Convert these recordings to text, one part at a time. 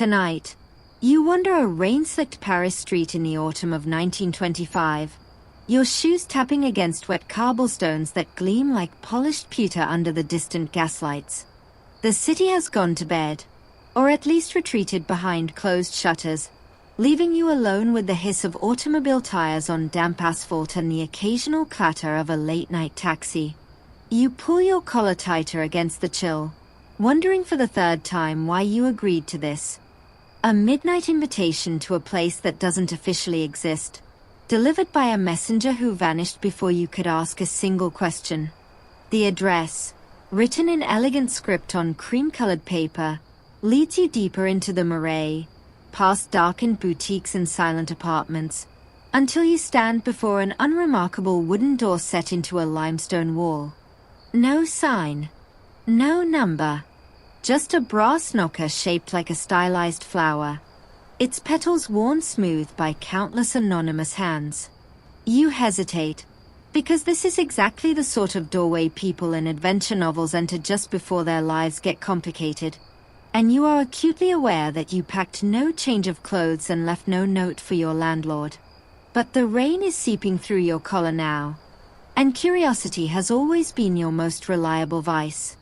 Tonight, you wander a rain-slicked Paris street in the autumn of 1925, your shoes tapping against wet cobblestones that gleam like polished pewter under the distant gaslights. The city has gone to bed, or at least retreated behind closed shutters, leaving you alone with the hiss of automobile tires on damp asphalt and the occasional clatter of a late-night taxi. You pull your collar tighter against the chill, wondering for the third time why you agreed to this. A midnight invitation to a place that doesn't officially exist, delivered by a messenger who vanished before you could ask a single question. The address, written in elegant script on cream-colored paper, leads you deeper into the Marais, past darkened boutiques and silent apartments, until you stand before an unremarkable wooden door set into a limestone wall. No sign, no number, just a brass knocker shaped like a stylized flower, its petals worn smooth by countless anonymous hands. You hesitate, because this is exactly the sort of doorway people in adventure novels enter just before their lives get complicated, and you are acutely aware that you packed no change of clothes and left no note for your landlord. But the rain is seeping through your collar now, and curiosity has always been your most reliable vice.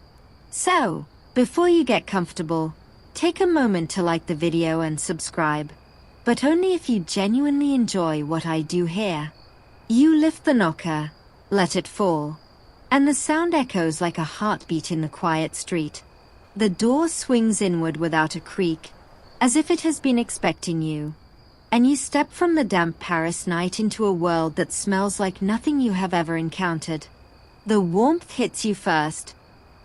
So, before you get comfortable, take a moment to like the video and subscribe, but only if you genuinely enjoy what I do here. You lift the knocker, let it fall, and the sound echoes like a heartbeat in the quiet street. The door swings inward without a creak, as if it has been expecting you, and you step from the damp Paris night into a world that smells like nothing you have ever encountered. The warmth hits you first,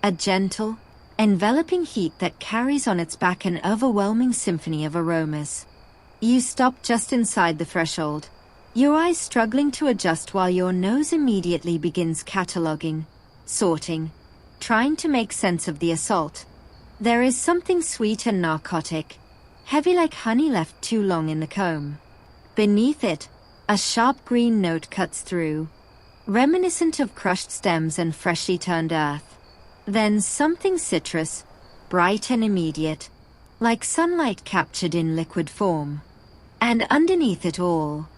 a gentle, enveloping heat that carries on its back an overwhelming symphony of aromas. You stop just inside the threshold, your eyes struggling to adjust while your nose immediately begins cataloging, sorting, trying to make sense of the assault. There is something sweet and narcotic, heavy like honey left too long in the comb. Beneath it, a sharp green note cuts through, reminiscent of crushed stems and freshly turned earth. Then something citrus, bright and immediate, like sunlight captured in liquid form. And underneath it all,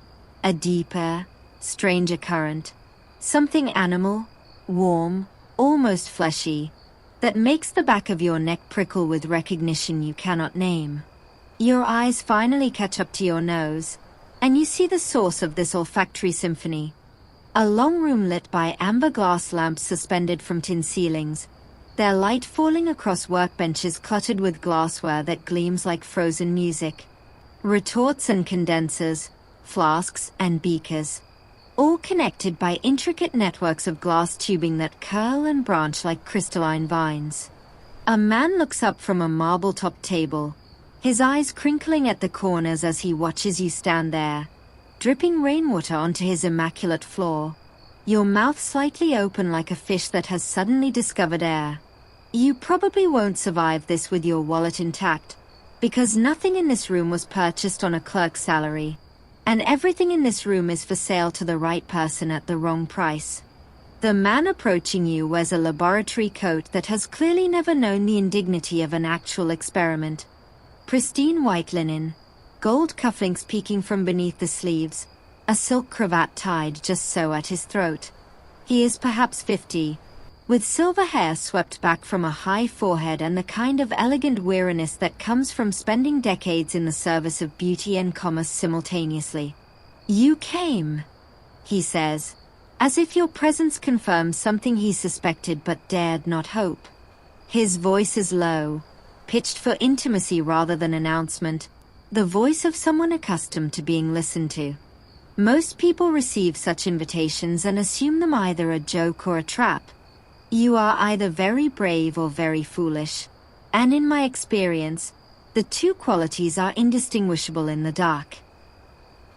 a deeper, stranger current, something animal, warm, almost fleshy, that makes the back of your neck prickle with recognition you cannot name. Your eyes finally catch up to your nose, and you see the source of this olfactory symphony. A long room lit by amber glass lamps suspended from tin ceilings, their light falling across workbenches cluttered with glassware that gleams like frozen music. Retorts and condensers, flasks and beakers, all connected by intricate networks of glass tubing that curl and branch like crystalline vines. A man looks up from a marble-topped table, his eyes crinkling at the corners as he watches you stand there, dripping rainwater onto his immaculate floor, your mouth slightly open like a fish that has suddenly discovered air. You probably won't survive this with your wallet intact, because nothing in this room was purchased on a clerk's salary, and everything in this room is for sale to the right person at the wrong price. The man approaching you wears a laboratory coat that has clearly never known the indignity of an actual experiment. Pristine white linen, gold cufflinks peeking from beneath the sleeves, a silk cravat tied just so at his throat. He is perhaps 50, with silver hair swept back from a high forehead and the kind of elegant weariness that comes from spending decades in the service of beauty and commerce simultaneously. "You came," he says, as if your presence confirms something he suspected but dared not hope. His voice is low, pitched for intimacy rather than announcement, the voice of someone accustomed to being listened to. Most people receive such invitations and assume them either a joke or a trap. You are either very brave or very foolish, and in my experience, the two qualities are indistinguishable in the dark.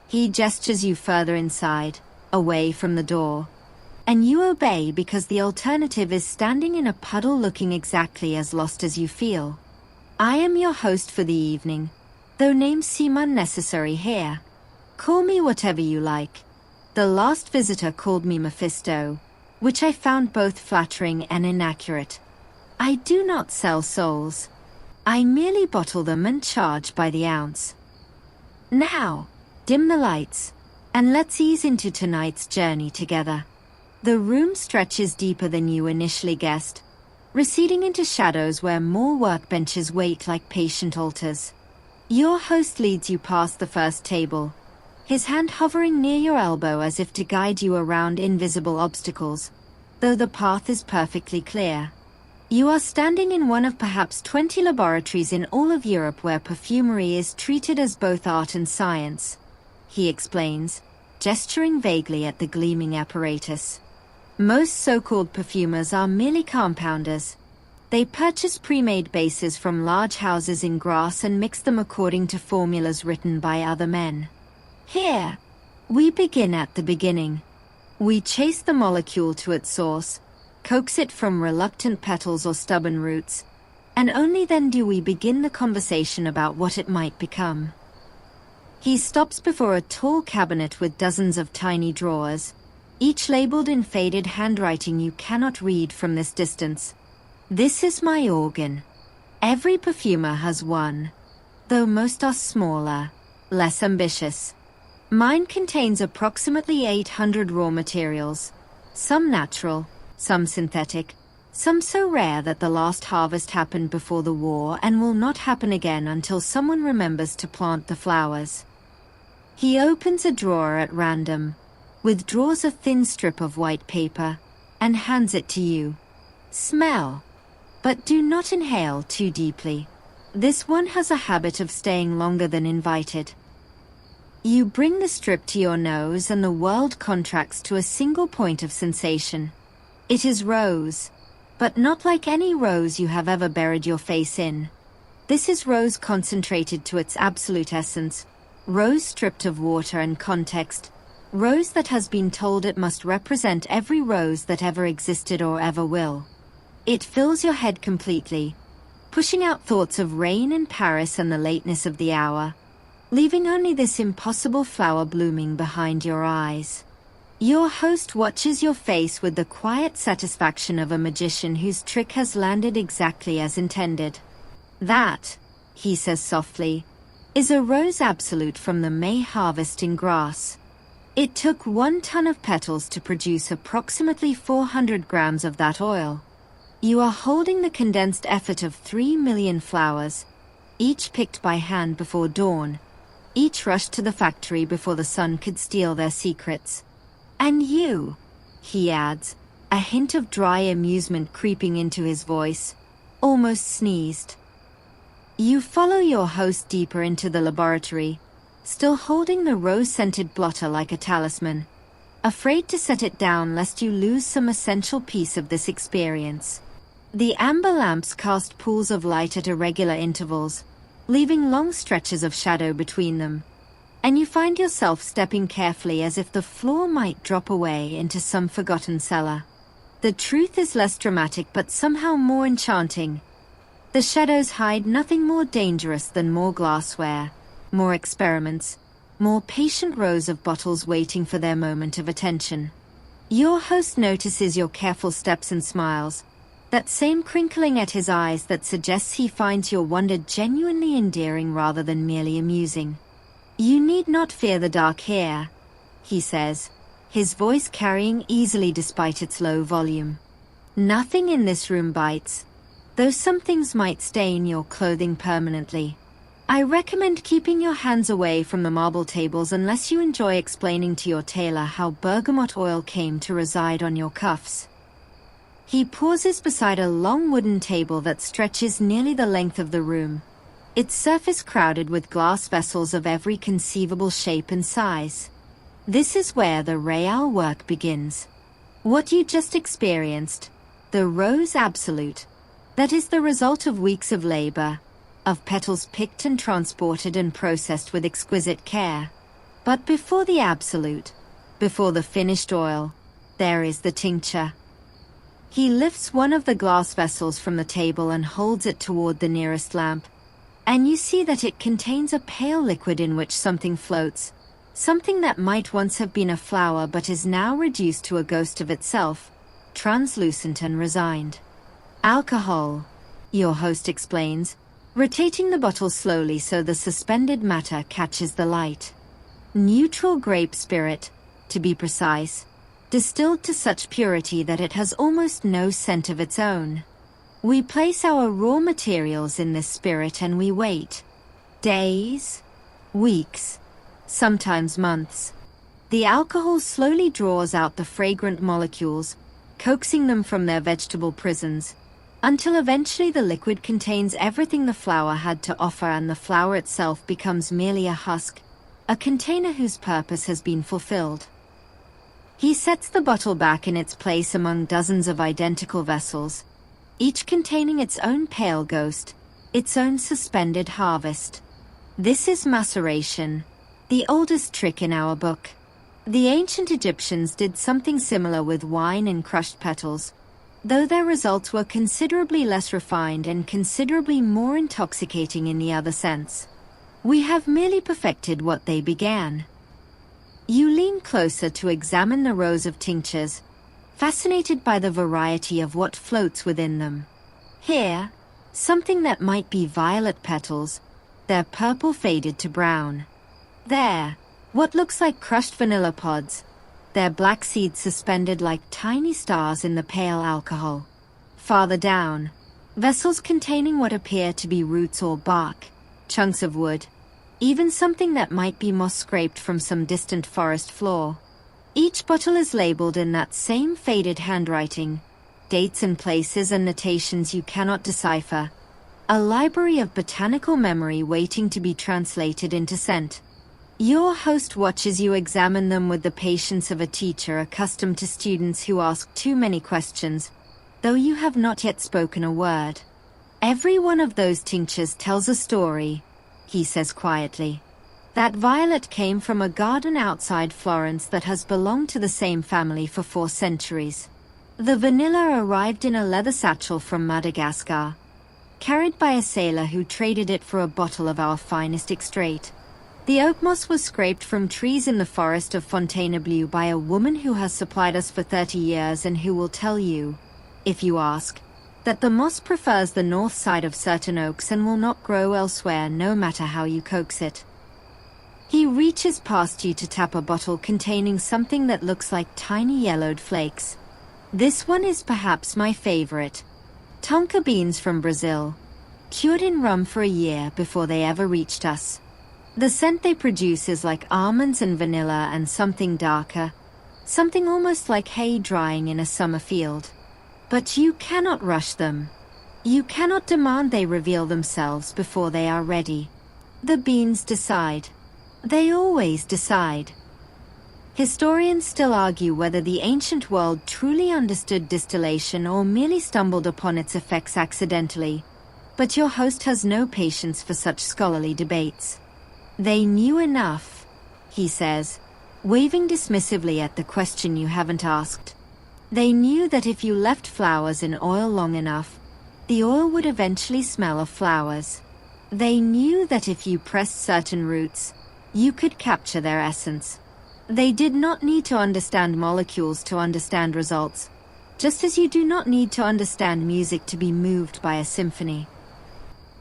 He gestures you further inside, away from the door, and you obey because the alternative is standing in a puddle looking exactly as lost as you feel. I am your host for the evening, though names seem unnecessary here. Call me whatever you like. The last visitor called me Mephisto, which I found both flattering and inaccurate. I do not sell souls. I merely bottle them and charge by the ounce. Now, dim the lights, and let's ease into tonight's journey together. The room stretches deeper than you initially guessed, receding into shadows where more workbenches wait like patient altars. Your host leads you past the first table, his hand hovering near your elbow as if to guide you around invisible obstacles, though the path is perfectly clear. You are standing in one of perhaps 20 laboratories in all of Europe where perfumery is treated as both art and science, he explains, gesturing vaguely at the gleaming apparatus. Most so-called perfumers are merely compounders. They purchase pre-made bases from large houses in Grasse and mix them according to formulas written by other men. Here, we begin at the beginning. We chase the molecule to its source, coax it from reluctant petals or stubborn roots, and only then do we begin the conversation about what it might become. He stops before a tall cabinet with dozens of tiny drawers, each labeled in faded handwriting you cannot read from this distance. This is my organ. Every perfumer has one, though most are smaller, less ambitious. Mine contains approximately 800 raw materials, some natural, some synthetic, some so rare that the last harvest happened before the war and will not happen again until someone remembers to plant the flowers. He opens a drawer at random, withdraws a thin strip of white paper, and hands it to you. Smell, but do not inhale too deeply. This one has a habit of staying longer than invited. You bring the strip to your nose and the world contracts to a single point of sensation. It is rose, but not like any rose you have ever buried your face in. This is rose concentrated to its absolute essence, rose stripped of water and context, rose that has been told it must represent every rose that ever existed or ever will. It fills your head completely, pushing out thoughts of rain in Paris and the lateness of the hour, leaving only this impossible flower blooming behind your eyes. Your host watches your face with the quiet satisfaction of a magician whose trick has landed exactly as intended. That, he says softly, is a rose absolute from the May harvest in Grasse. It took 1 ton of petals to produce approximately 400 grams of that oil. You are holding the condensed effort of 3 million flowers, each picked by hand before dawn, each rushed to the factory before the sun could steal their secrets. And you, he adds, a hint of dry amusement creeping into his voice, almost sneezed. You follow your host deeper into the laboratory, still holding the rose-scented blotter like a talisman, afraid to set it down lest you lose some essential piece of this experience. The amber lamps cast pools of light at irregular intervals, leaving long stretches of shadow between them, and you find yourself stepping carefully as if the floor might drop away into some forgotten cellar. The truth is less dramatic but somehow more enchanting. The shadows hide nothing more dangerous than more glassware, more experiments, more patient rows of bottles waiting for their moment of attention. Your host notices your careful steps and smiles, that same crinkling at his eyes that suggests he finds your wonder genuinely endearing rather than merely amusing. You need not fear the dark here, he says, his voice carrying easily despite its low volume. Nothing in this room bites, though some things might stain your clothing permanently. I recommend keeping your hands away from the marble tables unless you enjoy explaining to your tailor how bergamot oil came to reside on your cuffs. He pauses beside a long wooden table that stretches nearly the length of the room, its surface crowded with glass vessels of every conceivable shape and size. This is where the real work begins. What you just experienced, the rose absolute, that is the result of weeks of labor, of petals picked and transported and processed with exquisite care. But before the absolute, before the finished oil, there is the tincture. He lifts one of the glass vessels from the table and holds it toward the nearest lamp, and you see that it contains a pale liquid in which something floats, something that might once have been a flower but is now reduced to a ghost of itself, translucent and resigned. Alcohol, your host explains, rotating the bottle slowly so the suspended matter catches the light. Neutral grape spirit, to be precise, distilled to such purity that it has almost no scent of its own. We place our raw materials in this spirit and we wait. Days, weeks, sometimes months. The alcohol slowly draws out the fragrant molecules, coaxing them from their vegetable prisons, until eventually the liquid contains everything the flower had to offer and the flower itself becomes merely a husk, a container whose purpose has been fulfilled. He sets the bottle back in its place among dozens of identical vessels, each containing its own pale ghost, its own suspended harvest. This is maceration, the oldest trick in our book. The ancient Egyptians did something similar with wine and crushed petals, though their results were considerably less refined and considerably more intoxicating in the other sense. We have merely perfected what they began. You lean closer to examine the rows of tinctures, fascinated by the variety of what floats within them. Here, something that might be violet petals, their purple faded to brown. There, what looks like crushed vanilla pods, their black seeds suspended like tiny stars in the pale alcohol. Farther down, vessels containing what appear to be roots or bark, chunks of wood, even something that might be moss scraped from some distant forest floor. Each bottle is labeled in that same faded handwriting, dates and places and notations you cannot decipher, a library of botanical memory waiting to be translated into scent. Your host watches you examine them with the patience of a teacher accustomed to students who ask too many questions, though you have not yet spoken a word. Every one of those tinctures tells a story, he says quietly. That violet came from a garden outside Florence that has belonged to the same family for 4 centuries. The vanilla arrived in a leather satchel from Madagascar, carried by a sailor who traded it for a bottle of our finest extrait. The oak moss was scraped from trees in the forest of Fontainebleau by a woman who has supplied us for 30 years and who will tell you, if you ask, that the moss prefers the north side of certain oaks and will not grow elsewhere no matter how you coax it. He reaches past you to tap a bottle containing something that looks like tiny yellowed flakes. This one is perhaps my favorite. Tonka beans from Brazil, cured in rum for a year before they ever reached us. The scent they produce is like almonds and vanilla and something darker, something almost like hay drying in a summer field. But you cannot rush them. You cannot demand they reveal themselves before they are ready. The beans decide. They always decide. Historians still argue whether the ancient world truly understood distillation or merely stumbled upon its effects accidentally, but your host has no patience for such scholarly debates. They knew enough, he says, waving dismissively at the question you haven't asked. They knew that if you left flowers in oil long enough, the oil would eventually smell of flowers. They knew that if you pressed certain roots, you could capture their essence. They did not need to understand molecules to understand results, just as you do not need to understand music to be moved by a symphony.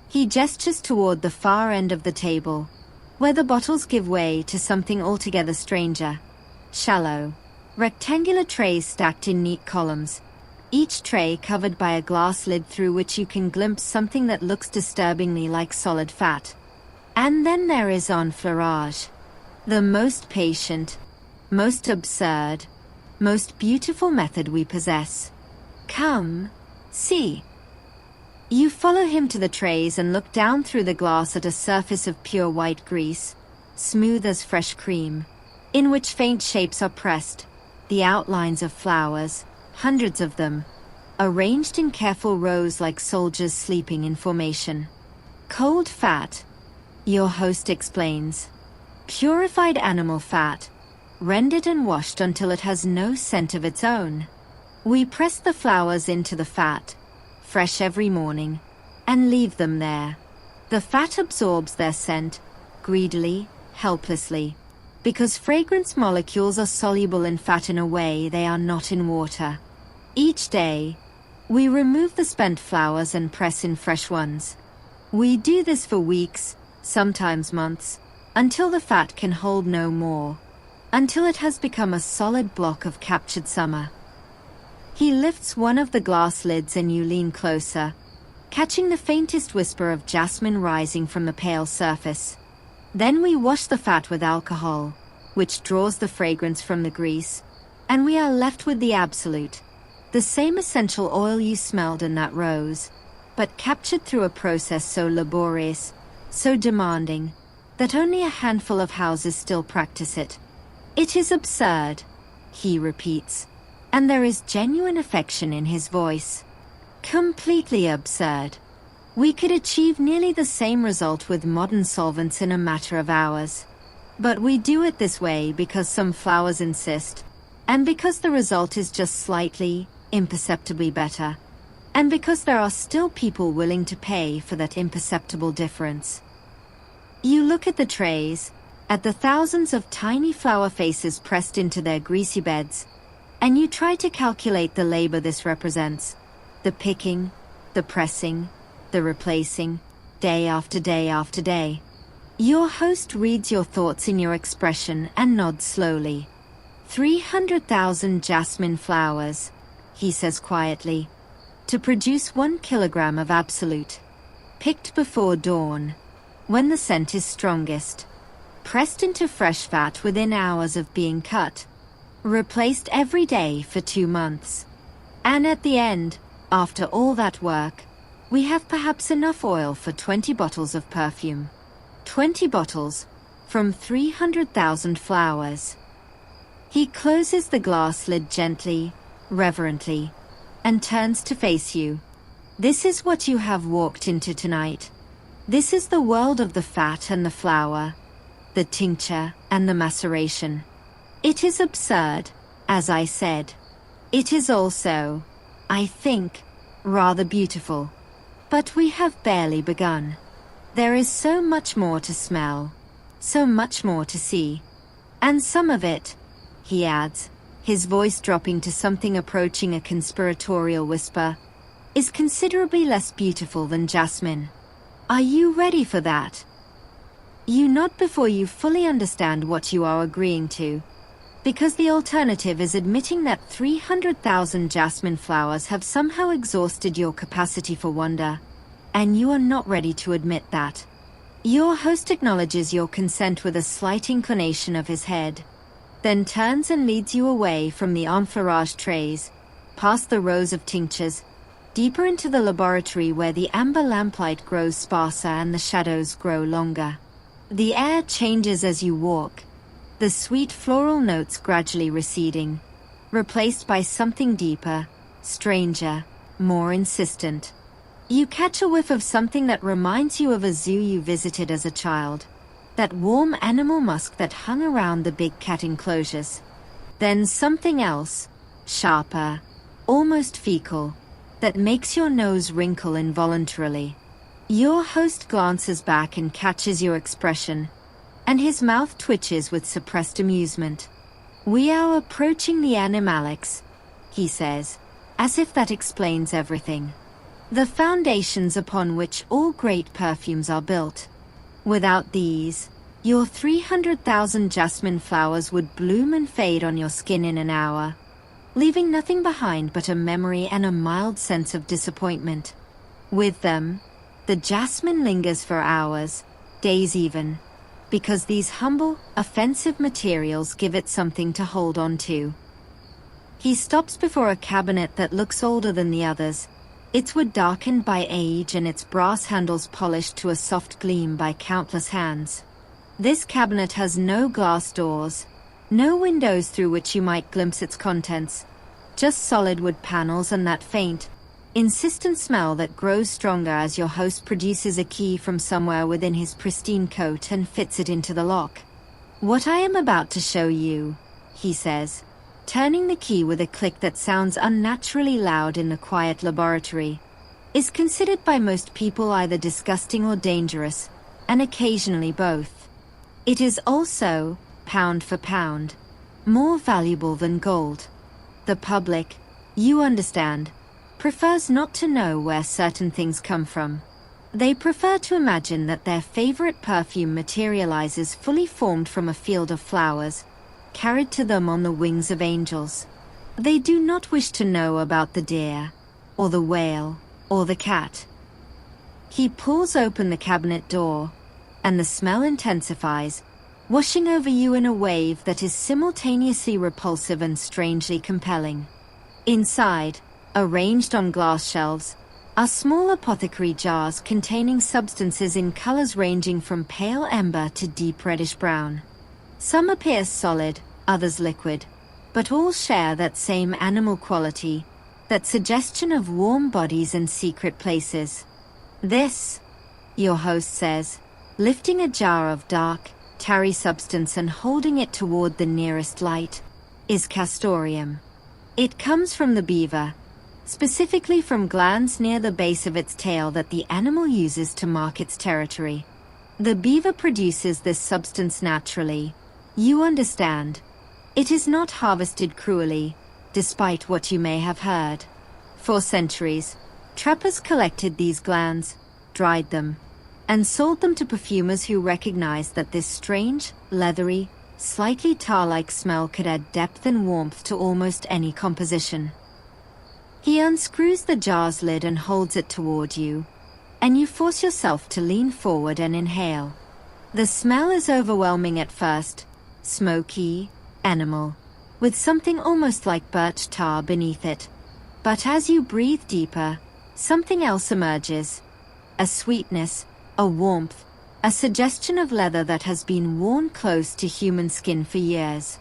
He gestures toward the far end of the table, where the bottles give way to something altogether stranger. Shallow, rectangular trays stacked in neat columns, each tray covered by a glass lid through which you can glimpse something that looks disturbingly like solid fat. And then there is enfleurage, the most patient, most absurd, most beautiful method we possess. Come, see. You follow him to the trays and look down through the glass at a surface of pure white grease, smooth as fresh cream, in which faint shapes are pressed, the outlines of flowers, hundreds of them, arranged in careful rows like soldiers sleeping in formation. Cold fat, your host explains. Purified animal fat, rendered and washed until it has no scent of its own. We press the flowers into the fat, fresh every morning, and leave them there. The fat absorbs their scent, greedily, helplessly, because fragrance molecules are soluble in fat in a way they are not in water. Each day, we remove the spent flowers and press in fresh ones. We do this for weeks, sometimes months, until the fat can hold no more, until it has become a solid block of captured summer. He lifts one of the glass lids and you lean closer, catching the faintest whisper of jasmine rising from the pale surface. Then we wash the fat with alcohol, which draws the fragrance from the grease, and we are left with the absolute, the same essential oil you smelled in that rose, but captured through a process so laborious, so demanding, that only a handful of houses still practice it. It is absurd, he repeats, and there is genuine affection in his voice. Completely absurd. We could achieve nearly the same result with modern solvents in a matter of hours. But we do it this way because some flowers insist, and because the result is just slightly, imperceptibly better, and because there are still people willing to pay for that imperceptible difference. You look at the trays, at the thousands of tiny flower faces pressed into their greasy beds, and you try to calculate the labor this represents, the picking, the pressing, the replacing, day after day after day. Your host reads your thoughts in your expression and nods slowly. 300,000 jasmine flowers, he says quietly, to produce 1 kilogram of absolute, picked before dawn, when the scent is strongest, pressed into fresh fat within hours of being cut, replaced every day for 2 months. And at the end, after all that work, we have perhaps enough oil for 20 bottles of perfume. 20 bottles, from 300,000 flowers. He closes the glass lid gently, reverently, and turns to face you. This is what you have walked into tonight. This is the world of the fat and the flower, the tincture and the maceration. It is absurd, as I said. It is also, I think, rather beautiful. But we have barely begun. There is so much more to smell, so much more to see. And some of it, he adds, his voice dropping to something approaching a conspiratorial whisper, is considerably less beautiful than jasmine. Are you ready for that? You nod before you fully understand what you are agreeing to, because the alternative is admitting that 300,000 jasmine flowers have somehow exhausted your capacity for wonder, and you are not ready to admit that. Your host acknowledges your consent with a slight inclination of his head, then turns and leads you away from the enfleurage trays, past the rows of tinctures, deeper into the laboratory where the amber lamplight grows sparser and the shadows grow longer. The air changes as you walk, the sweet floral notes gradually receding, replaced by something deeper, stranger, more insistent. You catch a whiff of something that reminds you of a zoo you visited as a child, that warm animal musk that hung around the big cat enclosures. Then something else, sharper, almost fecal, that makes your nose wrinkle involuntarily. Your host glances back and catches your expression, and his mouth twitches with suppressed amusement. We are approaching the animalics, he says, as if that explains everything. The foundations upon which all great perfumes are built. Without these, your 300,000 jasmine flowers would bloom and fade on your skin in an hour, leaving nothing behind but a memory and a mild sense of disappointment. With them, the jasmine lingers for hours, days even, because these humble, offensive materials give it something to hold on to. He stops before a cabinet that looks older than the others, its wood darkened by age and its brass handles polished to a soft gleam by countless hands. This cabinet has no glass doors, no windows through which you might glimpse its contents, just solid wood panels and that faint, insistent smell that grows stronger as your host produces a key from somewhere within his pristine coat and fits it into the lock. What I am about to show you, he says, turning the key with a click that sounds unnaturally loud in the quiet laboratory, is considered by most people either disgusting or dangerous, and occasionally both. It is also, pound for pound, more valuable than gold. The public, you understand, prefers not to know where certain things come from. They prefer to imagine that their favorite perfume materializes fully formed from a field of flowers, carried to them on the wings of angels. They do not wish to know about the deer, or the whale, or the cat. He pulls open the cabinet door, and the smell intensifies, washing over you in a wave that is simultaneously repulsive and strangely compelling. Inside, arranged on glass shelves, are small apothecary jars containing substances in colors ranging from pale amber to deep reddish brown. Some appear solid, others liquid, but all share that same animal quality, that suggestion of warm bodies and secret places. This, your host says, lifting a jar of dark, tarry substance and holding it toward the nearest light, is castoreum. It comes from the beaver, specifically from glands near the base of its tail that the animal uses to mark its territory. The beaver produces this substance naturally. You understand. It is not harvested cruelly, despite what you may have heard. For centuries, trappers collected these glands, dried them, and sold them to perfumers who recognized that this strange, leathery, slightly tar-like smell could add depth and warmth to almost any composition. He unscrews the jar's lid and holds it toward you, and you force yourself to lean forward and inhale. The smell is overwhelming at first, smoky, animal, with something almost like birch tar beneath it. But as you breathe deeper, something else emerges. A sweetness, a warmth, a suggestion of leather that has been worn close to human skin for years.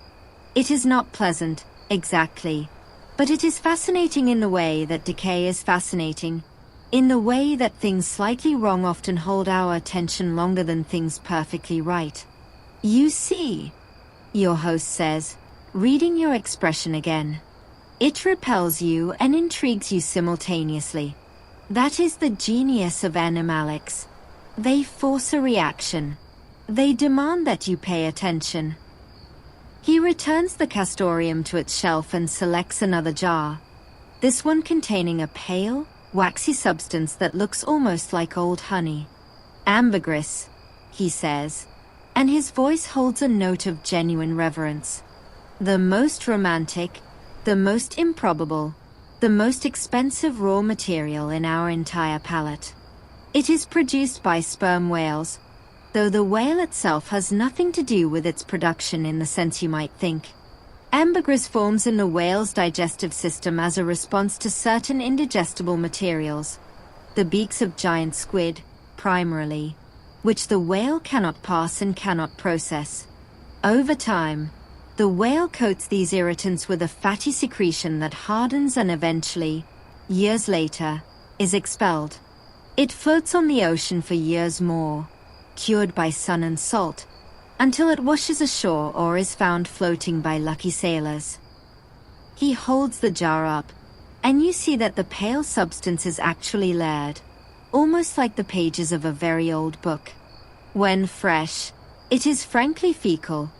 It is not pleasant, exactly, but it is fascinating in the way that decay is fascinating, in the way that things slightly wrong often hold our attention longer than things perfectly right. You see, your host says, reading your expression again. It repels you and intrigues you simultaneously. That is the genius of animalics. They force a reaction. They demand that you pay attention. He returns the castoreum to its shelf and selects another jar, this one containing a pale, waxy substance that looks almost like old honey. Ambergris, he says, and his voice holds a note of genuine reverence. The most romantic, the most improbable, the most expensive raw material in our entire palette. It is produced by sperm whales, though the whale itself has nothing to do with its production in the sense you might think. Ambergris forms in the whale's digestive system as a response to certain indigestible materials, the beaks of giant squid, primarily, which the whale cannot pass and cannot process. Over time, the whale coats these irritants with a fatty secretion that hardens and eventually, years later, is expelled. It floats on the ocean for years more, cured by sun and salt, until it washes ashore or is found floating by lucky sailors. He holds the jar up, and you see that the pale substance is actually layered, almost like the pages of a very old book. When fresh, it is frankly fecal.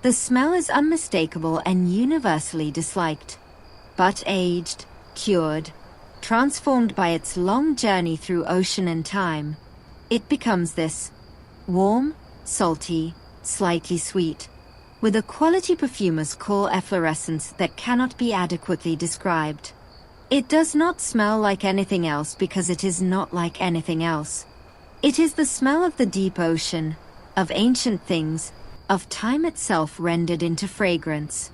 The smell is unmistakable and universally disliked. But aged, cured, transformed by its long journey through ocean and time, it becomes this: warm, salty, slightly sweet, with a quality perfumers call efflorescence that cannot be adequately described. It does not smell like anything else because it is not like anything else. It is the smell of the deep ocean, of ancient things, of time itself rendered into fragrance.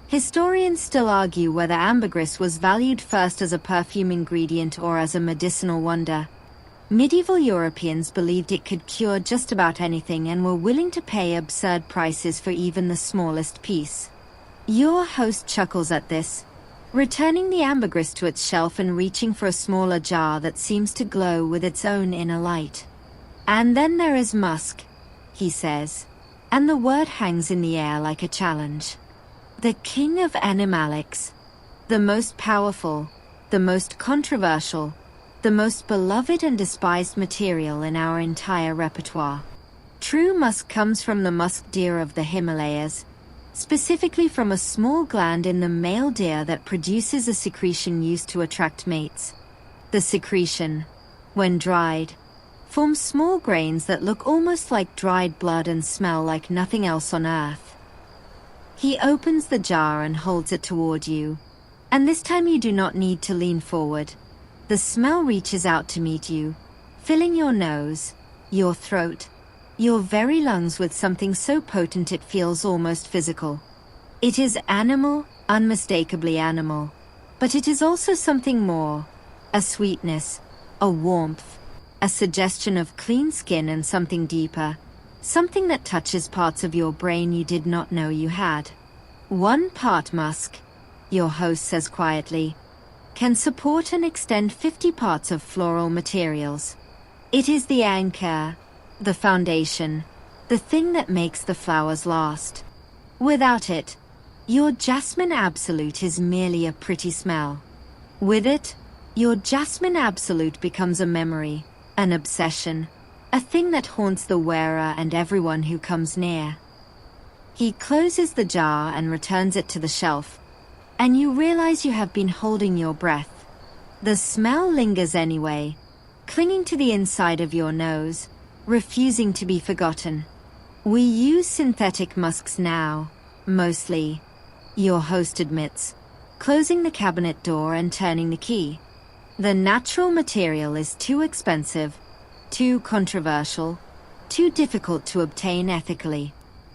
Historians still argue whether ambergris was valued first as a perfume ingredient or as a medicinal wonder. Medieval Europeans believed it could cure just about anything and were willing to pay absurd prices for even the smallest piece. Your host chuckles at this, returning the ambergris to its shelf and reaching for a smaller jar that seems to glow with its own inner light. And then there is musk, he says, and the word hangs in the air like a challenge. The king of animalics, the most powerful, the most controversial, the most beloved and despised material in our entire repertoire. True musk comes from the musk deer of the Himalayas, specifically from a small gland in the male deer that produces a secretion used to attract mates. The secretion, when dried, form small grains that look almost like dried blood and smell like nothing else on earth. He opens the jar and holds it toward you, and this time you do not need to lean forward. The smell reaches out to meet you, filling your nose, your throat, your very lungs with something so potent it feels almost physical. It is animal, unmistakably animal, but it is also something more, a sweetness, a warmth, a suggestion of clean skin and something deeper, something that touches parts of your brain you did not know you had. 1 part musk, your host says quietly, can support and extend 50 parts of floral materials. It is the anchor, the foundation, the thing that makes the flowers last. Without it, your jasmine absolute is merely a pretty smell. With it, your jasmine absolute becomes a memory, an obsession, a thing that haunts the wearer and everyone who comes near. He closes the jar and returns it to the shelf, and you realize you have been holding your breath. The smell lingers anyway, clinging to the inside of your nose, refusing to be forgotten. We use synthetic musks now, mostly, your host admits, closing the cabinet door and turning the key. The natural material is too expensive, too controversial, too difficult to obtain ethically.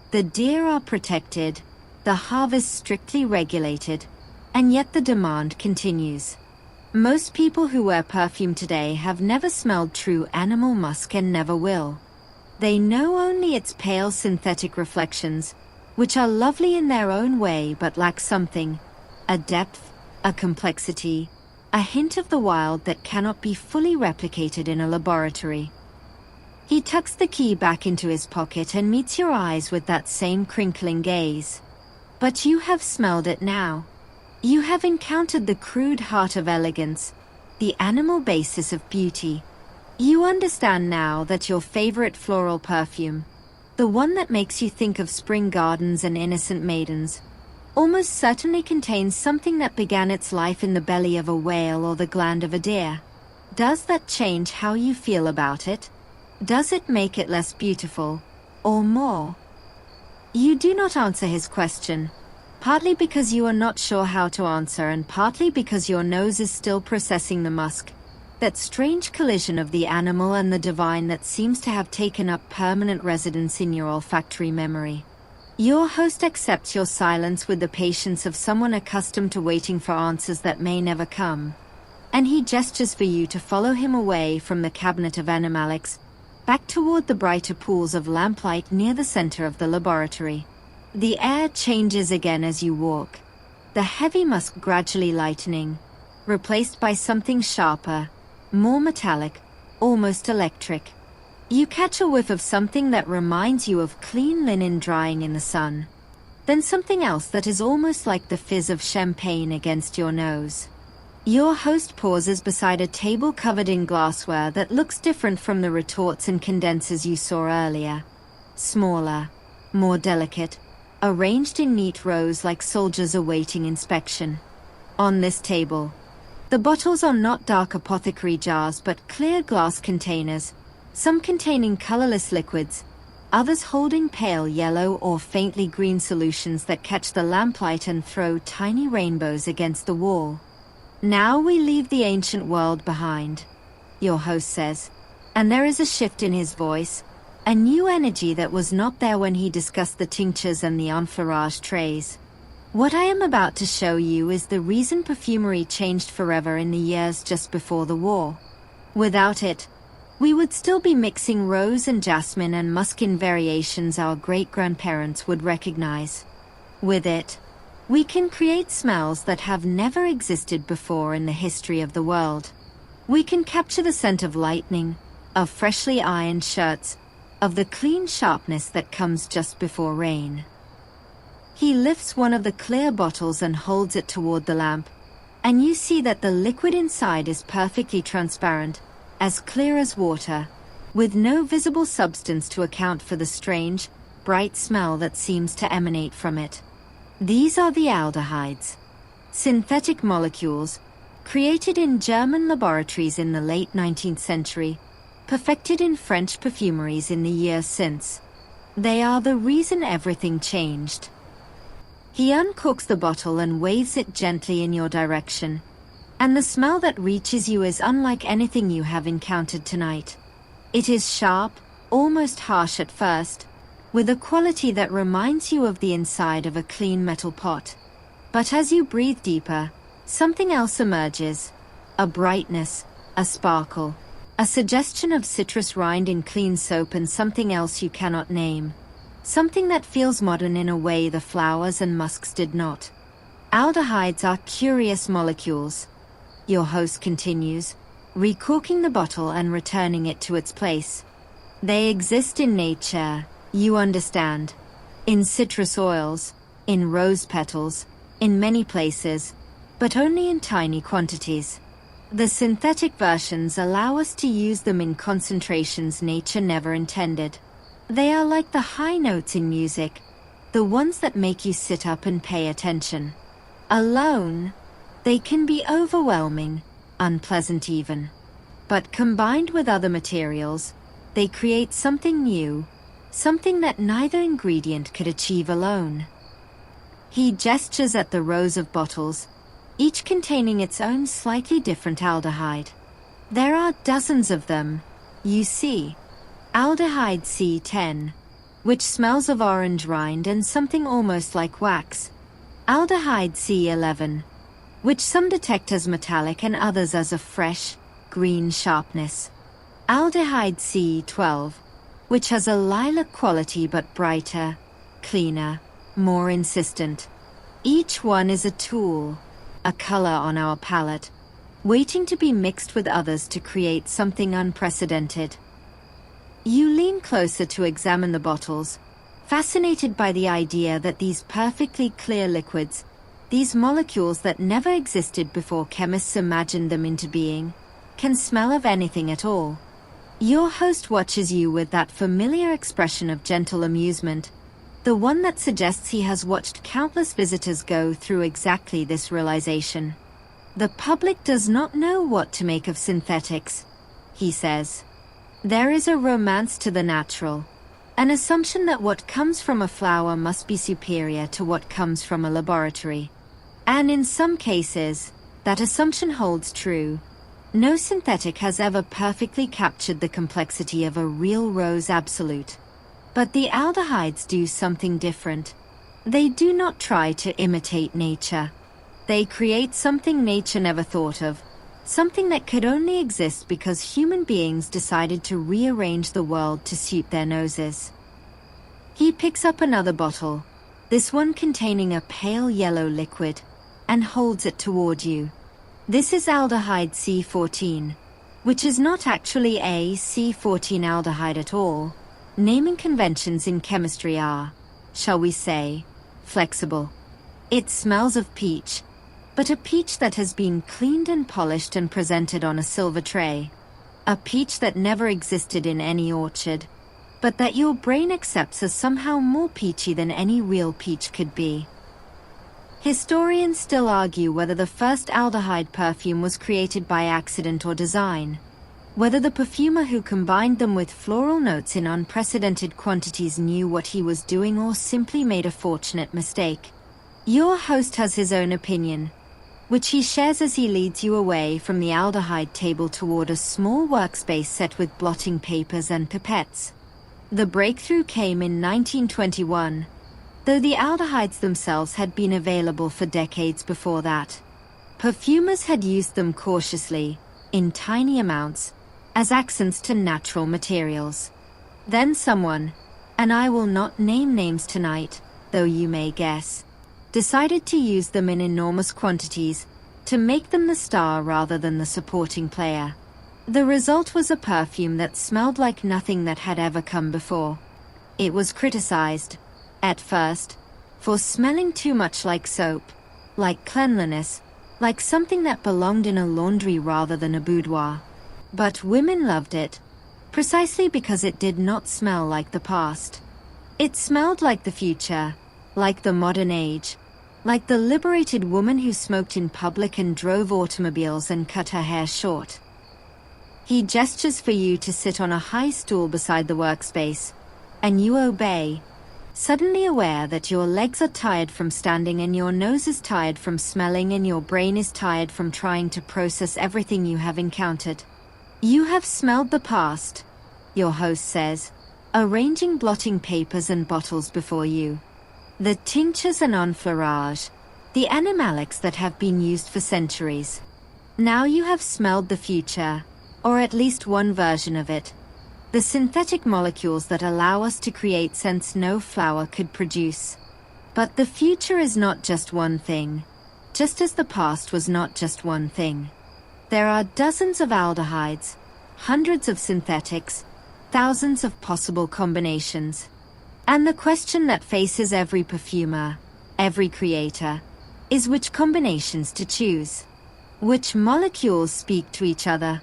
The deer are protected, the harvest strictly regulated, and yet the demand continues. Most people who wear perfume today have never smelled true animal musk and never will. They know only its pale synthetic reflections, which are lovely in their own way but lack something, a depth, a complexity, a hint of the wild that cannot be fully replicated in a laboratory. He tucks the key back into his pocket and meets your eyes with that same crinkling gaze. But you have smelled it now. You have encountered the crude heart of elegance, the animal basis of beauty. You understand now that your favorite floral perfume, the one that makes you think of spring gardens and innocent maidens, almost certainly contains something that began its life in the belly of a whale or the gland of a deer. Does that change how you feel about it? Does it make it less beautiful, or more? You do not answer his question, partly because you are not sure how to answer and partly because your nose is still processing the musk, that strange collision of the animal and the divine that seems to have taken up permanent residence in your olfactory memory. Your host accepts your silence with the patience of someone accustomed to waiting for answers that may never come, and he gestures for you to follow him away from the cabinet of animalics, back toward the brighter pools of lamplight near the center of the laboratory. The air changes again as you walk, the heavy musk gradually lightening, replaced by something sharper, more metallic, almost electric. You catch a whiff of something that reminds you of clean linen drying in the sun, then something else that is almost like the fizz of champagne against your nose. Your host pauses beside a table covered in glassware that looks different from the retorts and condensers you saw earlier. Smaller, more delicate, arranged in neat rows like soldiers awaiting inspection. On this table, the bottles are not dark apothecary jars but clear glass containers, some containing colorless liquids, others holding pale yellow or faintly green solutions that catch the lamplight and throw tiny rainbows against the wall. Now we leave the ancient world behind, your host says, and there is a shift in his voice, a new energy that was not there when he discussed the tinctures and the enfleurage trays. What I am about to show you is the reason perfumery changed forever in the years just before the war. Without it, we would still be mixing rose and jasmine and musk in variations our great-grandparents would recognize. With it, we can create smells that have never existed before in the history of the world. We can capture the scent of lightning, of freshly ironed shirts, of the clean sharpness that comes just before rain. He lifts one of the clear bottles and holds it toward the lamp, and you see that the liquid inside is perfectly transparent, as clear as water, with no visible substance to account for the strange, bright smell that seems to emanate from it. These are the aldehydes, synthetic molecules, Created in German laboratories in the late 19th century, perfected in French perfumeries in the years since. They are the reason everything changed. He uncorks the bottle and waves it gently in your direction, and the smell that reaches you is unlike anything you have encountered tonight. It is sharp, almost harsh at first, with a quality that reminds you of the inside of a clean metal pot. But as you breathe deeper, something else emerges. A brightness, a sparkle, a suggestion of citrus rind in clean soap, and something else you cannot name. Something that feels modern in a way the flowers and musks did not. Aldehydes are curious molecules. Your host continues, recorking the bottle and returning it to its place. They exist in nature, you understand. In citrus oils, in rose petals, in many places, but only in tiny quantities. The synthetic versions allow us to use them in concentrations nature never intended. They are like the high notes in music, the ones that make you sit up and pay attention. Alone, they can be overwhelming, unpleasant even. But combined with other materials, they create something new, something that neither ingredient could achieve alone. He gestures at the rows of bottles, each containing its own slightly different aldehyde. There are dozens of them, you see. Aldehyde C10, which smells of orange rind and something almost like wax. Aldehyde C11, which some detect as metallic and others as a fresh, green sharpness. Aldehyde C12, which has a lilac quality but brighter, cleaner, more insistent. Each one is a tool, a color on our palette, waiting to be mixed with others to create something unprecedented. You lean closer to examine the bottles, fascinated by the idea that these perfectly clear liquids, these molecules that never existed before chemists imagined them into being, can smell of anything at all. Your host watches you with that familiar expression of gentle amusement, the one that suggests he has watched countless visitors go through exactly this realization. The public does not know what to make of synthetics, he says. There is a romance to the natural, an assumption that what comes from a flower must be superior to what comes from a laboratory. And in some cases, that assumption holds true. No synthetic has ever perfectly captured the complexity of a real rose absolute. But the aldehydes do something different. They do not try to imitate nature. They create something nature never thought of, something that could only exist because human beings decided to rearrange the world to suit their noses. He picks up another bottle, this one containing a pale yellow liquid, and holds it toward you. This is aldehyde C14, which is not actually a C14 aldehyde at all. Naming conventions in chemistry are, shall we say, flexible. It smells of peach, but a peach that has been cleaned and polished and presented on a silver tray. A peach that never existed in any orchard, but that your brain accepts as somehow more peachy than any real peach could be. Historians still argue whether the first aldehyde perfume was created by accident or design, whether the perfumer who combined them with floral notes in unprecedented quantities knew what he was doing or simply made a fortunate mistake. Your host has his own opinion, which he shares as he leads you away from the aldehyde table toward a small workspace set with blotting papers and pipettes. The breakthrough came in 1921, though the aldehydes themselves had been available for decades before that. Perfumers had used them cautiously, in tiny amounts, as accents to natural materials. Then someone, and I will not name names tonight, though you may guess, decided to use them in enormous quantities, to make them the star rather than the supporting player. The result was a perfume that smelled like nothing that had ever come before. It was criticized, at first, for smelling too much like soap, like cleanliness, like something that belonged in a laundry rather than a boudoir. But women loved it, precisely because it did not smell like the past. It smelled like the future, like the modern age, like the liberated woman who smoked in public and drove automobiles and cut her hair short. He gestures for you to sit on a high stool beside the workspace, and you obey, suddenly aware that your legs are tired from standing and your nose is tired from smelling and your brain is tired from trying to process everything you have encountered. You have smelled the past, your host says, arranging blotting papers and bottles before you. The tinctures and enfleurage, the animalics that have been used for centuries. Now you have smelled the future, or at least one version of it. The synthetic molecules that allow us to create scents no flower could produce. But the future is not just one thing, just as the past was not just one thing. There are dozens of aldehydes, hundreds of synthetics, thousands of possible combinations. And the question that faces every perfumer, every creator, is which combinations to choose. Which molecules speak to each other?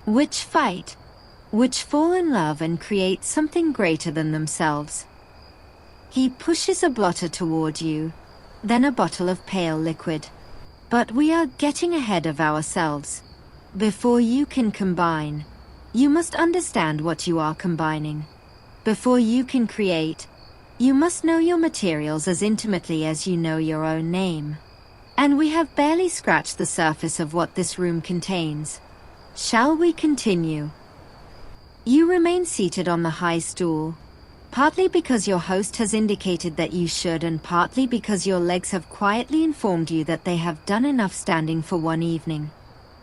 Which fight? Which fall in love and create something greater than themselves? He pushes a blotter toward you, then a bottle of pale liquid. But we are getting ahead of ourselves. Before you can combine, you must understand what you are combining. Before you can create, you must know your materials as intimately as you know your own name. And we have barely scratched the surface of what this room contains. Shall we continue? You remain seated on the high stool, partly because your host has indicated that you should and partly because your legs have quietly informed you that they have done enough standing for one evening.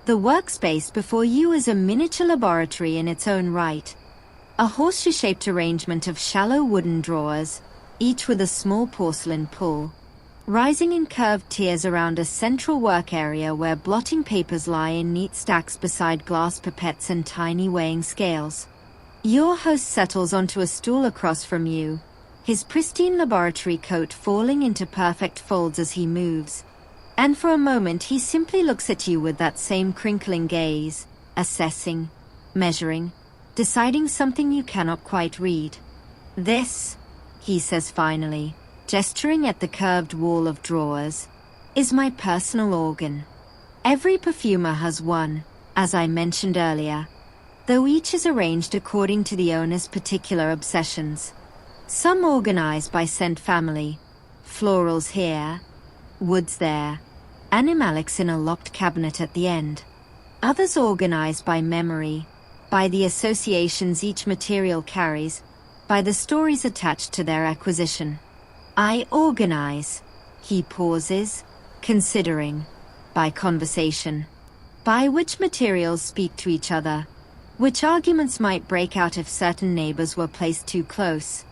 The workspace before you is a miniature laboratory in its own right. A horseshoe-shaped arrangement of shallow wooden drawers, each with a small porcelain pull, rising in curved tiers around a central work area where blotting papers lie in neat stacks beside glass pipettes and tiny weighing scales. Your host settles onto a stool across from you, his pristine laboratory coat falling into perfect folds as he moves. And for a moment he simply looks at you with that same crinkling gaze, assessing, measuring, deciding something you cannot quite read. This, he says finally, gesturing at the curved wall of drawers, is my personal organ. Every perfumer has one, as I mentioned earlier, though each is arranged according to the owner's particular obsessions. Some organized by scent family, florals here, woods there, animalics in a locked cabinet at the end. Others organized by memory, by the associations each material carries, by the stories attached to their acquisition. I organize, he pauses, considering, by conversation, by which materials speak to each other, which arguments might break out if certain neighbors were placed too close.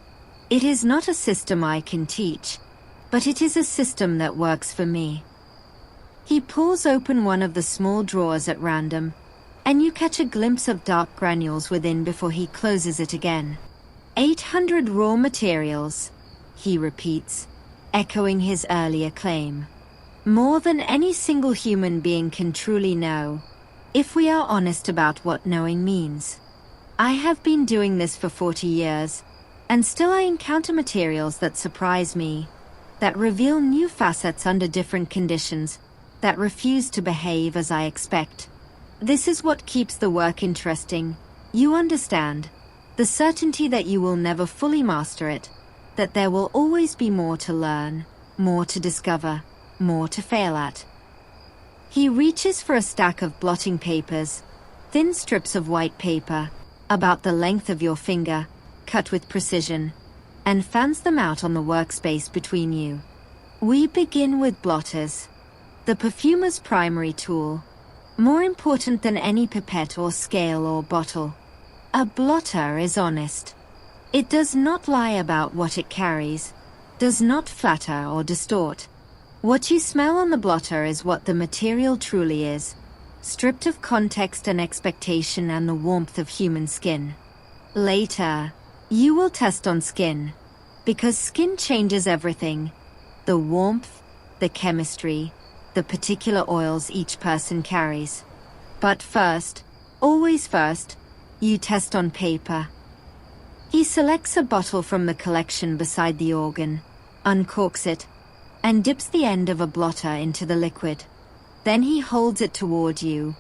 It is not a system I can teach, but it is a system that works for me. He pulls open one of the small drawers at random, and you catch a glimpse of dark granules within before he closes it again. 800 raw materials, he repeats, echoing his earlier claim. More than any single human being can truly know, if we are honest about what knowing means. I have been doing this for 40 years, and still I encounter materials that surprise me, that reveal new facets under different conditions, that refuse to behave as I expect. This is what keeps the work interesting. You understand, the certainty that you will never fully master it, that there will always be more to learn, more to discover, more to fail at. He reaches for a stack of blotting papers, thin strips of white paper, about the length of your finger, cut with precision, and fans them out on the workspace between you. We begin with blotters, the perfumer's primary tool, more important than any pipette or scale or bottle. A blotter is honest. It does not lie about what it carries, does not flatter or distort. What you smell on the blotter is what the material truly is, stripped of context and expectation and the warmth of human skin. Later, you will test on skin, because skin changes everything. The warmth, the chemistry, the particular oils each person carries. But first, always first, you test on paper. He selects a bottle from the collection beside the organ, uncorks it, and dips the end of a blotter into the liquid. Then he holds it toward you,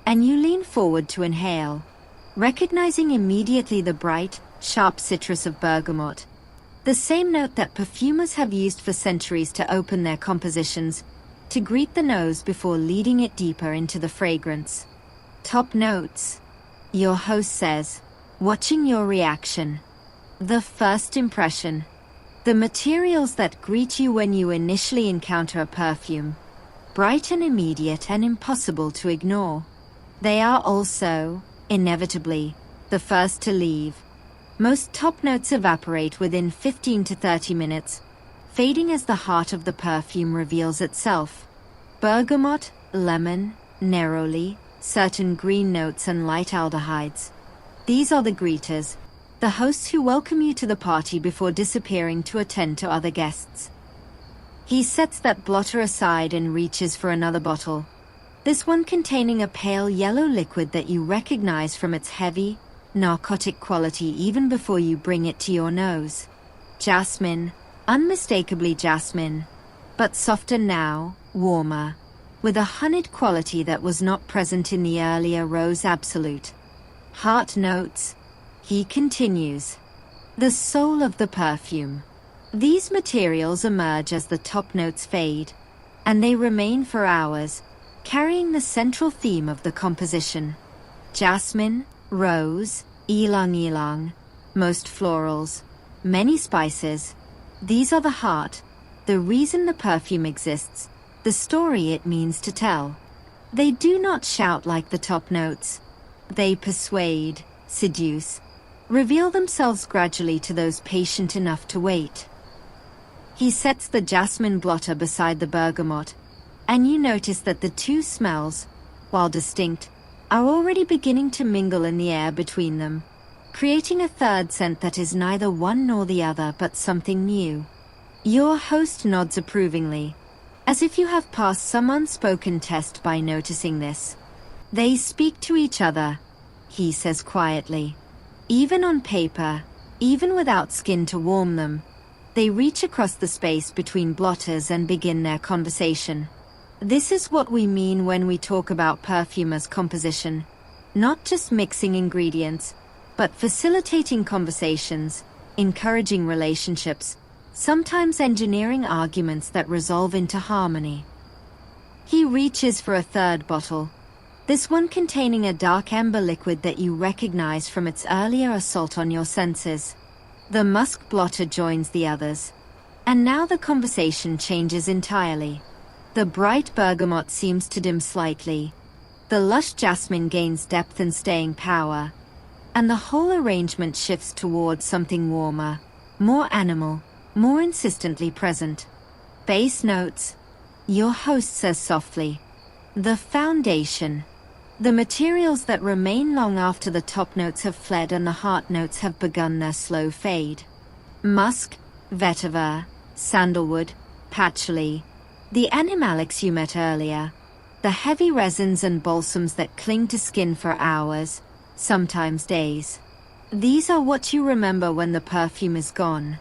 and you lean forward to inhale, recognizing immediately the bright, sharp citrus of bergamot, the same note that perfumers have used for centuries to open their compositions, to greet the nose before leading it deeper into the fragrance. Top notes, your host says, watching your reaction. The first impression. The materials that greet you when you initially encounter a perfume. Bright and immediate and impossible to ignore. They are also, inevitably, the first to leave. Most top notes evaporate within 15 to 30 minutes, fading as the heart of the perfume reveals itself. Bergamot, lemon, neroli, certain green notes and light aldehydes. These are the greeters, the hosts who welcome you to the party before disappearing to attend to other guests. He sets that blotter aside and reaches for another bottle. This one containing a pale yellow liquid that you recognize from its heavy, narcotic quality even before you bring it to your nose. Jasmine, unmistakably jasmine, but softer now, warmer, with a honeyed quality that was not present in the earlier Rose Absolute. Heart notes, he continues. The soul of the perfume. These materials emerge as the top notes fade, and they remain for hours, carrying the central theme of the composition. Jasmine, rose, ylang ylang, most florals, many spices. These are the heart, the reason the perfume exists, the story it means to tell. They do not shout like the top notes. They persuade, seduce, reveal themselves gradually to those patient enough to wait. He sets the jasmine blotter beside the bergamot, and you notice that the two smells, while distinct, are already beginning to mingle in the air between them, creating a third scent that is neither one nor the other but something new. Your host nods approvingly, as if you have passed some unspoken test by noticing this. They speak to each other, he says quietly. Even on paper, even without skin to warm them, they reach across the space between blotters and begin their conversation. This is what we mean when we talk about perfume as composition, not just mixing ingredients, but facilitating conversations, encouraging relationships, sometimes engineering arguments that resolve into harmony. He reaches for a third bottle, this one containing a dark amber liquid that you recognize from its earlier assault on your senses. The musk blotter joins the others, and now the conversation changes entirely. The bright bergamot seems to dim slightly, the lush jasmine gains depth and staying power, and the whole arrangement shifts towards something warmer, more animal, more insistently present. Base notes, your host says softly. The foundation. The materials that remain long after the top notes have fled and the heart notes have begun their slow fade. Musk, vetiver, sandalwood, patchouli, the animalics you met earlier, the heavy resins and balsams that cling to skin for hours, sometimes days. These are what you remember when the perfume is gone.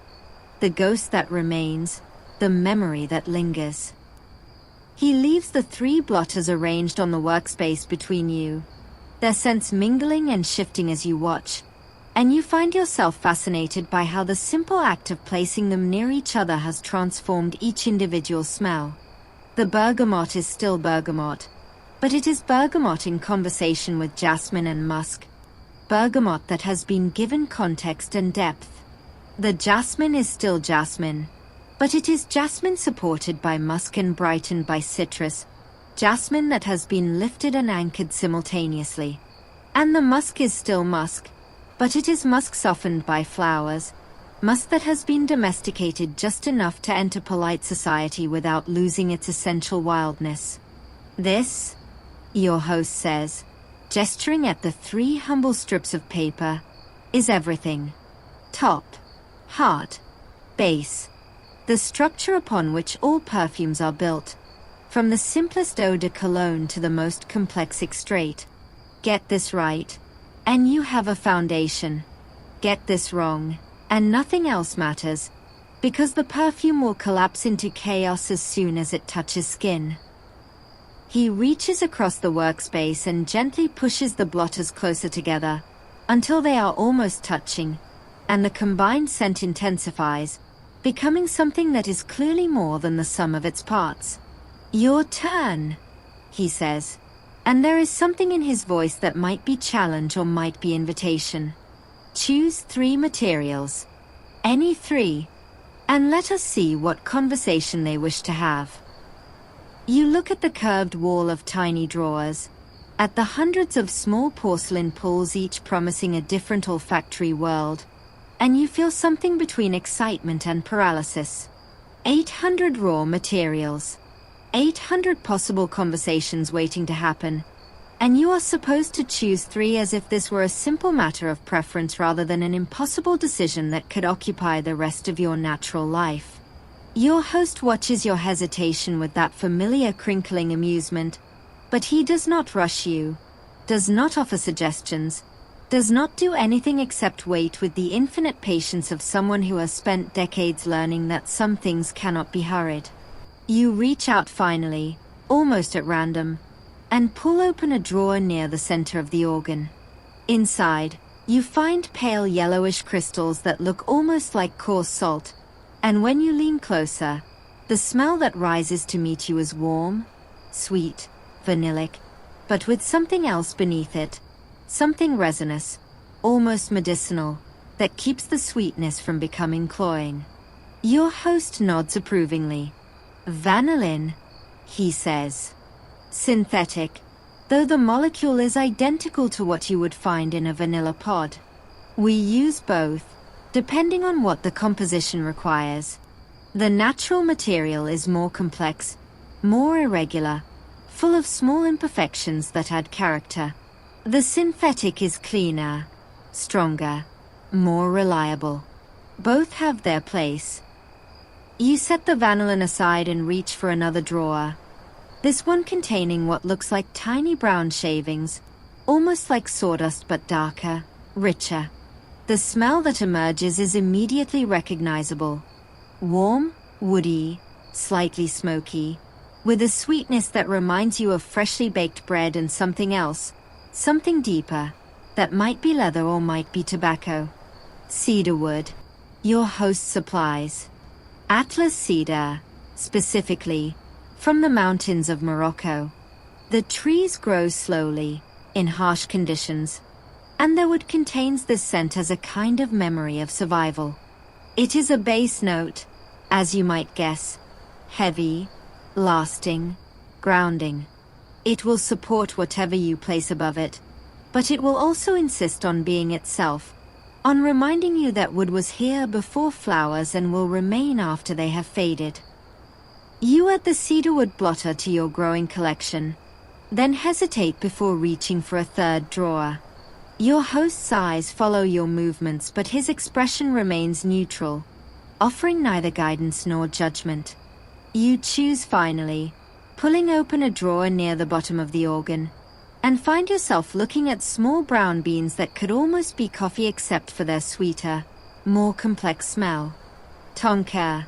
The ghost that remains, the memory that lingers. He leaves the three blotters arranged on the workspace between you, their scents mingling and shifting as you watch, and you find yourself fascinated by how the simple act of placing them near each other has transformed each individual smell. The bergamot is still bergamot, but it is bergamot in conversation with jasmine and musk, bergamot that has been given context and depth. The jasmine is still jasmine, but it is jasmine supported by musk and brightened by citrus, jasmine that has been lifted and anchored simultaneously. And the musk is still musk, but it is musk softened by flowers, musk that has been domesticated just enough to enter polite society without losing its essential wildness. This, your host says, gesturing at the three humble strips of paper, is everything. Top, heart, base. The structure upon which all perfumes are built, from the simplest eau de cologne to the most complex extrait. Get this right, and you have a foundation. Get this wrong, and nothing else matters, because the perfume will collapse into chaos as soon as it touches skin. He reaches across the workspace and gently pushes the blotters closer together, until they are almost touching, and the combined scent intensifies, becoming something that is clearly more than the sum of its parts. "Your turn," he says, and there is something in his voice that might be challenge or might be invitation. "Choose 3 materials. Any 3. And let us see what conversation they wish to have." You look at the curved wall of tiny drawers, at the hundreds of small porcelain pulls, each promising a different olfactory world, and you feel something between excitement and paralysis. 800 raw materials. 800 possible conversations waiting to happen, and you are supposed to choose 3 as if this were a simple matter of preference rather than an impossible decision that could occupy the rest of your natural life. Your host watches your hesitation with that familiar crinkling amusement, but he does not rush you, does not offer suggestions, does not do anything except wait with the infinite patience of someone who has spent decades learning that some things cannot be hurried. You reach out finally, almost at random, and pull open a drawer near the center of the organ. Inside, you find pale yellowish crystals that look almost like coarse salt, and when you lean closer, the smell that rises to meet you is warm, sweet, vanillic, but with something else beneath it, something resinous, almost medicinal, that keeps the sweetness from becoming cloying. Your host nods approvingly. "Vanillin," he says. "Synthetic, though the molecule is identical to what you would find in a vanilla pod. We use both, depending on what the composition requires. The natural material is more complex, more irregular, full of small imperfections that add character. The synthetic is cleaner, stronger, more reliable. Both have their place." You set the vanillin aside and reach for another drawer, this one containing what looks like tiny brown shavings, almost like sawdust but darker, richer. The smell that emerges is immediately recognizable. Warm, woody, slightly smoky, with a sweetness that reminds you of freshly baked bread and something else, something deeper, that might be leather or might be tobacco. "Cedarwood," your host supplies. Atlas cedar, specifically, from the mountains of Morocco. The trees grow slowly, in harsh conditions, and the wood contains this scent as a kind of memory of survival. It is a base note, as you might guess, heavy, lasting, grounding. It will support whatever you place above it, but it will also insist on being itself, on reminding you that wood was here before flowers and will remain after they have faded. You add the cedarwood blotter to your growing collection, then hesitate before reaching for a third drawer. Your host's eyes follow your movements, but his expression remains neutral, offering neither guidance nor judgment. You choose finally, pulling open a drawer near the bottom of the organ, and find yourself looking at small brown beans that could almost be coffee except for their sweeter, more complex smell. "Tonka,"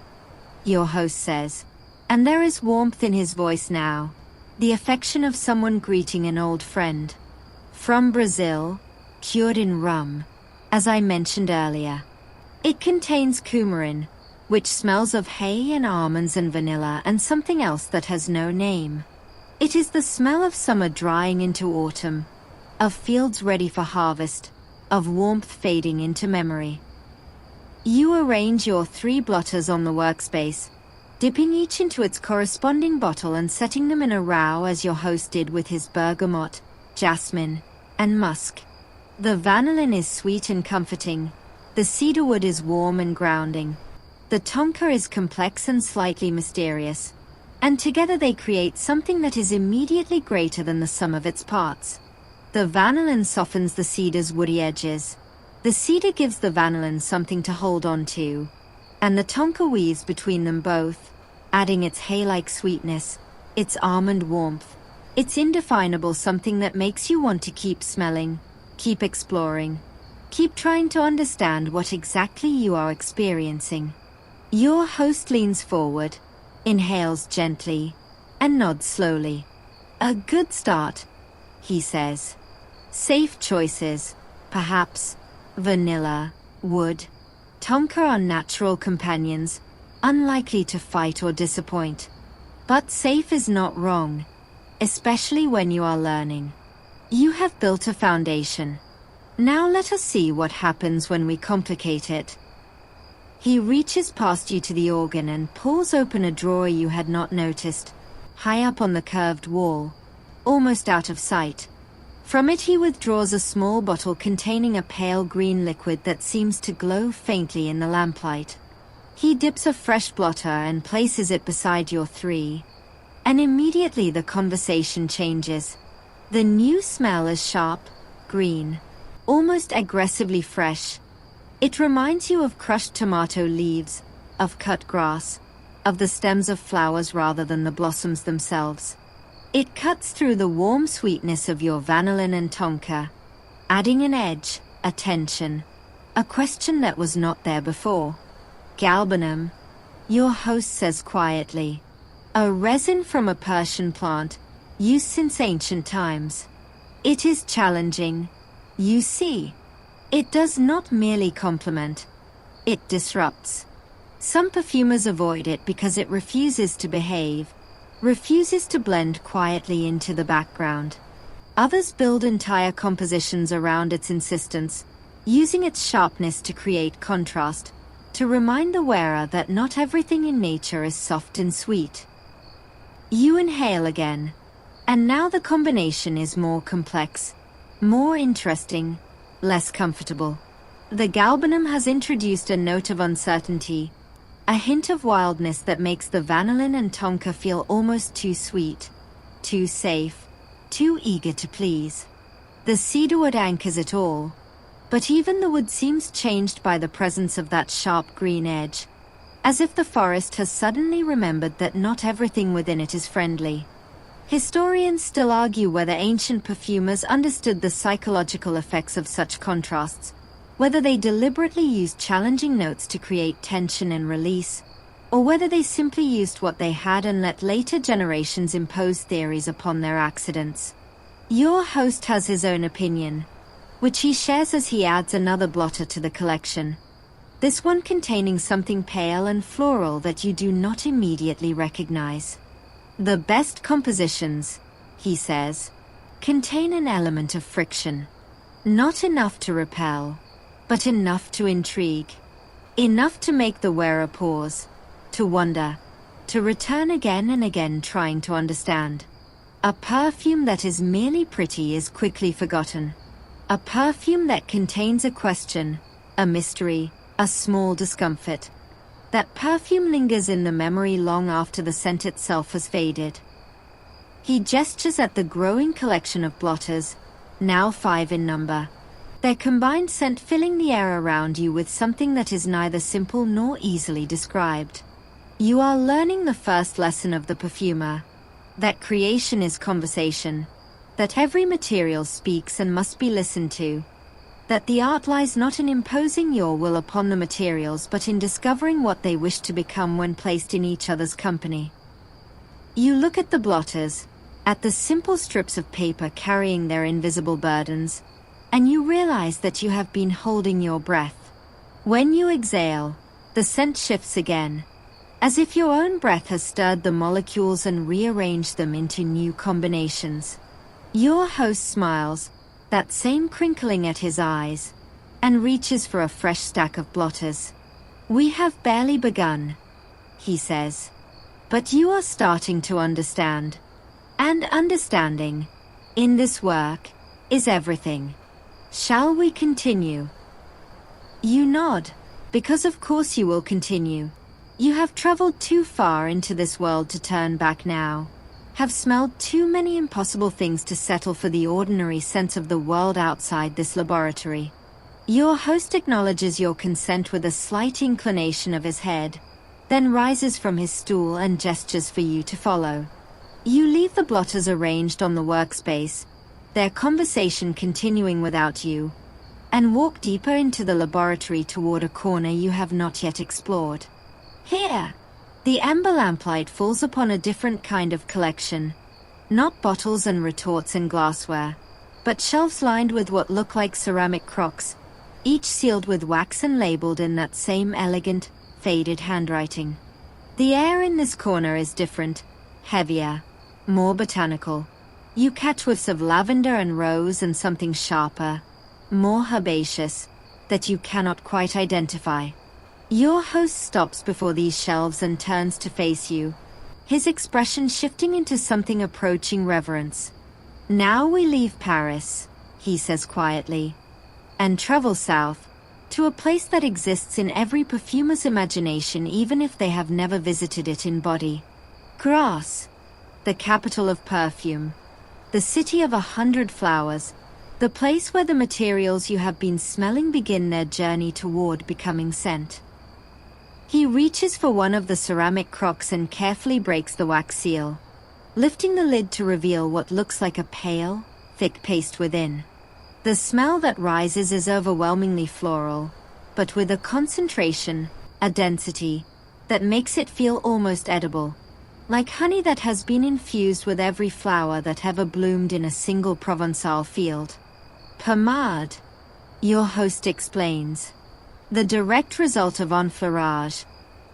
your host says, and there is warmth in his voice now, the affection of someone greeting an old friend. "From Brazil, cured in rum, as I mentioned earlier. It contains coumarin, which smells of hay and almonds and vanilla and something else that has no name. It is the smell of summer drying into autumn, of fields ready for harvest, of warmth fading into memory." You arrange your 3 blotters on the workspace, dipping each into its corresponding bottle and setting them in a row as your host did with his bergamot, jasmine, and musk. The vanillin is sweet and comforting, the cedarwood is warm and grounding, the tonka is complex and slightly mysterious, and together they create something that is immediately greater than the sum of its parts. The vanillin softens the cedar's woody edges, the cedar gives the vanillin something to hold on to, and the tonka weaves between them both, adding its hay-like sweetness, its almond warmth, its indefinable something that makes you want to keep smelling, keep exploring, keep trying to understand what exactly you are experiencing. Your host leans forward, inhales gently, and nods slowly. A good start, he says. Safe choices, perhaps vanilla, wood, tonka are natural companions, unlikely to fight or disappoint. But safe is not wrong, especially when you are learning. You have built a foundation. Now let us see what happens when we complicate it. He reaches past you to the organ and pulls open a drawer you had not noticed, high up on the curved wall, almost out of sight. From it he withdraws a small bottle containing a pale green liquid that seems to glow faintly in the lamplight. He dips a fresh blotter and places it beside your three. And immediately the conversation changes. The new smell is sharp, green, almost aggressively fresh. It reminds you of crushed tomato leaves, of cut grass, of the stems of flowers rather than the blossoms themselves. It cuts through the warm sweetness of your vanillin and tonka, adding an edge, a tension, a question that was not there before. Galbanum, your host says quietly, a resin from a Persian plant, used since ancient times. It is challenging, you see. It does not merely complement, it disrupts. Some perfumers avoid it because it refuses to behave, refuses to blend quietly into the background. Others build entire compositions around its insistence, using its sharpness to create contrast, to remind the wearer that not everything in nature is soft and sweet. You inhale again, and now the combination is more complex, more interesting, less comfortable. The galbanum has introduced a note of uncertainty, a hint of wildness that makes the vanillin and tonka feel almost too sweet, too safe, too eager to please. The cedarwood anchors it all, but even the wood seems changed by the presence of that sharp green edge, as if the forest has suddenly remembered that not everything within it is friendly. Historians still argue whether ancient perfumers understood the psychological effects of such contrasts, whether they deliberately used challenging notes to create tension and release, or whether they simply used what they had and let later generations impose theories upon their accidents. Your host has his own opinion, which he shares as he adds another blotter to the collection, this one containing something pale and floral that you do not immediately recognize. The best compositions, he says, contain an element of friction. Not enough to repel, but enough to intrigue. Enough to make the wearer pause, to wonder, to return again and again trying to understand. A perfume that is merely pretty is quickly forgotten. A perfume that contains a question, a mystery, a small discomfort. That perfume lingers in the memory long after the scent itself has faded. He gestures at the growing collection of blotters, now 5 in number. Their combined scent filling the air around you with something that is neither simple nor easily described. You are learning the first lesson of the perfumer, that creation is conversation, that every material speaks and must be listened to, that the art lies not in imposing your will upon the materials but in discovering what they wish to become when placed in each other's company. You look at the blotters, at the simple strips of paper carrying their invisible burdens, and you realize that you have been holding your breath. When you exhale, the scent shifts again, as if your own breath has stirred the molecules and rearranged them into new combinations. Your host smiles, that same crinkling at his eyes, and reaches for a fresh stack of blotters. We have barely begun, he says, but you are starting to understand. And understanding, in this work, is everything. Shall we continue? You nod, because of course you will continue. You have traveled too far into this world to turn back now, have smelled too many impossible things to settle for the ordinary sense of the world outside this laboratory. Your host acknowledges your consent with a slight inclination of his head, then rises from his stool and gestures for you to follow. You leave the blotters arranged on the workspace, their conversation continuing without you, and walk deeper into the laboratory toward a corner you have not yet explored. Here, the amber lamplight falls upon a different kind of collection. Not bottles and retorts and glassware, but shelves lined with what look like ceramic crocks, each sealed with wax and labeled in that same elegant, faded handwriting. The air in this corner is different, heavier, more botanical. You catch whiffs of lavender and rose and something sharper, more herbaceous, that you cannot quite identify. Your host stops before these shelves and turns to face you, his expression shifting into something approaching reverence. "Now we leave Paris," he says quietly, "and travel south, to a place that exists in every perfumer's imagination even if they have never visited it in body. Grasse, the capital of perfume, the city of 100 flowers, the place where the materials you have been smelling begin their journey toward becoming scent." He reaches for one of the ceramic crocks and carefully breaks the wax seal, lifting the lid to reveal what looks like a pale, thick paste within. The smell that rises is overwhelmingly floral, but with a concentration, a density, that makes it feel almost edible, like honey that has been infused with every flower that ever bloomed in a single Provençal field. "Pomade," your host explains. "The direct result of enfleurage,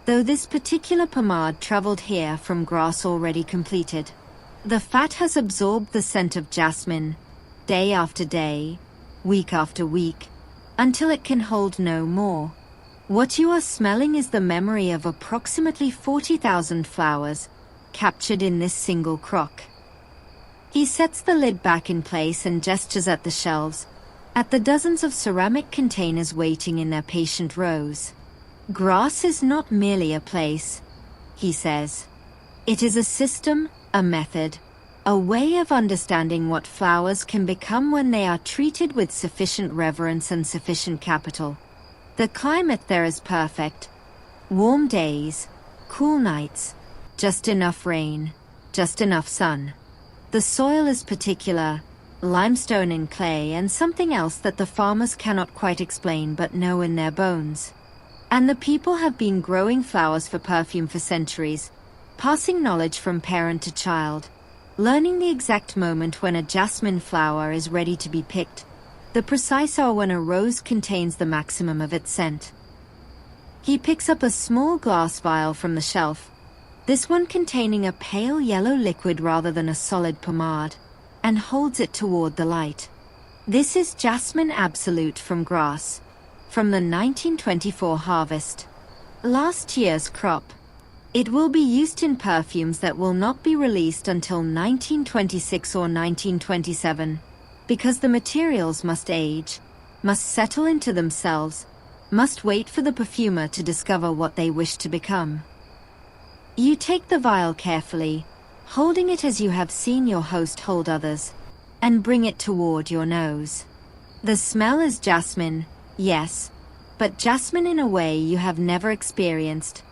though this particular pomade traveled here from grass already completed. The fat has absorbed the scent of jasmine, day after day, week after week, until it can hold no more. What you are smelling is the memory of approximately 40,000 flowers, captured in this single crock." He sets the lid back in place and gestures at the shelves, at the dozens of ceramic containers waiting in their patient rows. "Grasse is not merely a place," he says. "It is a system, a method, a way of understanding what flowers can become when they are treated with sufficient reverence and sufficient capital. The climate there is perfect. Warm days, cool nights, just enough rain, just enough sun. The soil is particular, limestone and clay and something else that the farmers cannot quite explain but know in their bones. And the people have been growing flowers for perfume for centuries, passing knowledge from parent to child, learning the exact moment when a jasmine flower is ready to be picked, the precise hour when a rose contains the maximum of its scent." He picks up a small glass vial from the shelf, this one containing a pale yellow liquid rather than a solid pomade, and holds it toward the light. "This is Jasmine Absolute from Grasse, from the 1924 harvest. Last year's crop. It will be used in perfumes that will not be released until 1926 or 1927, because the materials must age, must settle into themselves, must wait for the perfumer to discover what they wish to become." You take the vial carefully, holding it as you have seen your host hold others, and bring it toward your nose. The smell is jasmine, yes, but jasmine in a way you have never experienced.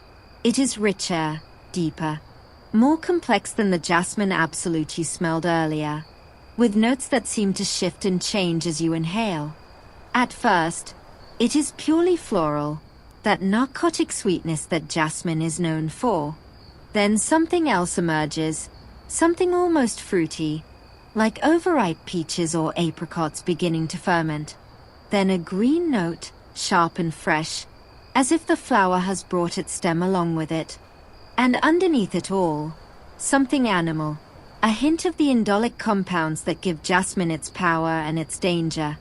It is richer, deeper, more complex than the jasmine absolute you smelled earlier, with notes that seem to shift and change as you inhale. At first, it is purely floral, that narcotic sweetness that jasmine is known for. Then something else emerges, something almost fruity, like overripe peaches or apricots beginning to ferment. Then a green note, sharp and fresh, as if the flower has brought its stem along with it. And underneath it all, something animal, a hint of the indolic compounds that give jasmine its power and its danger.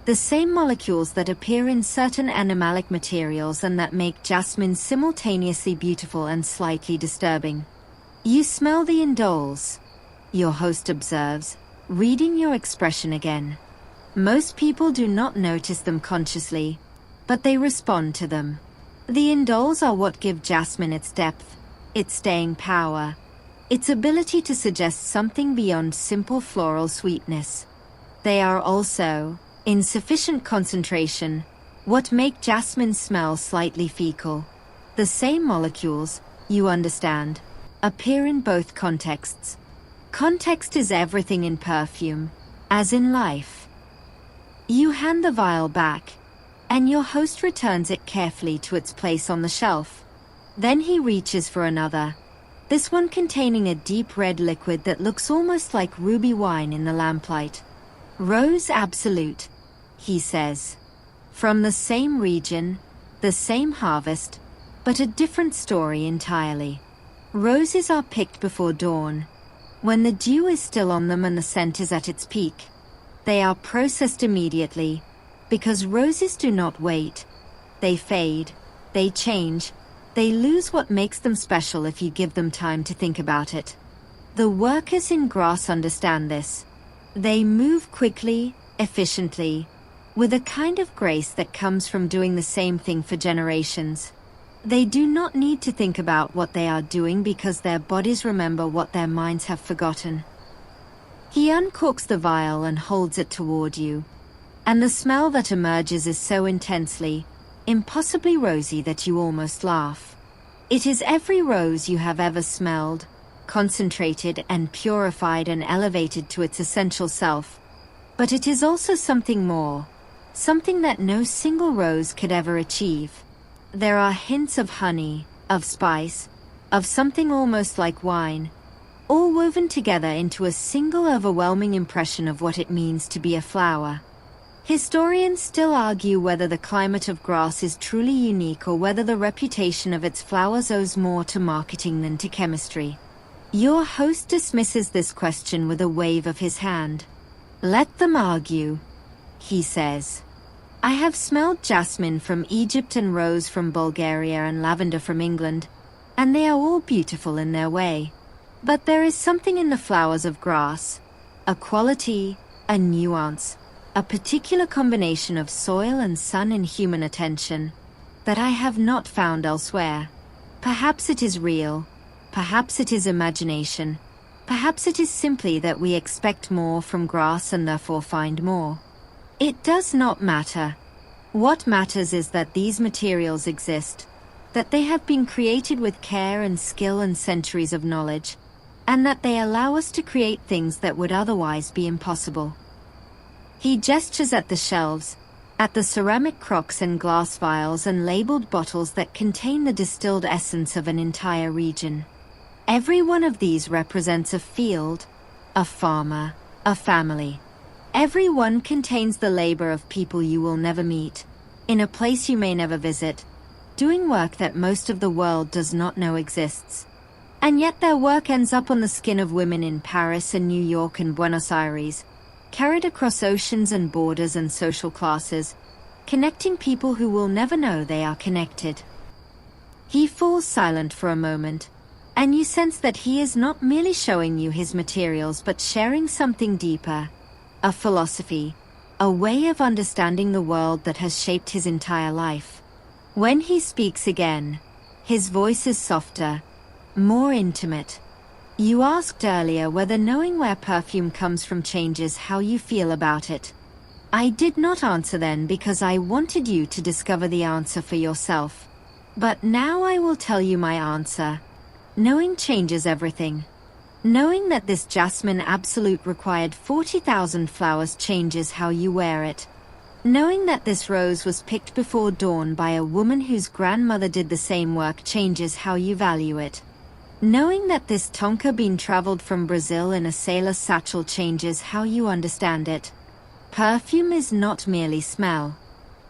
The same molecules that appear in certain animalic materials and that make jasmine simultaneously beautiful and slightly disturbing. You smell the indoles, your host observes, reading your expression again. Most people do not notice them consciously, but they respond to them. The indoles are what give jasmine its depth, its staying power, its ability to suggest something beyond simple floral sweetness. They are also, in sufficient concentration, what make jasmine smell slightly fecal. The same molecules, you understand, appear in both contexts. Context is everything in perfume, as in life. You hand the vial back, and your host returns it carefully to its place on the shelf. Then he reaches for another, this one containing a deep red liquid that looks almost like ruby wine in the lamplight. Rose Absolute, he says. From the same region, the same harvest, but a different story entirely. Roses are picked before dawn, when the dew is still on them and the scent is at its peak. They are processed immediately, because roses do not wait. They fade, they change, they lose what makes them special if you give them time to think about it. The workers in grass understand this. They move quickly, efficiently, with a kind of grace that comes from doing the same thing for generations. They do not need to think about what they are doing because their bodies remember what their minds have forgotten. He uncorks the vial and holds it toward you, and the smell that emerges is so intensely, impossibly rosy that you almost laugh. It is every rose you have ever smelled, concentrated and purified and elevated to its essential self. But it is also something more, something that no single rose could ever achieve. There are hints of honey, of spice, of something almost like wine, all woven together into a single overwhelming impression of what it means to be a flower. Historians still argue whether the climate of grass is truly unique or whether the reputation of its flowers owes more to marketing than to chemistry. Your host dismisses this question with a wave of his hand. Let them argue, he says. I have smelled jasmine from Egypt and rose from Bulgaria and lavender from England, and they are all beautiful in their way. But there is something in the flowers of grass, a quality, a nuance, a particular combination of soil and sun and human attention, that I have not found elsewhere. Perhaps it is real, perhaps it is imagination, perhaps it is simply that we expect more from grass and therefore find more. It does not matter. What matters is that these materials exist, that they have been created with care and skill and centuries of knowledge, and that they allow us to create things that would otherwise be impossible. He gestures at the shelves, at the ceramic crocks and glass vials and labeled bottles that contain the distilled essence of an entire region. Every one of these represents a field, a farmer, a family. Every one contains the labor of people you will never meet, in a place you may never visit, doing work that most of the world does not know exists. And yet their work ends up on the skin of women in Paris and New York and Buenos Aires, carried across oceans and borders and social classes, connecting people who will never know they are connected. He falls silent for a moment, and you sense that he is not merely showing you his materials but sharing something deeper. A philosophy, a way of understanding the world that has shaped his entire life. When he speaks again, his voice is softer, more intimate. You asked earlier whether knowing where perfume comes from changes how you feel about it. I did not answer then because I wanted you to discover the answer for yourself. But now I will tell you my answer. Knowing changes everything. Knowing that this jasmine absolute required 40,000 flowers changes how you wear it. Knowing that this rose was picked before dawn by a woman whose grandmother did the same work changes how you value it. Knowing that this tonka bean traveled from Brazil in a sailor's satchel changes how you understand it. Perfume is not merely smell.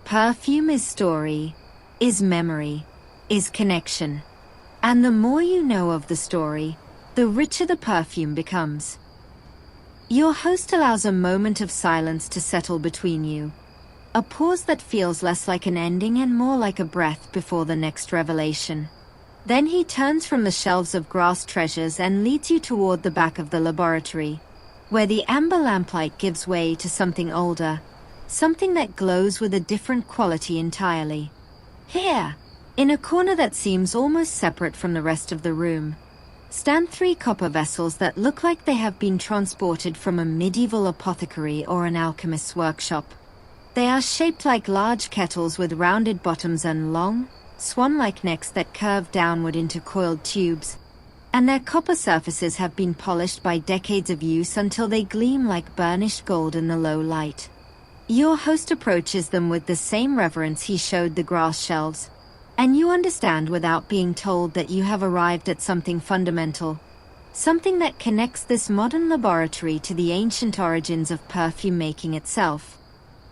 Perfume is story, is memory, is connection. And the more you know of the story, the richer the perfume becomes. Your host allows a moment of silence to settle between you. A pause that feels less like an ending and more like a breath before the next revelation. Then he turns from the shelves of grass treasures and leads you toward the back of the laboratory, where the amber lamplight gives way to something older, something that glows with a different quality entirely. Here, in a corner that seems almost separate from the rest of the room, stand 3 copper vessels that look like they have been transported from a medieval apothecary or an alchemist's workshop. They are shaped like large kettles with rounded bottoms and long, swan-like necks that curve downward into coiled tubes, and their copper surfaces have been polished by decades of use until they gleam like burnished gold in the low light. Your host approaches them with the same reverence he showed the grass shelves. And you understand without being told that you have arrived at something fundamental, something that connects this modern laboratory to the ancient origins of perfume making itself.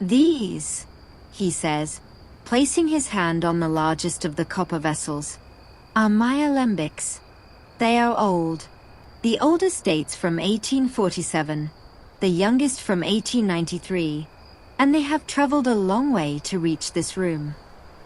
These, he says, placing his hand on the largest of the copper vessels, are my alembics. They are old. The oldest dates from 1847, the youngest from 1893, and they have traveled a long way to reach this room.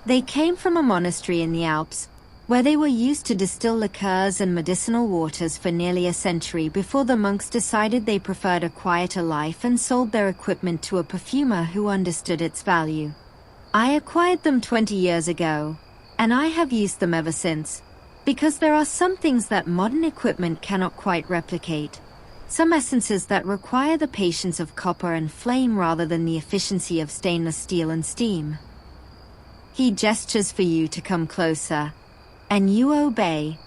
They came from a monastery in the Alps, where they were used to distill liqueurs and medicinal waters for nearly a century before the monks decided they preferred a quieter life and sold their equipment to a perfumer who understood its value. I acquired them 20 years ago, and I have used them ever since, because there are some things that modern equipment cannot quite replicate, some essences that require the patience of copper and flame rather than the efficiency of stainless steel and steam. He gestures for you to come closer, and you obey,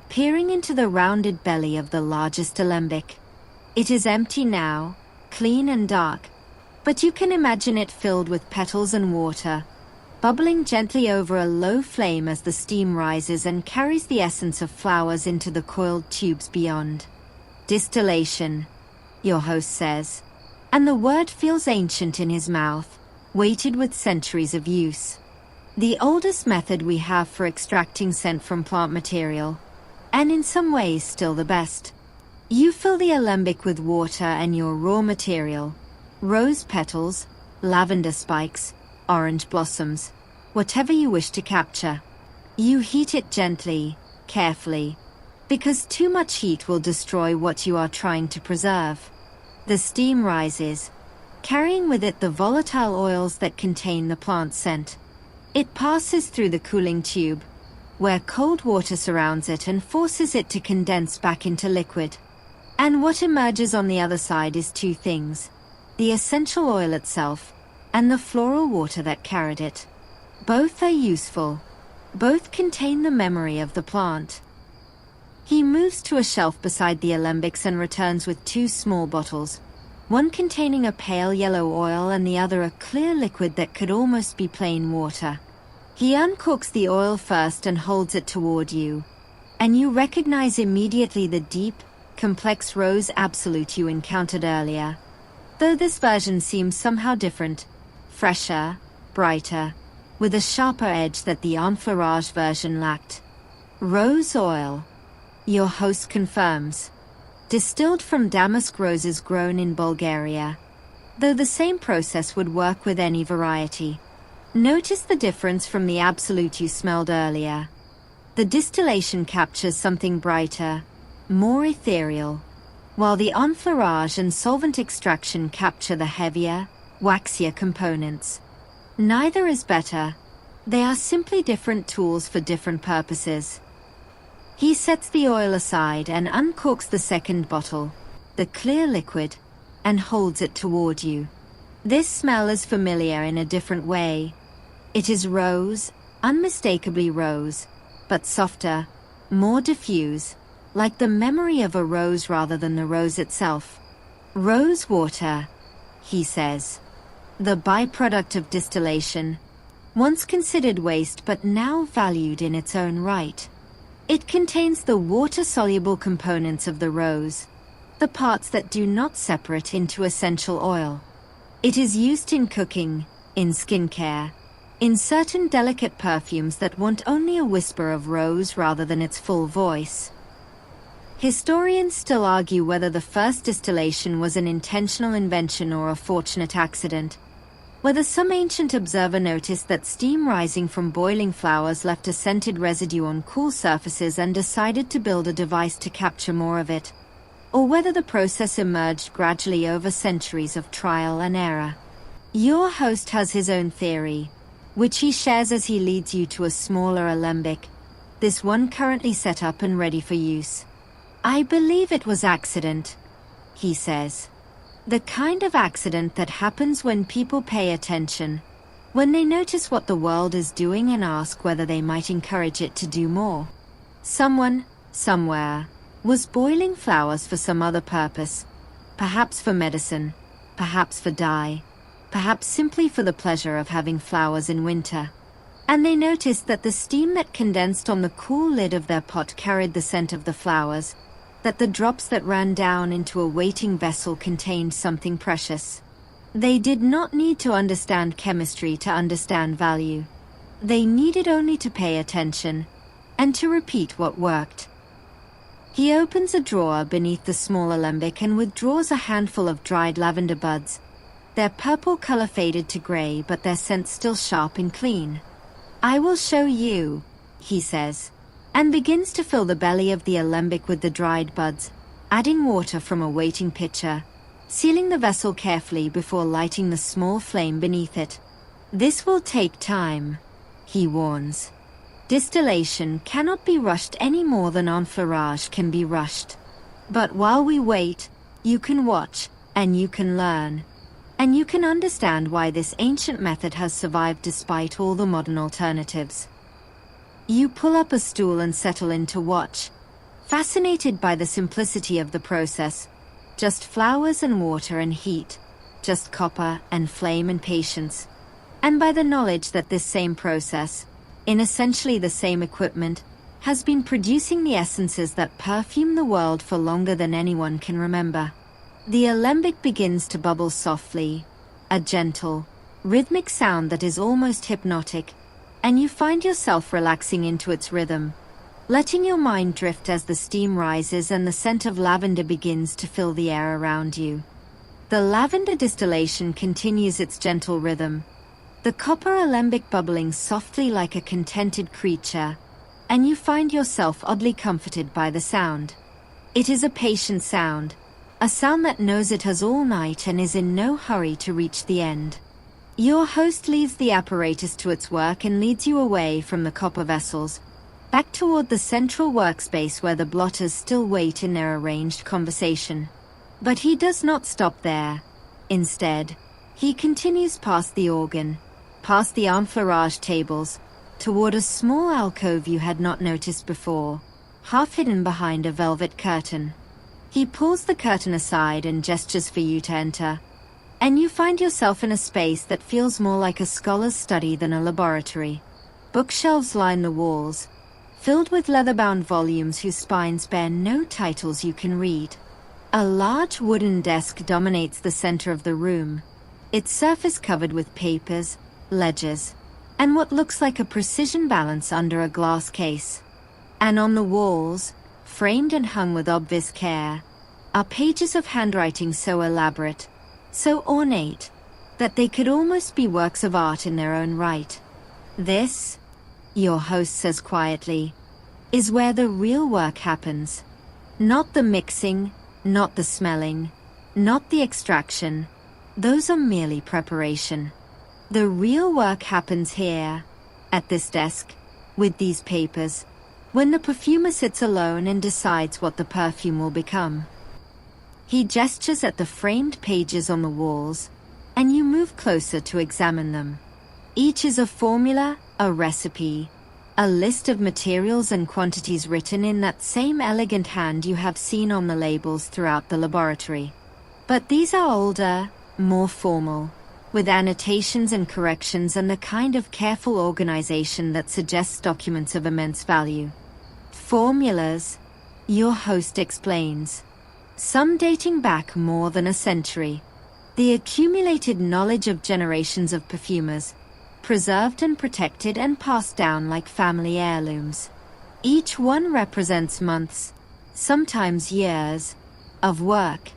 peering into the rounded belly of the largest alembic. It is empty now, clean and dark, but you can imagine it filled with petals and water, bubbling gently over a low flame as the steam rises and carries the essence of flowers into the coiled tubes beyond. Distillation, your host says, and the word feels ancient in his mouth, weighted with centuries of use. The oldest method we have for extracting scent from plant material, and in some ways still the best. You fill the alembic with water and your raw material, rose petals, lavender spikes, orange blossoms, whatever you wish to capture. You heat it gently, carefully, because too much heat will destroy what you are trying to preserve. The steam rises, carrying with it the volatile oils that contain the plant scent. It passes through the cooling tube, where cold water surrounds it and forces it to condense back into liquid. And what emerges on the other side is two things: the essential oil itself, and the floral water that carried it. Both are useful. Both contain the memory of the plant. He moves to a shelf beside the alembics and returns with two small bottles, one containing a pale yellow oil and the other a clear liquid that could almost be plain water. He uncorks the oil first and holds it toward you, and you recognize immediately the deep, complex rose absolute you encountered earlier, though this version seems somehow different, fresher, brighter, with a sharper edge that the enfleurage version lacked. Rose oil, your host confirms. Distilled from damask roses grown in Bulgaria, though the same process would work with any variety. Notice the difference from the absolute you smelled earlier. The distillation captures something brighter, more ethereal, while the enfleurage and solvent extraction capture the heavier, waxier components. Neither is better. They are simply different tools for different purposes. He sets the oil aside and uncorks the second bottle, the clear liquid, and holds it toward you. This smell is familiar in a different way. It is rose, unmistakably rose, but softer, more diffuse, like the memory of a rose rather than the rose itself. Rose water, he says. The byproduct of distillation, once considered waste but now valued in its own right. It contains the water-soluble components of the rose, the parts that do not separate into essential oil. It is used in cooking, in skincare, in certain delicate perfumes that want only a whisper of rose rather than its full voice. Historians still argue whether the first distillation was an intentional invention or a fortunate accident, whether some ancient observer noticed that steam rising from boiling flowers left a scented residue on cool surfaces and decided to build a device to capture more of it, or whether the process emerged gradually over centuries of trial and error. Your host has his own theory, which he shares as he leads you to a smaller alembic, this one currently set up and ready for use. I believe it was accident, he says. The kind of accident that happens when people pay attention, when they notice what the world is doing and ask whether they might encourage it to do more. Someone, somewhere, was boiling flowers for some other purpose, perhaps for medicine, perhaps for dye, perhaps simply for the pleasure of having flowers in winter. and they noticed that the steam that condensed on the cool lid of their pot carried the scent of the flowers, that the drops that ran down into a waiting vessel contained something precious. They did not need to understand chemistry to understand value. They needed only to pay attention, and to repeat what worked. He opens a drawer beneath the small alembic and withdraws a handful of dried lavender buds. Their purple color faded to gray, but their scent still sharp and clean. "I will show you," he says, and begins to fill the belly of the alembic with the dried buds, adding water from a waiting pitcher, sealing the vessel carefully before lighting the small flame beneath it. "This will take time," he warns. "Distillation cannot be rushed any more than enfleurage can be rushed. But while we wait, you can watch, and you can learn. And you can understand why this ancient method has survived despite all the modern alternatives." You pull up a stool and settle in to watch, fascinated by the simplicity of the process. Just flowers and water and heat, just copper and flame and patience. And by the knowledge that this same process, in essentially the same equipment, has been producing the essences that perfume the world for longer than anyone can remember. The alembic begins to bubble softly, a gentle, rhythmic sound that is almost hypnotic, and you find yourself relaxing into its rhythm, letting your mind drift as the steam rises and the scent of lavender begins to fill the air around you. The lavender distillation continues its gentle rhythm, the copper alembic bubbling softly like a contented creature, and you find yourself oddly comforted by the sound. It is a patient sound, a sound that knows it has all night and is in no hurry to reach the end. Your host leaves the apparatus to its work and leads you away from the copper vessels, back toward the central workspace where the blotters still wait in their arranged conversation. But he does not stop there. Instead, he continues past the organ, past the enfleurage tables, toward a small alcove you had not noticed before, half hidden behind a velvet curtain. He pulls the curtain aside and gestures for you to enter, and you find yourself in a space that feels more like a scholar's study than a laboratory. Bookshelves line the walls, filled with leather-bound volumes whose spines bear no titles you can read. A large wooden desk dominates the center of the room, its surface covered with papers, ledgers, and what looks like a precision balance under a glass case. And on the walls, framed and hung with obvious care, are pages of handwriting so elaborate, so ornate, that they could almost be works of art in their own right. "This," your host says quietly, "is where the real work happens. Not the mixing, not the smelling, not the extraction. Those are merely preparation. The real work happens here, at this desk, with these papers, when the perfumer sits alone and decides what the perfume will become." He gestures at the framed pages on the walls, and you move closer to examine them. Each is a formula, a recipe, a list of materials and quantities written in that same elegant hand you have seen on the labels throughout the laboratory. But these are older, more formal, with annotations and corrections and the kind of careful organization that suggests documents of immense value. Formulas, your host explains, some dating back more than a century. The accumulated knowledge of generations of perfumers, preserved and protected and passed down like family heirlooms. Each one represents months, sometimes years, of work.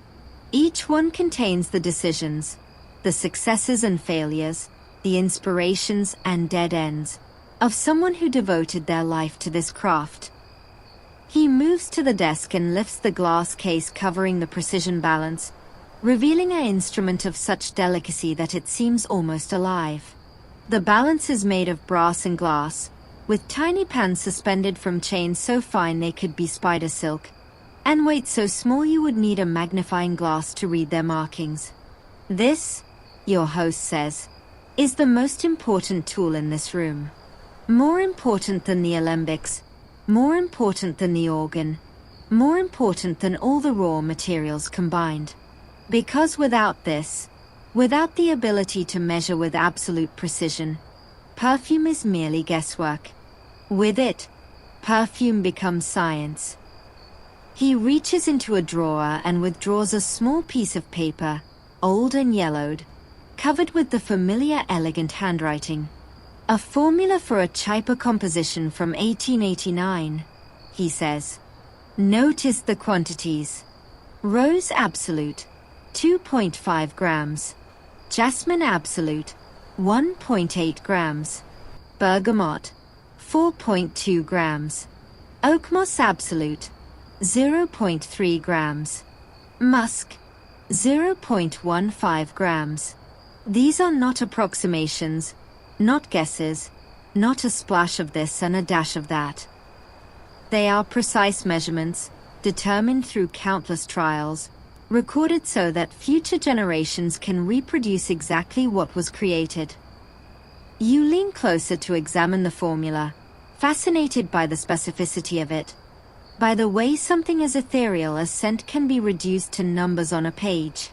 Each one contains the decisions, the successes and failures, the inspirations and dead ends, of someone who devoted their life to this craft. He moves to the desk and lifts the glass case covering the precision balance, revealing an instrument of such delicacy that it seems almost alive. The balance is made of brass and glass, with tiny pans suspended from chains so fine they could be spider silk, and weight so small you would need a magnifying glass to read their markings. "This," your host says, "is the most important tool in this room. More important than the alembics, more important than the organ, more important than all the raw materials combined. Because without this, without the ability to measure with absolute precision, perfume is merely guesswork. With it, perfume becomes science. He reaches into a drawer and withdraws a small piece of paper, old and yellowed, covered with the familiar elegant handwriting. A formula for a Chyper composition from 1889, he says. Notice the quantities. Rose Absolute, 2.5 grams. Jasmine Absolute, 1.8 grams. Bergamot, 4.2 grams. Oak Moss Absolute, 0.3 grams. Musk, 0.15 grams. These are not approximations, not guesses, not a splash of this and a dash of that. They are precise measurements, determined through countless trials, recorded so that future generations can reproduce exactly what was created. You lean closer to examine the formula, fascinated by the specificity of it, by the way something as ethereal as scent can be reduced to numbers on a page.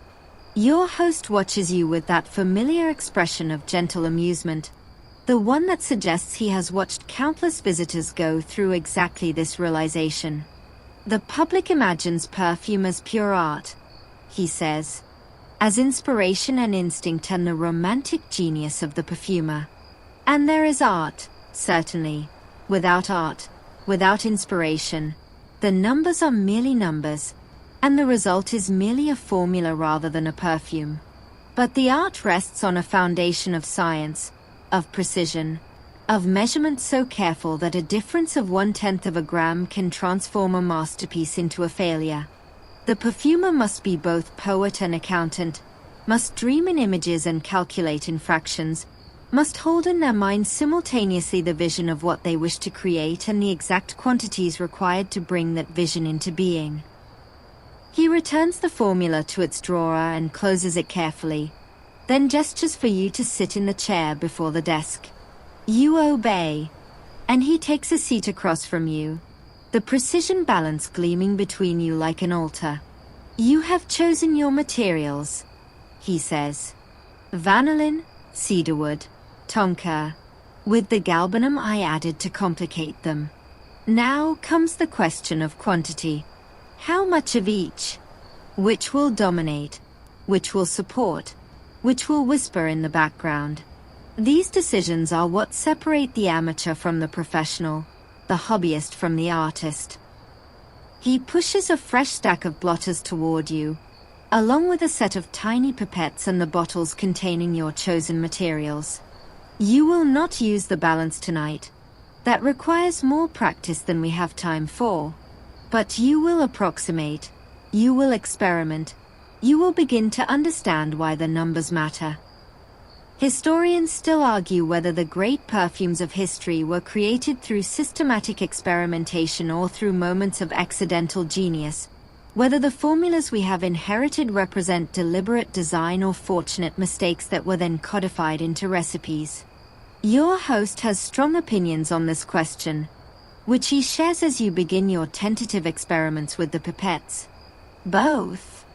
Your host watches you with that familiar expression of gentle amusement, the one that suggests he has watched countless visitors go through exactly this realization. The public imagines perfume as pure art, he says, as inspiration and instinct and the romantic genius of the perfumer. And there is art, certainly. Without art, without inspiration, the numbers are merely numbers, and the result is merely a formula rather than a perfume. But the art rests on a foundation of science, of precision, of measurement so careful that a difference of 1/10 of a gram can transform a masterpiece into a failure. The perfumer must be both poet and accountant, must dream in images and calculate in fractions, must hold in their mind simultaneously the vision of what they wish to create and the exact quantities required to bring that vision into being. He returns the formula to its drawer and closes it carefully, then gestures for you to sit in the chair before the desk. You obey, and he takes a seat across from you, the precision balance gleaming between you like an altar. You have chosen your materials, he says. Vanillin, cedarwood, tonka, with the galbanum I added to complicate them. Now comes the question of quantity. How much of each? Which will dominate? Which will support? Which will whisper in the background? These decisions are what separate the amateur from the professional, the hobbyist from the artist. He pushes a fresh stack of blotters toward you, along with a set of tiny pipettes and the bottles containing your chosen materials. You will not use the balance tonight. That requires more practice than we have time for. But you will approximate, you will experiment, you will begin to understand why the numbers matter. Historians still argue whether the great perfumes of history were created through systematic experimentation or through moments of accidental genius, whether the formulas we have inherited represent deliberate design or fortunate mistakes that were then codified into recipes. Your host has strong opinions on this question, which he shares as you begin your tentative experiments with the pipettes. Both,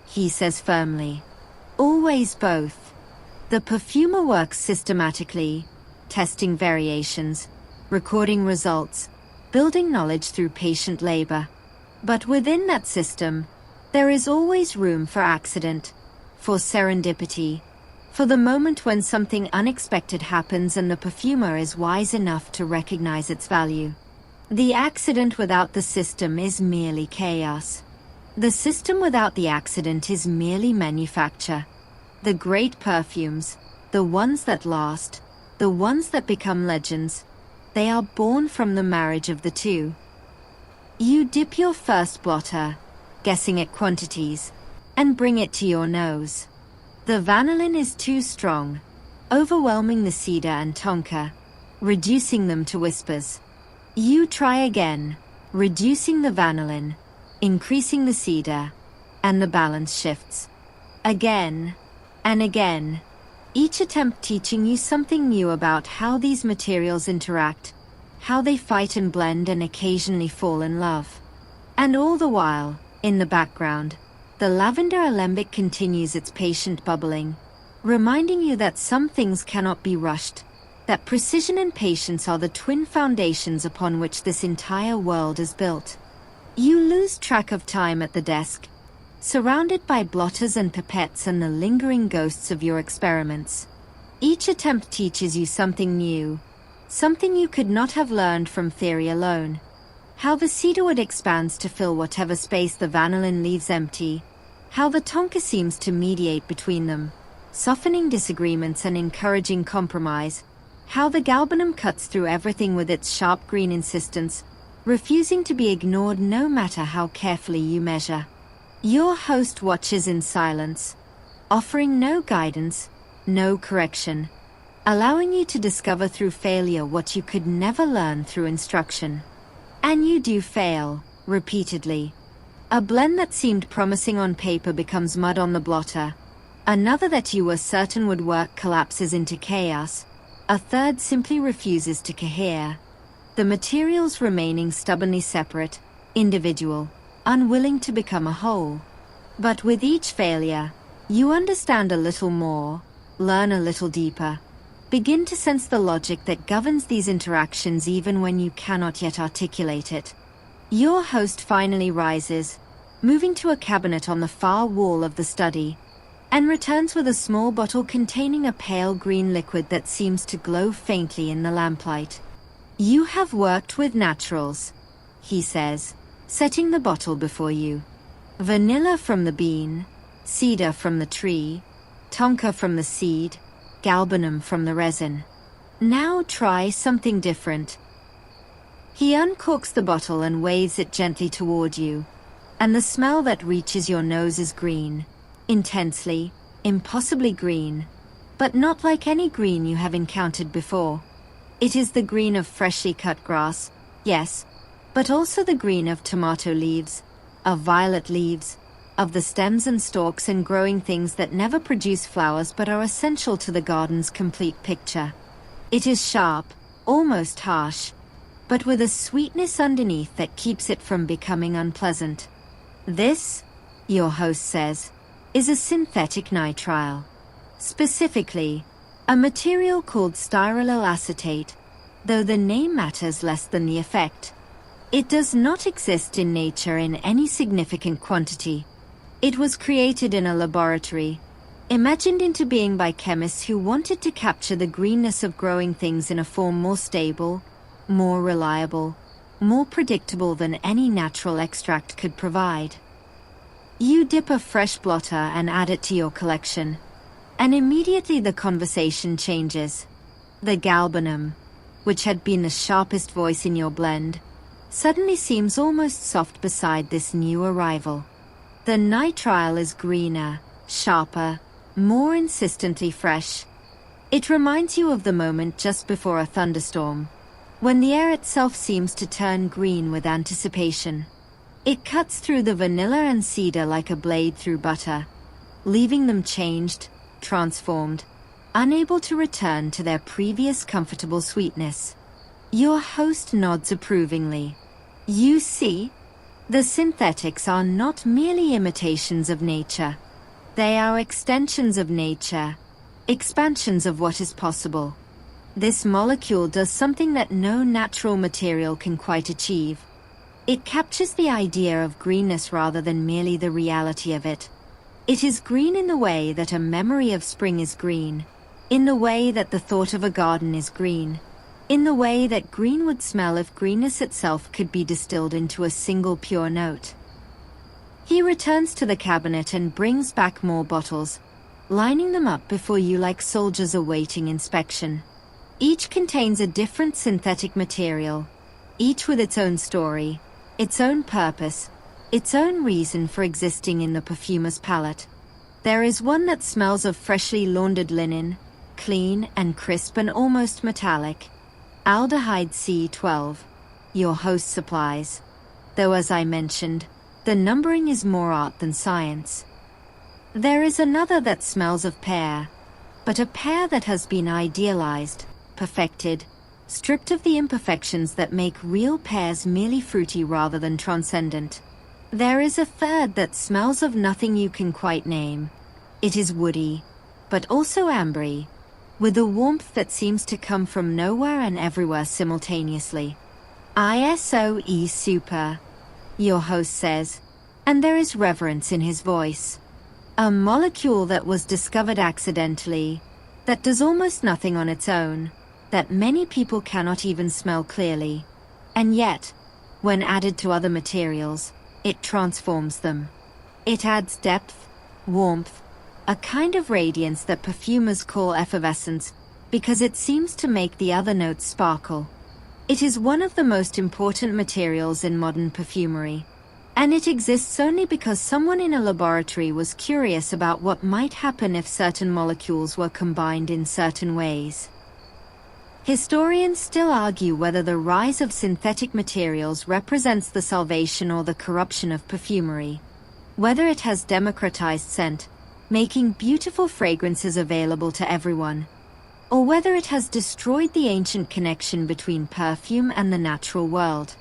he says firmly. Always both. The perfumer works systematically, testing variations, recording results, building knowledge through patient labor. But within that system, there is always room for accident, for serendipity, for the moment when something unexpected happens and the perfumer is wise enough to recognize its value. The accident without the system is merely chaos. The system without the accident is merely manufacture. The great perfumes, the ones that last, the ones that become legends, they are born from the marriage of the two. You dip your first blotter, guessing at quantities, and bring it to your nose. The vanillin is too strong, overwhelming the cedar and tonka, reducing them to whispers. You try again, reducing the vanillin, increasing the cedar, and the balance shifts. Again, and again, each attempt teaching you something new about how these materials interact, how they fight and blend and occasionally fall in love. And all the while, in the background, the lavender alembic continues its patient bubbling, reminding you that some things cannot be rushed, that precision and patience are the twin foundations upon which this entire world is built. You lose track of time at the desk, surrounded by blotters and pipettes and the lingering ghosts of your experiments. Each attempt teaches you something new, something you could not have learned from theory alone. How the cedarwood expands to fill whatever space the vanillin leaves empty, how the tonka seems to mediate between them, softening disagreements and encouraging compromise, how the galbanum cuts through everything with its sharp green insistence, refusing to be ignored no matter how carefully you measure. Your host watches in silence, offering no guidance, no correction, allowing you to discover through failure what you could never learn through instruction. And you do fail, repeatedly. A blend that seemed promising on paper becomes mud on the blotter. Another that you were certain would work collapses into chaos. A third simply refuses to cohere. The materials remaining stubbornly separate, individual, unwilling to become a whole. But with each failure, you understand a little more, learn a little deeper, begin to sense the logic that governs these interactions even when you cannot yet articulate it. Your host finally rises, moving to a cabinet on the far wall of the study, and returns with a small bottle containing a pale green liquid that seems to glow faintly in the lamplight. "You have worked with naturals," he says, setting the bottle before you. "Vanilla from the bean, cedar from the tree, tonka from the seed, galbanum from the resin. Now try something different." He uncorks the bottle and waves it gently toward you, and the smell that reaches your nose is green, intensely, impossibly green, but not like any green you have encountered before. It is the green of freshly cut grass, yes, but also the green of tomato leaves, of violet leaves, of the stems and stalks and growing things that never produce flowers but are essential to the garden's complete picture. It is sharp, almost harsh, but with a sweetness underneath that keeps it from becoming unpleasant. "This," your host says, "is a synthetic nitrile. Specifically, a material called styrolyl acetate, though the name matters less than the effect. It does not exist in nature in any significant quantity. It was created in a laboratory, imagined into being by chemists who wanted to capture the greenness of growing things in a form more stable, more reliable, more predictable than any natural extract could provide." You dip a fresh blotter and add it to your collection, and immediately the conversation changes. The galbanum, which had been the sharpest voice in your blend, suddenly seems almost soft beside this new arrival. The nitrile is greener, sharper, more insistently fresh. It reminds you of the moment just before a thunderstorm, when the air itself seems to turn green with anticipation. It cuts through the vanilla and cedar like a blade through butter, leaving them changed, transformed, unable to return to their previous comfortable sweetness. Your host nods approvingly. "You see, the synthetics are not merely imitations of nature. They are extensions of nature, expansions of what is possible. This molecule does something that no natural material can quite achieve. It captures the idea of greenness rather than merely the reality of it. It is green in the way that a memory of spring is green, in the way that the thought of a garden is green, in the way that green would smell if greenness itself could be distilled into a single pure note." He returns to the cabinet and brings back more bottles, lining them up before you like soldiers awaiting inspection. Each contains a different synthetic material, each with its own story, its own purpose, its own reason for existing in the perfumer's palette. There is one that smells of freshly laundered linen, clean and crisp and almost metallic. Aldehyde C12, your host supplies. Though as I mentioned, the numbering is more art than science. There is another that smells of pear, but a pear that has been idealized, perfected, stripped of the imperfections that make real pears merely fruity rather than transcendent. There is a third that smells of nothing you can quite name. It is woody, but also ambery. with a warmth that seems to come from nowhere and everywhere simultaneously. ISOE super, your host says, and there is reverence in his voice. A molecule that was discovered accidentally, that does almost nothing on its own, that many people cannot even smell clearly, and yet, when added to other materials, it transforms them. It adds depth, warmth, a kind of radiance that perfumers call effervescence, because it seems to make the other notes sparkle. It is one of the most important materials in modern perfumery, and it exists only because someone in a laboratory was curious about what might happen if certain molecules were combined in certain ways. Historians still argue whether the rise of synthetic materials represents the salvation or the corruption of perfumery, whether it has democratized scent, making beautiful fragrances available to everyone, or whether it has destroyed the ancient connection between perfume and the natural world.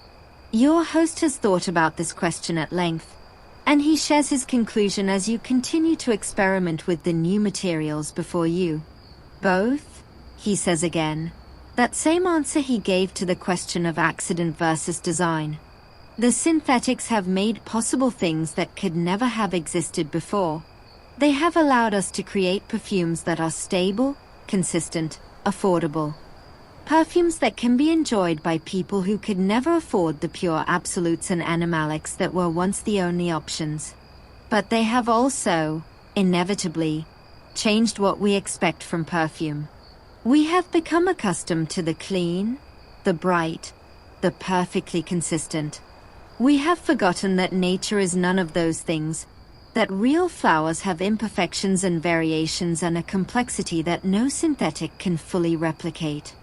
Your host has thought about this question at length, and he shares his conclusion as you continue to experiment with the new materials before you. Both, he says again, that same answer he gave to the question of accident versus design. The synthetics have made possible things that could never have existed before. They have allowed us to create perfumes that are stable, consistent, affordable. Perfumes that can be enjoyed by people who could never afford the pure absolutes and animalics that were once the only options. But they have also, inevitably, changed what we expect from perfume. We have become accustomed to the clean, the bright, the perfectly consistent. We have forgotten that nature is none of those things, that real flowers have imperfections and variations and a complexity that no synthetic can fully replicate.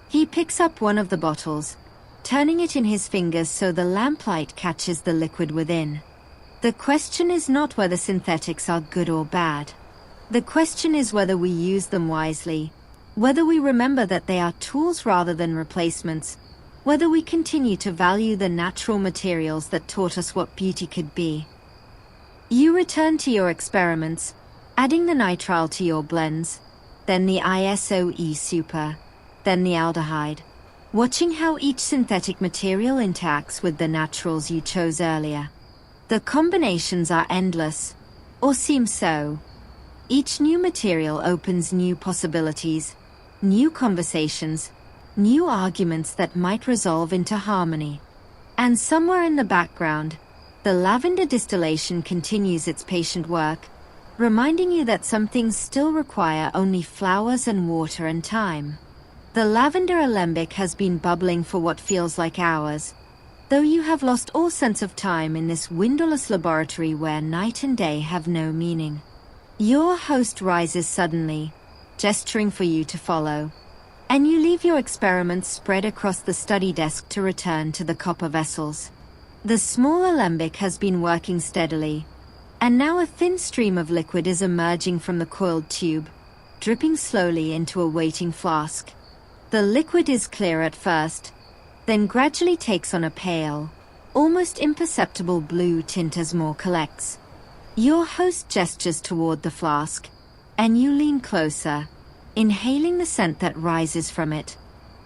He picks up one of the bottles, turning it in his fingers so the lamplight catches the liquid within. The question is not whether synthetics are good or bad. The question is whether we use them wisely, whether we remember that they are tools rather than replacements, whether we continue to value the natural materials that taught us what beauty could be. You return to your experiments, adding the nitrile to your blends, then the ISOE super, then the aldehyde, watching how each synthetic material interacts with the naturals you chose earlier. The combinations are endless, or seem so. Each new material opens new possibilities, new conversations, new arguments that might resolve into harmony. And somewhere in the background, the lavender distillation continues its patient work, reminding you that some things still require only flowers and water and time. The lavender alembic has been bubbling for what feels like hours, though you have lost all sense of time in this windowless laboratory where night and day have no meaning. Your host rises suddenly, gesturing for you to follow, and you leave your experiments spread across the study desk to return to the copper vessels. The small alembic has been working steadily, and now a thin stream of liquid is emerging from the coiled tube, dripping slowly into a waiting flask. The liquid is clear at first, then gradually takes on a pale, almost imperceptible blue tint as more collects. Your host gestures toward the flask, and you lean closer, inhaling the scent that rises from it.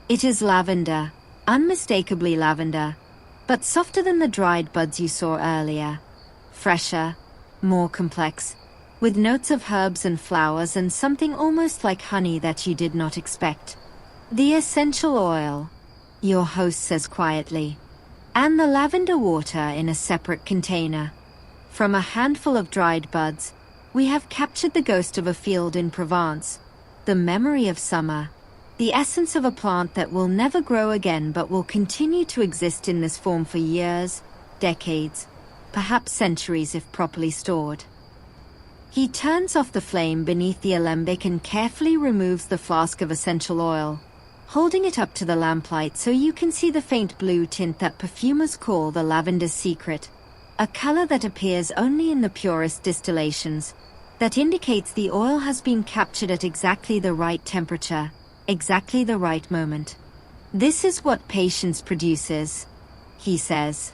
It is lavender, unmistakably lavender, but softer than the dried buds you saw earlier. Fresher, more complex, with notes of herbs and flowers and something almost like honey that you did not expect. The essential oil, your host says quietly, and the lavender water in a separate container. From a handful of dried buds, we have captured the ghost of a field in Provence, the memory of summer, the essence of a plant that will never grow again but will continue to exist in this form for years, decades, perhaps centuries if properly stored. He turns off the flame beneath the alembic and carefully removes the flask of essential oil, holding it up to the lamplight so you can see the faint blue tint that perfumers call the lavender's secret, a color that appears only in the purest distillations, that indicates the oil has been captured at exactly the right temperature, exactly the right moment. This is what patience produces, he says.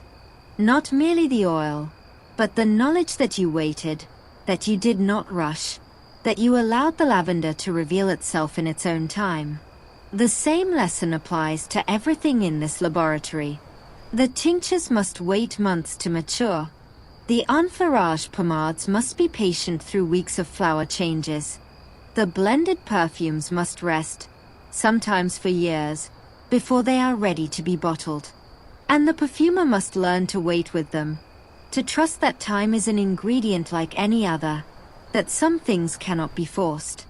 Not merely the oil, but the knowledge that you waited, that you did not rush, that you allowed the lavender to reveal itself in its own time. The same lesson applies to everything in this laboratory. The tinctures must wait months to mature. The enfleurage pomades must be patient through weeks of flower changes. The blended perfumes must rest, sometimes for years, before they are ready to be bottled. And the perfumer must learn to wait with them, to trust that time is an ingredient like any other, that some things cannot be forced.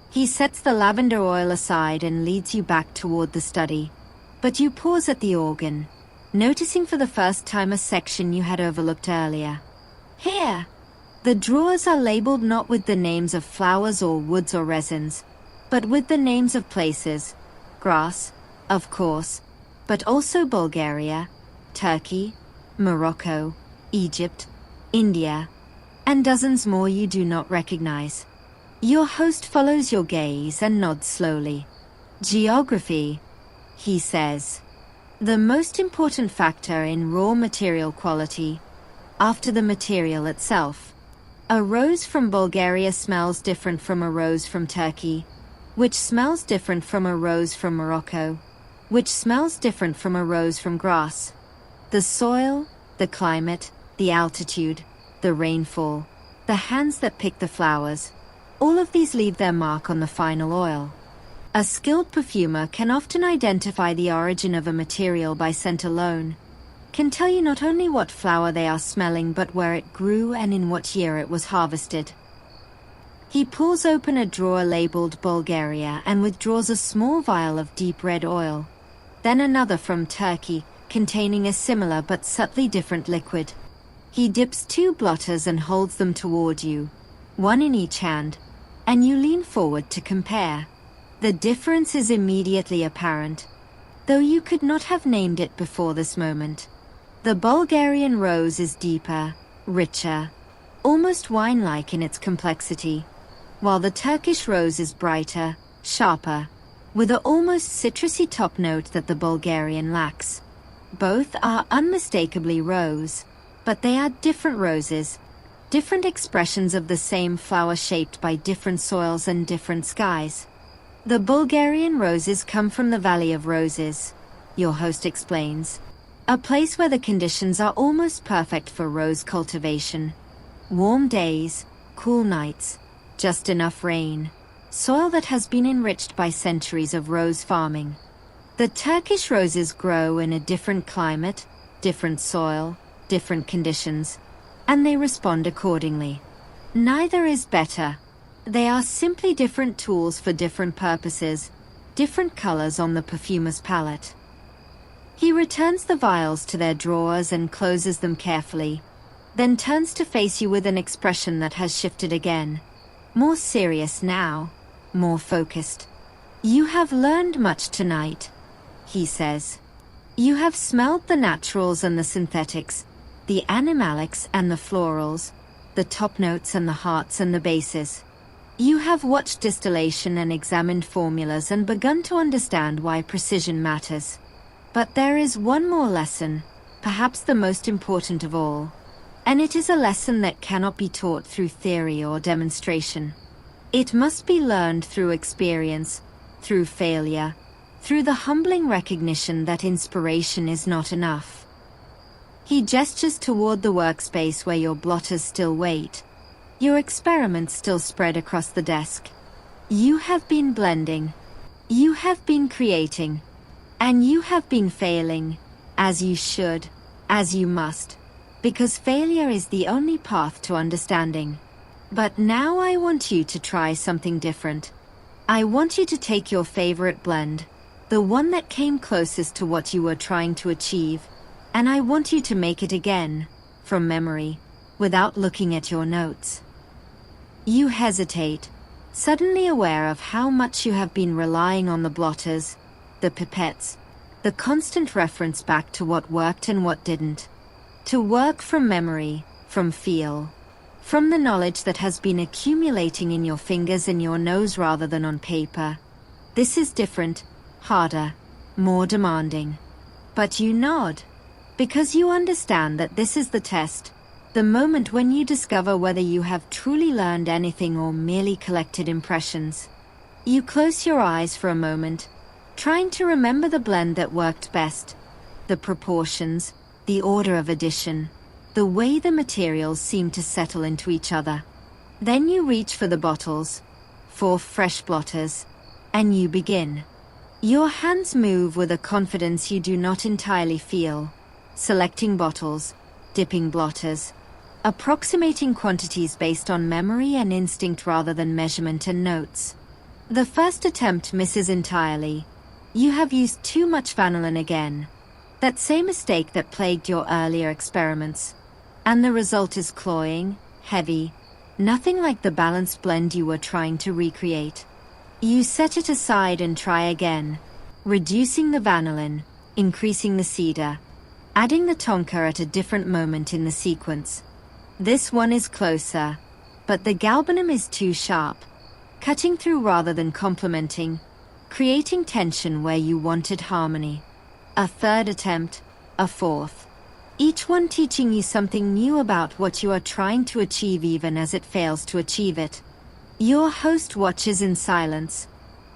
He sets the lavender oil aside and leads you back toward the study, but you pause at the organ, noticing for the first time a section you had overlooked earlier. Here! The drawers are labeled not with the names of flowers or woods or resins, but with the names of places. Grass, of course, but also Bulgaria, Turkey, Morocco, Egypt, India, and dozens more you do not recognize. Your host follows your gaze and nods slowly. Geography, he says. The most important factor in raw material quality, after the material itself. A rose from Bulgaria smells different from a rose from Turkey, which smells different from a rose from Morocco, which smells different from a rose from grass. The soil, the climate, the altitude, the rainfall, the hands that pick the flowers, all of these leave their mark on the final oil. A skilled perfumer can often identify the origin of a material by scent alone, can tell you not only what flower they are smelling but where it grew and in what year it was harvested. He pulls open a drawer labeled Bulgaria and withdraws a small vial of deep red oil, then another from Turkey containing a similar but subtly different liquid. He dips 2 blotters and holds them toward you, one in each hand, and you lean forward to compare. The difference is immediately apparent, though you could not have named it before this moment. The Bulgarian rose is deeper, richer, almost wine-like in its complexity, while the Turkish rose is brighter, sharper, with an almost citrusy top note that the Bulgarian lacks. Both are unmistakably rose, but they are different roses, different expressions of the same flower shaped by different soils and different skies. The Bulgarian roses come from the Valley of Roses, your host explains, a place where the conditions are almost perfect for rose cultivation. Warm days, cool nights, just enough rain, soil that has been enriched by centuries of rose farming. The Turkish roses grow in a different climate, different soil, different conditions, and they respond accordingly. Neither is better. They are simply different tools for different purposes, different colors on the perfumer's palette. He returns the vials to their drawers and closes them carefully, then turns to face you with an expression that has shifted again. More serious now, more focused. You have learned much tonight, he says. You have smelled the naturals and the synthetics, the animalics and the florals, the top notes and the hearts and the bases. You have watched distillation and examined formulas and begun to understand why precision matters. But there is one more lesson, perhaps the most important of all, and it is a lesson that cannot be taught through theory or demonstration. It must be learned through experience, through failure, through the humbling recognition that inspiration is not enough. He gestures toward the workspace where your blotters still wait, your experiments still spread across the desk. You have been blending, you have been creating, and you have been failing, as you should, as you must, because failure is the only path to understanding. But now I want you to try something different. I want you to take your favorite blend, the one that came closest to what you were trying to achieve, and I want you to make it again, from memory, without looking at your notes. You hesitate, suddenly aware of how much you have been relying on the blotters, the pipettes, the constant reference back to what worked and what didn't. To work from memory, from feel, from the knowledge that has been accumulating in your fingers and your nose rather than on paper. This is different, harder, more demanding. But you nod, because you understand that this is the test, The moment when you discover whether you have truly learned anything or merely collected impressions. You close your eyes for a moment, trying to remember the blend that worked best, the proportions, the order of addition, the way the materials seemed to settle into each other. Then you reach for the bottles, for fresh blotters, and you begin. Your hands move with a confidence you do not entirely feel, selecting bottles, dipping blotters, approximating quantities based on memory and instinct rather than measurement and notes. The first attempt misses entirely. You have used too much vanillin again. That same mistake that plagued your earlier experiments. And the result is cloying, heavy, nothing like the balanced blend you were trying to recreate. You set it aside and try again, reducing the vanillin, increasing the cedar, adding the tonka at a different moment in the sequence. This one is closer, but the galbanum is too sharp, cutting through rather than complementing, creating tension where you wanted harmony. A third attempt, a fourth. Each one teaching you something new about what you are trying to achieve even as it fails to achieve it. Your host watches in silence,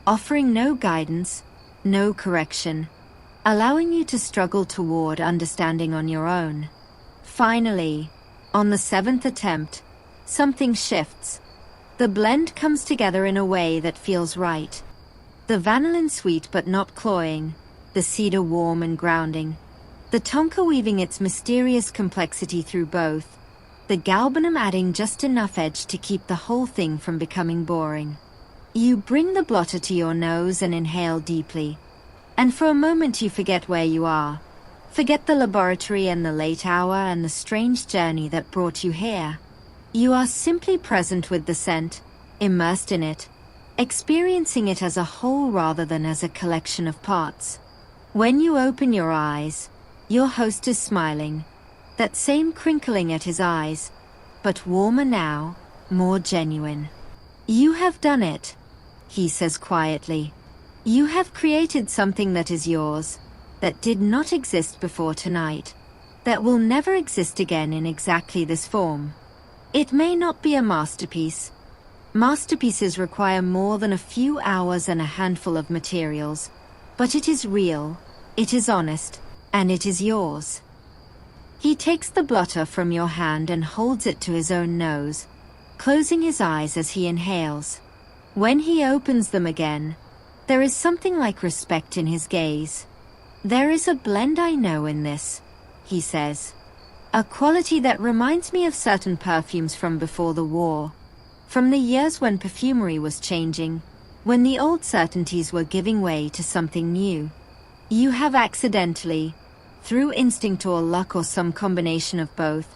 offering no guidance, no correction, allowing you to struggle toward understanding on your own. Finally, on the seventh attempt, something shifts. The blend comes together in a way that feels right. The vanillin sweet but not cloying, the cedar warm and grounding, the tonka weaving its mysterious complexity through both, the galbanum adding just enough edge to keep the whole thing from becoming boring. You bring the blotter to your nose and inhale deeply. And for a moment you forget where you are. Forget the laboratory and the late hour and the strange journey that brought you here. You are simply present with the scent, immersed in it, experiencing it as a whole rather than as a collection of parts. When you open your eyes, your host is smiling, that same crinkling at his eyes, but warmer now, more genuine. You have done it, he says quietly. You have created something that is yours, that did not exist before tonight, that will never exist again in exactly this form. It may not be a masterpiece. Masterpieces require more than a few hours and a handful of materials, but it is real, it is honest, and it is yours. He takes the blotter from your hand and holds it to his own nose, closing his eyes as he inhales. When he opens them again, there is something like respect in his gaze. There is a blend I know in this, he says. A quality that reminds me of certain perfumes from before the war, from the years when perfumery was changing, when the old certainties were giving way to something new. You have accidentally, through instinct or luck or some combination of both,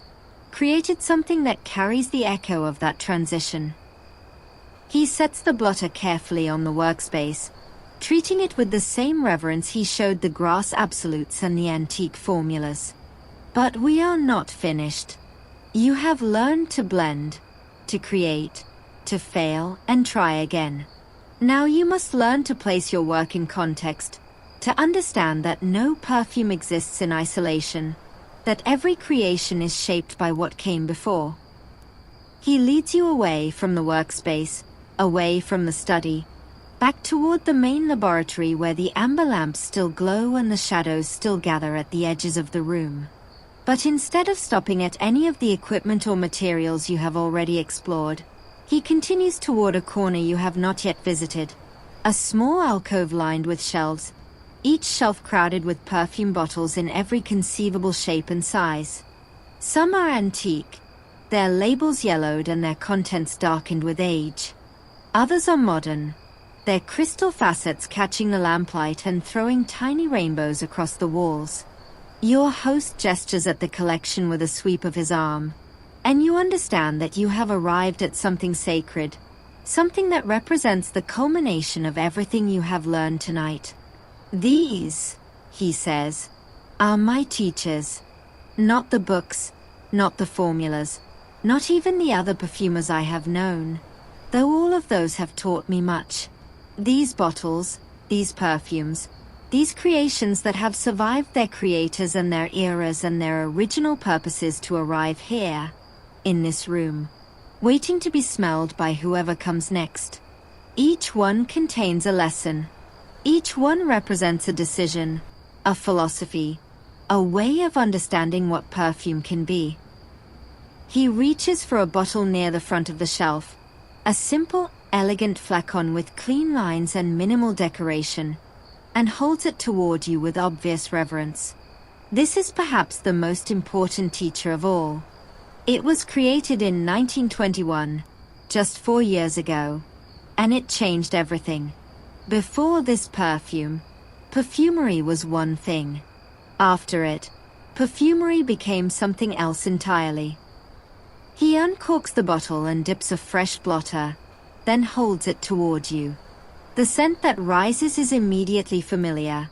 created something that carries the echo of that transition. He sets the blotter carefully on the workspace, treating it with the same reverence he showed the grass absolutes and the antique formulas. But we are not finished. You have learned to blend, to create, to fail and try again. Now you must learn to place your work in context, to understand that no perfume exists in isolation, that every creation is shaped by what came before. He leads you away from the workspace, away from the study, back toward the main laboratory where the amber lamps still glow and the shadows still gather at the edges of the room. But instead of stopping at any of the equipment or materials you have already explored, he continues toward a corner you have not yet visited, a small alcove lined with shelves, each shelf crowded with perfume bottles in every conceivable shape and size. Some are antique, their labels yellowed and their contents darkened with age. Others are modern, their crystal facets catching the lamplight and throwing tiny rainbows across the walls. Your host gestures at the collection with a sweep of his arm, and you understand that you have arrived at something sacred, something that represents the culmination of everything you have learned tonight. These, he says, are my teachers. Not the books, not the formulas, not even the other perfumers I have known, though all of those have taught me much. These bottles, these perfumes, These creations that have survived their creators and their eras and their original purposes to arrive here, in this room, waiting to be smelled by whoever comes next. Each one contains a lesson. Each one represents a decision, a philosophy, a way of understanding what perfume can be. He reaches for a bottle near the front of the shelf, a simple, elegant flacon with clean lines and minimal decoration, and holds it toward you with obvious reverence. This is perhaps the most important teacher of all. It was created in 1921, just 4 years ago, and it changed everything. Before this perfume, perfumery was one thing. After it, perfumery became something else entirely. He uncorks the bottle and dips a fresh blotter, then holds it toward you. The scent that rises is immediately familiar.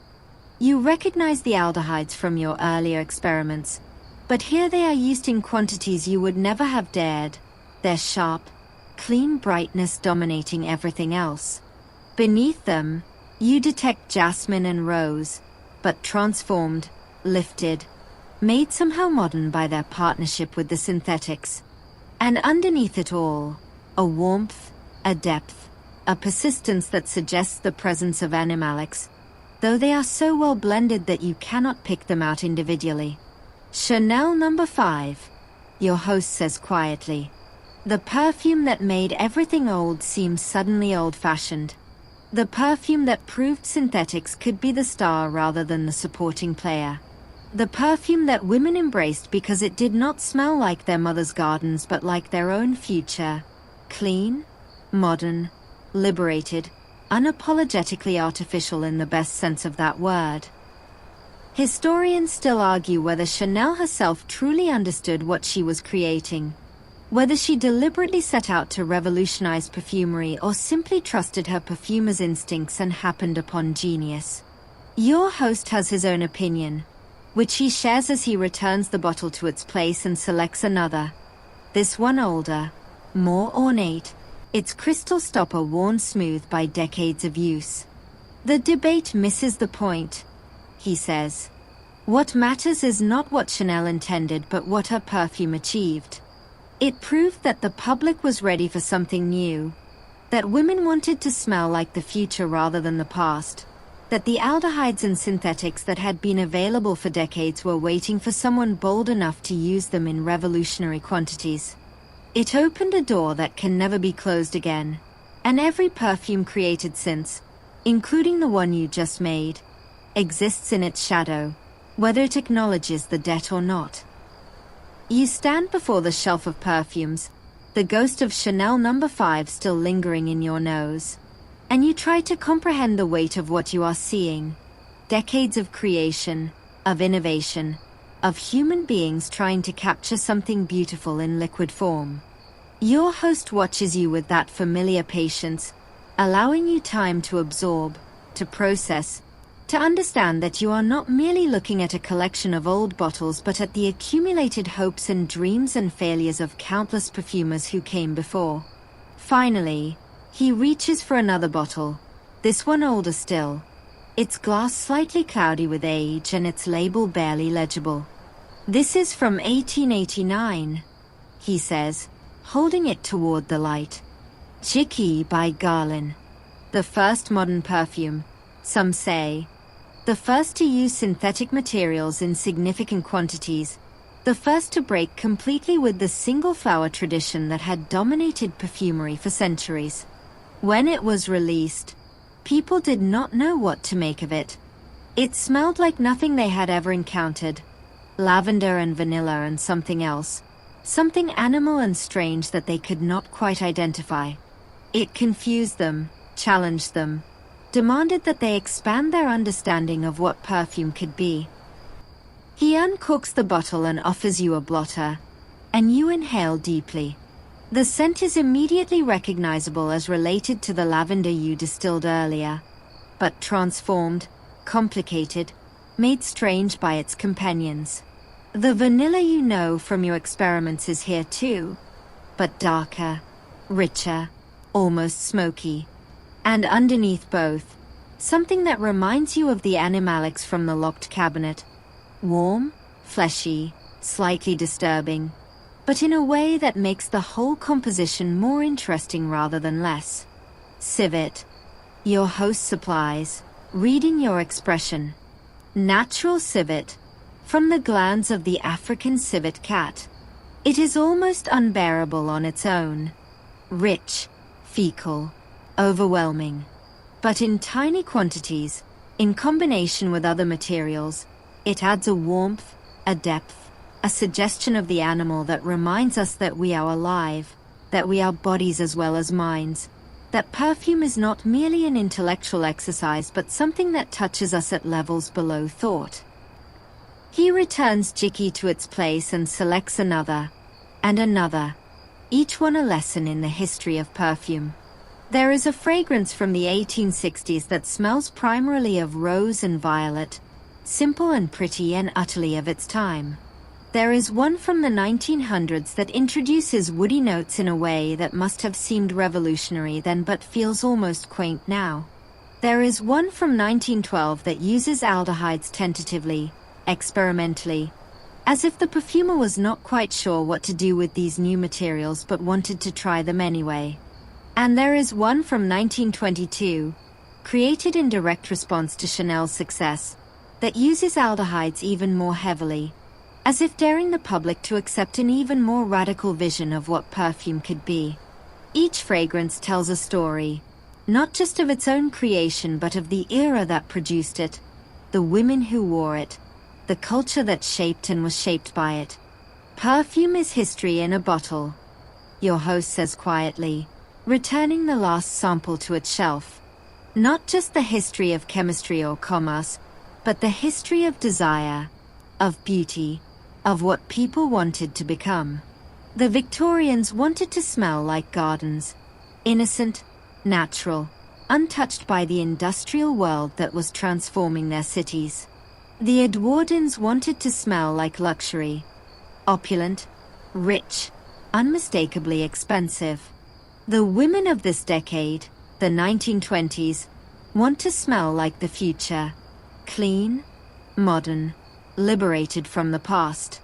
You recognize the aldehydes from your earlier experiments, but here they are used in quantities you would never have dared, their sharp, clean brightness dominating everything else. Beneath them, you detect jasmine and rose, but transformed, lifted, made somehow modern by their partnership with the synthetics. And underneath it all, a warmth, a depth, a persistence that suggests the presence of animalics, though they are so well blended that you cannot pick them out individually. Chanel No. 5, your host says quietly. The perfume that made everything old seem suddenly old-fashioned. The perfume that proved synthetics could be the star rather than the supporting player. The perfume that women embraced because it did not smell like their mother's gardens but like their own future. Clean, modern, liberated, unapologetically artificial in the best sense of that word. Historians still argue whether Chanel herself truly understood what she was creating, whether she deliberately set out to revolutionize perfumery or simply trusted her perfumer's instincts and happened upon genius. Your host has his own opinion, which he shares as he returns the bottle to its place and selects another. This one older, more ornate, its crystal stopper worn smooth by decades of use. The debate misses the point, he says. What matters is not what Chanel intended but what her perfume achieved. It proved that the public was ready for something new, that women wanted to smell like the future rather than the past, that the aldehydes and synthetics that had been available for decades were waiting for someone bold enough to use them in revolutionary quantities. It opened a door that can never be closed again, and every perfume created since, including the one you just made, exists in its shadow, whether it acknowledges the debt or not. You stand before the shelf of perfumes, the ghost of Chanel No. 5 still lingering in your nose, and you try to comprehend the weight of what you are seeing. Decades of creation, of innovation, of human beings trying to capture something beautiful in liquid form. Your host watches you with that familiar patience, allowing you time to absorb, to process, to understand that you are not merely looking at a collection of old bottles but at the accumulated hopes and dreams and failures of countless perfumers who came before. Finally, he reaches for another bottle, this one older still, its glass slightly cloudy with age and its label barely legible. This is from 1889, he says, holding it toward the light. Chicky by Garland. The first modern perfume, some say. The first to use synthetic materials in significant quantities. The first to break completely with the single flower tradition that had dominated perfumery for centuries. When it was released, people did not know what to make of it. It smelled like nothing they had ever encountered. Lavender and vanilla and something else. Something animal and strange that they could not quite identify. It confused them, challenged them, demanded that they expand their understanding of what perfume could be. He uncorks the bottle and offers you a blotter, and you inhale deeply. The scent is immediately recognizable as related to the lavender you distilled earlier, but transformed, complicated, made strange by its companions. The vanilla you know from your experiments is here too, but darker, richer, almost smoky. And underneath both, something that reminds you of the animalics from the locked cabinet. Warm, fleshy, slightly disturbing, but in a way that makes the whole composition more interesting rather than less. Civet. Your host supplies, reading your expression. Natural civet. From the glands of the African civet cat. It is almost unbearable on its own. Rich, fecal, overwhelming. But in tiny quantities, in combination with other materials, it adds a warmth, a depth, a suggestion of the animal that reminds us that we are alive, that we are bodies as well as minds, that perfume is not merely an intellectual exercise but something that touches us at levels below thought. He returns Jiki to its place and selects another, and another, each one a lesson in the history of perfume. There is a fragrance from the 1860s that smells primarily of rose and violet, simple and pretty and utterly of its time. There is one from the 1900s that introduces woody notes in a way that must have seemed revolutionary then but feels almost quaint now. There is one from 1912 that uses aldehydes tentatively, experimentally, as if the perfumer was not quite sure what to do with these new materials but wanted to try them anyway. And there is one from 1922, created in direct response to Chanel's success, that uses aldehydes even more heavily, as if daring the public to accept an even more radical vision of what perfume could be. Each fragrance tells a story, not just of its own creation but of the era that produced it, the women who wore it, the culture that shaped and was shaped by it. Perfume is history in a bottle, your host says quietly, returning the last sample to its shelf. Not just the history of chemistry or commerce, but the history of desire, of beauty, of what people wanted to become. The Victorians wanted to smell like gardens, innocent, natural, untouched by the industrial world that was transforming their cities. The Edwardians wanted to smell like luxury, opulent, rich, unmistakably expensive. The women of this decade, the 1920s, want to smell like the future, clean, modern, liberated from the past.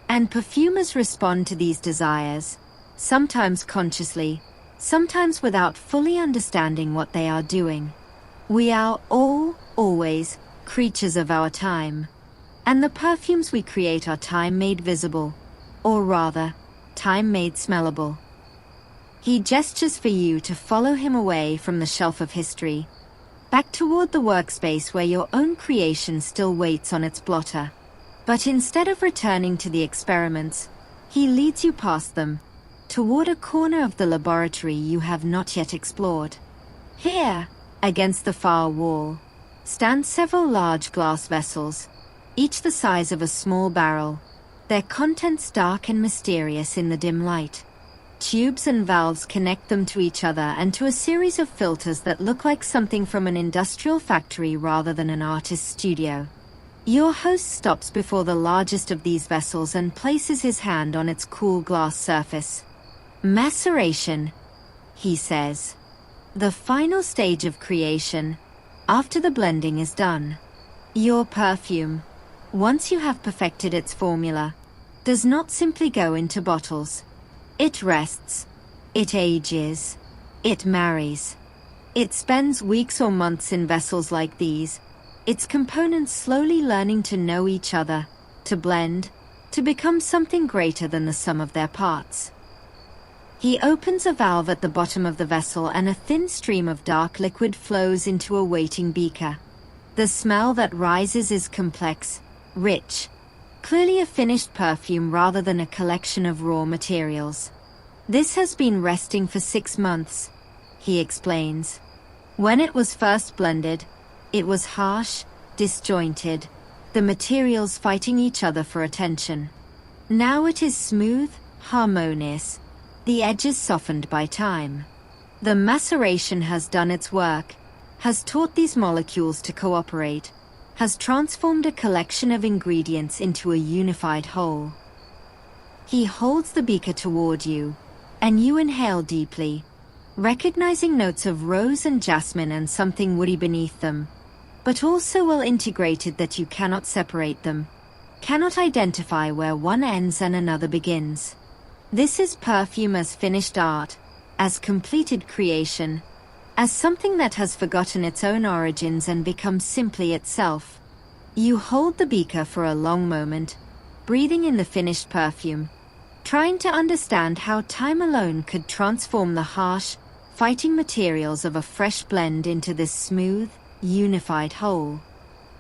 And perfumers respond to these desires, sometimes consciously, sometimes without fully understanding what they are doing. We are all, always, creatures of our time. And the perfumes we create are time made visible, or rather, time made smellable. He gestures for you to follow him away from the shelf of history, back toward the workspace where your own creation still waits on its blotter. But instead of returning to the experiments, he leads you past them, toward a corner of the laboratory you have not yet explored. Here, against the far wall, stand several large glass vessels, each the size of a small barrel, their contents dark and mysterious in the dim light. Tubes and valves connect them to each other and to a series of filters that look like something from an industrial factory rather than an artist's studio. Your host stops before the largest of these vessels and places his hand on its cool glass surface. Maceration, he says. The final stage of creation, after the blending is done. Your perfume, once you have perfected its formula, does not simply go into bottles. It rests, it ages, it marries. It spends weeks or months in vessels like these, its components slowly learning to know each other, to blend, to become something greater than the sum of their parts. He opens a valve at the bottom of the vessel and a thin stream of dark liquid flows into a waiting beaker. The smell that rises is complex, rich, clearly a finished perfume rather than a collection of raw materials. This has been resting for 6 months, he explains. When it was first blended, it was harsh, disjointed, the materials fighting each other for attention. Now it is smooth, harmonious, the edges softened by time. The maceration has done its work, has taught these molecules to cooperate, has transformed a collection of ingredients into a unified whole. He holds the beaker toward you, and you inhale deeply, recognizing notes of rose and jasmine and something woody beneath them, but also well integrated that you cannot separate them, cannot identify where one ends and another begins. This is perfume as finished art, as completed creation, as something that has forgotten its own origins and become simply itself. You hold the beaker for a long moment, breathing in the finished perfume, trying to understand how time alone could transform the harsh, fighting materials of a fresh blend into this smooth, unified whole.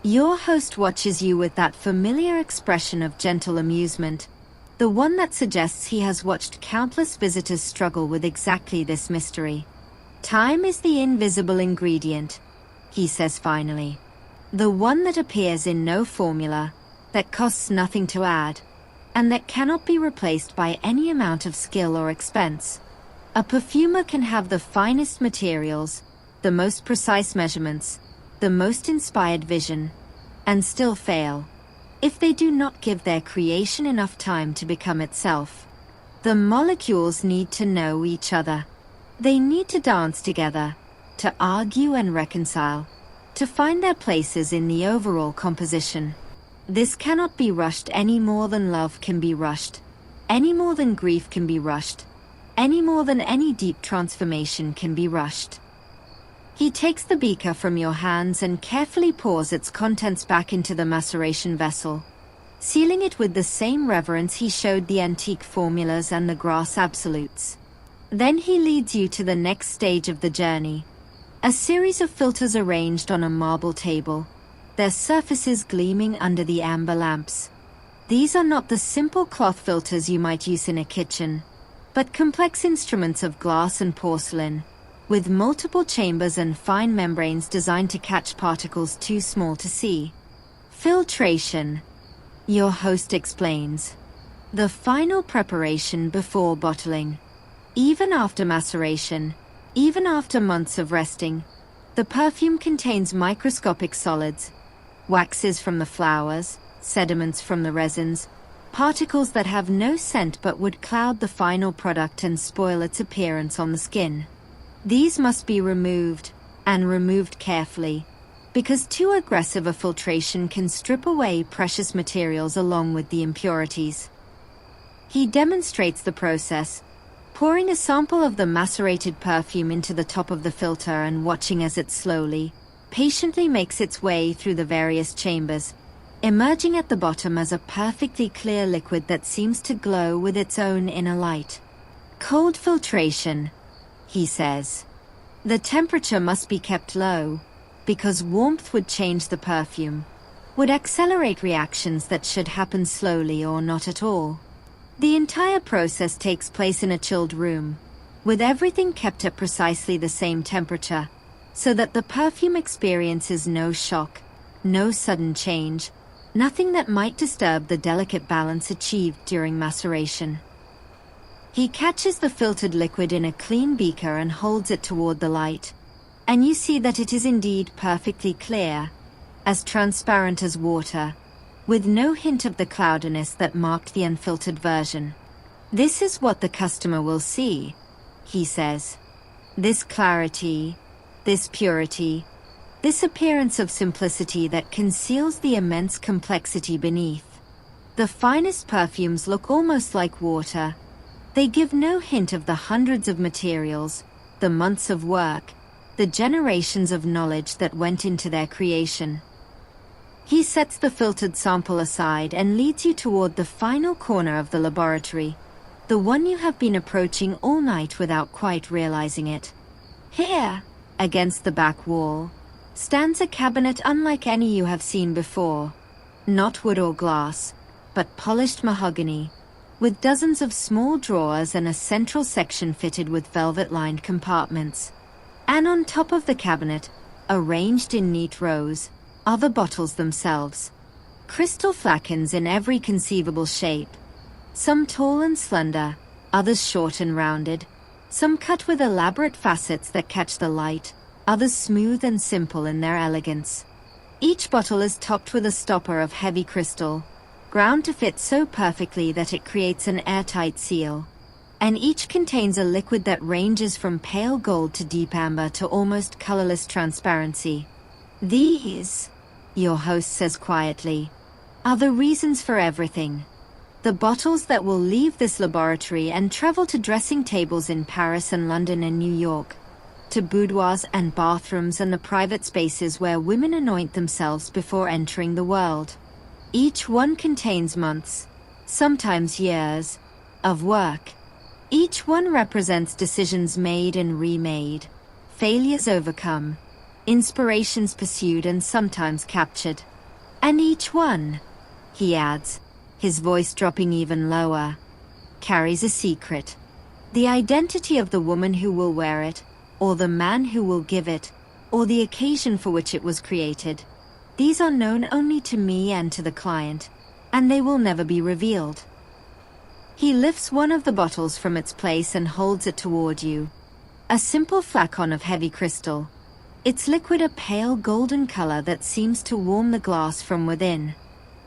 Your host watches you with that familiar expression of gentle amusement, the one that suggests he has watched countless visitors struggle with exactly this mystery. Time is the invisible ingredient, he says finally. The one that appears in no formula, that costs nothing to add, and that cannot be replaced by any amount of skill or expense. A perfumer can have the finest materials, the most precise measurements, the most inspired vision, and still fail, if they do not give their creation enough time to become itself. The molecules need to know each other. They need to dance together, to argue and reconcile, to find their places in the overall composition. This cannot be rushed any more than love can be rushed, any more than grief can be rushed, any more than any deep transformation can be rushed. He takes the beaker from your hands and carefully pours its contents back into the maceration vessel, sealing it with the same reverence he showed the antique formulas and the grass absolutes. Then he leads you to the next stage of the journey. A series of filters arranged on a marble table, their surfaces gleaming under the amber lamps. These are not the simple cloth filters you might use in a kitchen, but complex instruments of glass and porcelain, with multiple chambers and fine membranes designed to catch particles too small to see. Filtration, your host explains. The final preparation before bottling. Even after maceration, even after months of resting, the perfume contains microscopic solids, waxes from the flowers, sediments from the resins, particles that have no scent but would cloud the final product and spoil its appearance on the skin. These must be removed, and removed carefully, because too aggressive a filtration can strip away precious materials along with the impurities. He demonstrates the process, pouring a sample of the macerated perfume into the top of the filter and watching as it slowly, patiently makes its way through the various chambers, emerging at the bottom as a perfectly clear liquid that seems to glow with its own inner light. Cold filtration, he says. The temperature must be kept low, because warmth would change the perfume, would accelerate reactions that should happen slowly or not at all. The entire process takes place in a chilled room, with everything kept at precisely the same temperature, so that the perfume experiences no shock, no sudden change, nothing that might disturb the delicate balance achieved during maceration. He catches the filtered liquid in a clean beaker and holds it toward the light, and you see that it is indeed perfectly clear, as transparent as water, with no hint of the cloudiness that marked the unfiltered version. This is what the customer will see, he says. This clarity, this purity, this appearance of simplicity that conceals the immense complexity beneath. The finest perfumes look almost like water. They give no hint of the hundreds of materials, the months of work, the generations of knowledge that went into their creation. He sets the filtered sample aside and leads you toward the final corner of the laboratory, the one you have been approaching all night without quite realizing it. Here, against the back wall, stands a cabinet unlike any you have seen before. Not wood or glass, but polished mahogany, with dozens of small drawers and a central section fitted with velvet-lined compartments. And on top of the cabinet, arranged in neat rows, are the bottles themselves. Crystal flacons in every conceivable shape. Some tall and slender, others short and rounded, some cut with elaborate facets that catch the light, others smooth and simple in their elegance. Each bottle is topped with a stopper of heavy crystal, ground to fit so perfectly that it creates an airtight seal. and each contains a liquid that ranges from pale gold to deep amber to almost colorless transparency. These, your host says quietly, are the reasons for everything. The bottles that will leave this laboratory and travel to dressing tables in Paris and London and New York, to boudoirs and bathrooms and the private spaces where women anoint themselves before entering the world. Each one contains months, sometimes years, of work. Each one represents decisions made and remade, failures overcome, inspirations pursued and sometimes captured. And each one, he adds, his voice dropping even lower, carries a secret. The identity of the woman who will wear it, or the man who will give it, or the occasion for which it was created. These are known only to me and to the client, and they will never be revealed. He lifts one of the bottles from its place and holds it toward you. A simple flacon of heavy crystal. Its liquid a pale golden color that seems to warm the glass from within.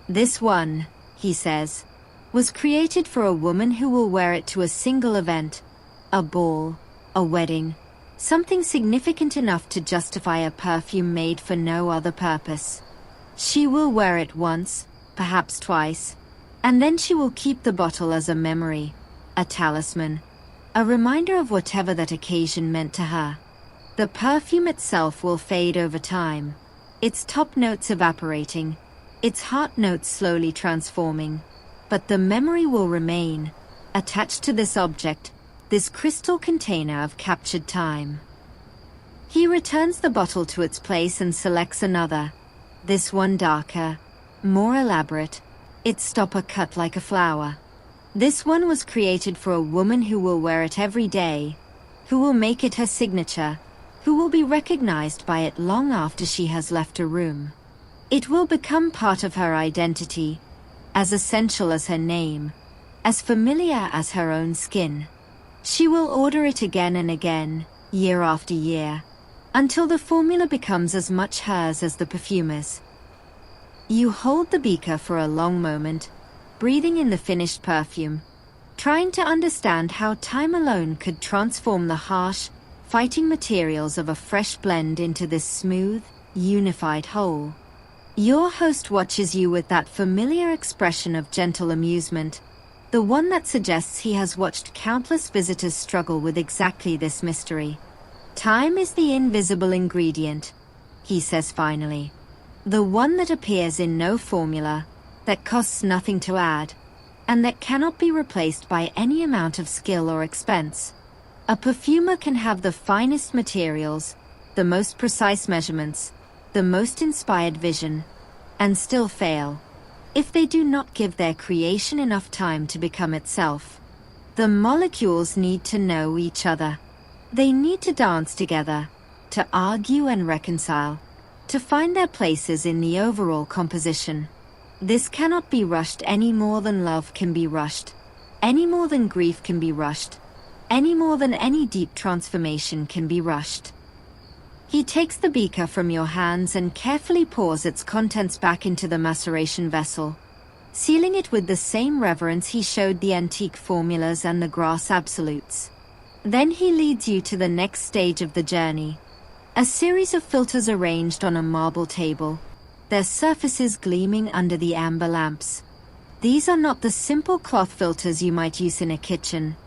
This one, he says, was created for a woman who will wear it to a single event, a ball, a wedding, something significant enough to justify a perfume made for no other purpose. She will wear it once, perhaps twice, and then she will keep the bottle as a memory, a talisman, a reminder of whatever that occasion meant to her. The perfume itself will fade over time, its top notes evaporating, its heart notes slowly transforming, but the memory will remain, attached to this object, this crystal container of captured time. He returns the bottle to its place and selects another, this one darker, more elaborate, its stopper cut like a flower. This one was created for a woman who will wear it every day, who will make it her signature, who will be recognized by it long after she has left a room. It will become part of her identity, as essential as her name, as familiar as her own skin. She will order it again and again, year after year, until the formula becomes as much hers as the perfumer's. You hold the beaker for a long moment, breathing in the finished perfume, trying to understand how time alone could transform the harsh, fighting materials of a fresh blend into this smooth, unified whole. Your host watches you with that familiar expression of gentle amusement, the one that suggests he has watched countless visitors struggle with exactly this mystery. Time is the invisible ingredient, he says finally. The one that appears in no formula, that costs nothing to add, and that cannot be replaced by any amount of skill or expense. A perfumer can have the finest materials, the most precise measurements, the most inspired vision, and still fail, if they do not give their creation enough time to become itself. The molecules need to know each other. They need to dance together, to argue and reconcile, to find their places in the overall composition. This cannot be rushed any more than love can be rushed, any more than grief can be rushed, any more than any deep transformation can be rushed. He takes the beaker from your hands and carefully pours its contents back into the maceration vessel, sealing it with the same reverence he showed the antique formulas and the grass absolutes. Then he leads you to the next stage of the journey. A series of filters arranged on a marble table, their surfaces gleaming under the amber lamps. These are not the simple cloth filters you might use in a kitchen,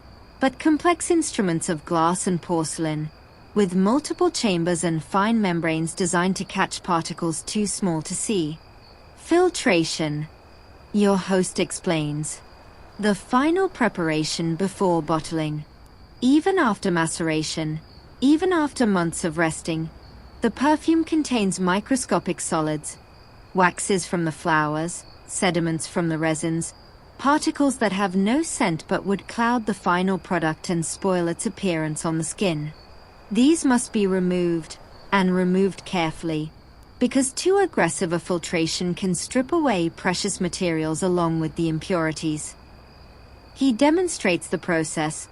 but complex instruments of glass and porcelain, with multiple chambers and fine membranes designed to catch particles too small to see. Filtration, your host explains. The final preparation before bottling. Even after maceration, even after months of resting, the perfume contains microscopic solids, waxes from the flowers, sediments from the resins, particles that have no scent but would cloud the final product and spoil its appearance on the skin. These must be removed, and removed carefully, because too aggressive a filtration can strip away precious materials along with the impurities. He demonstrates the process,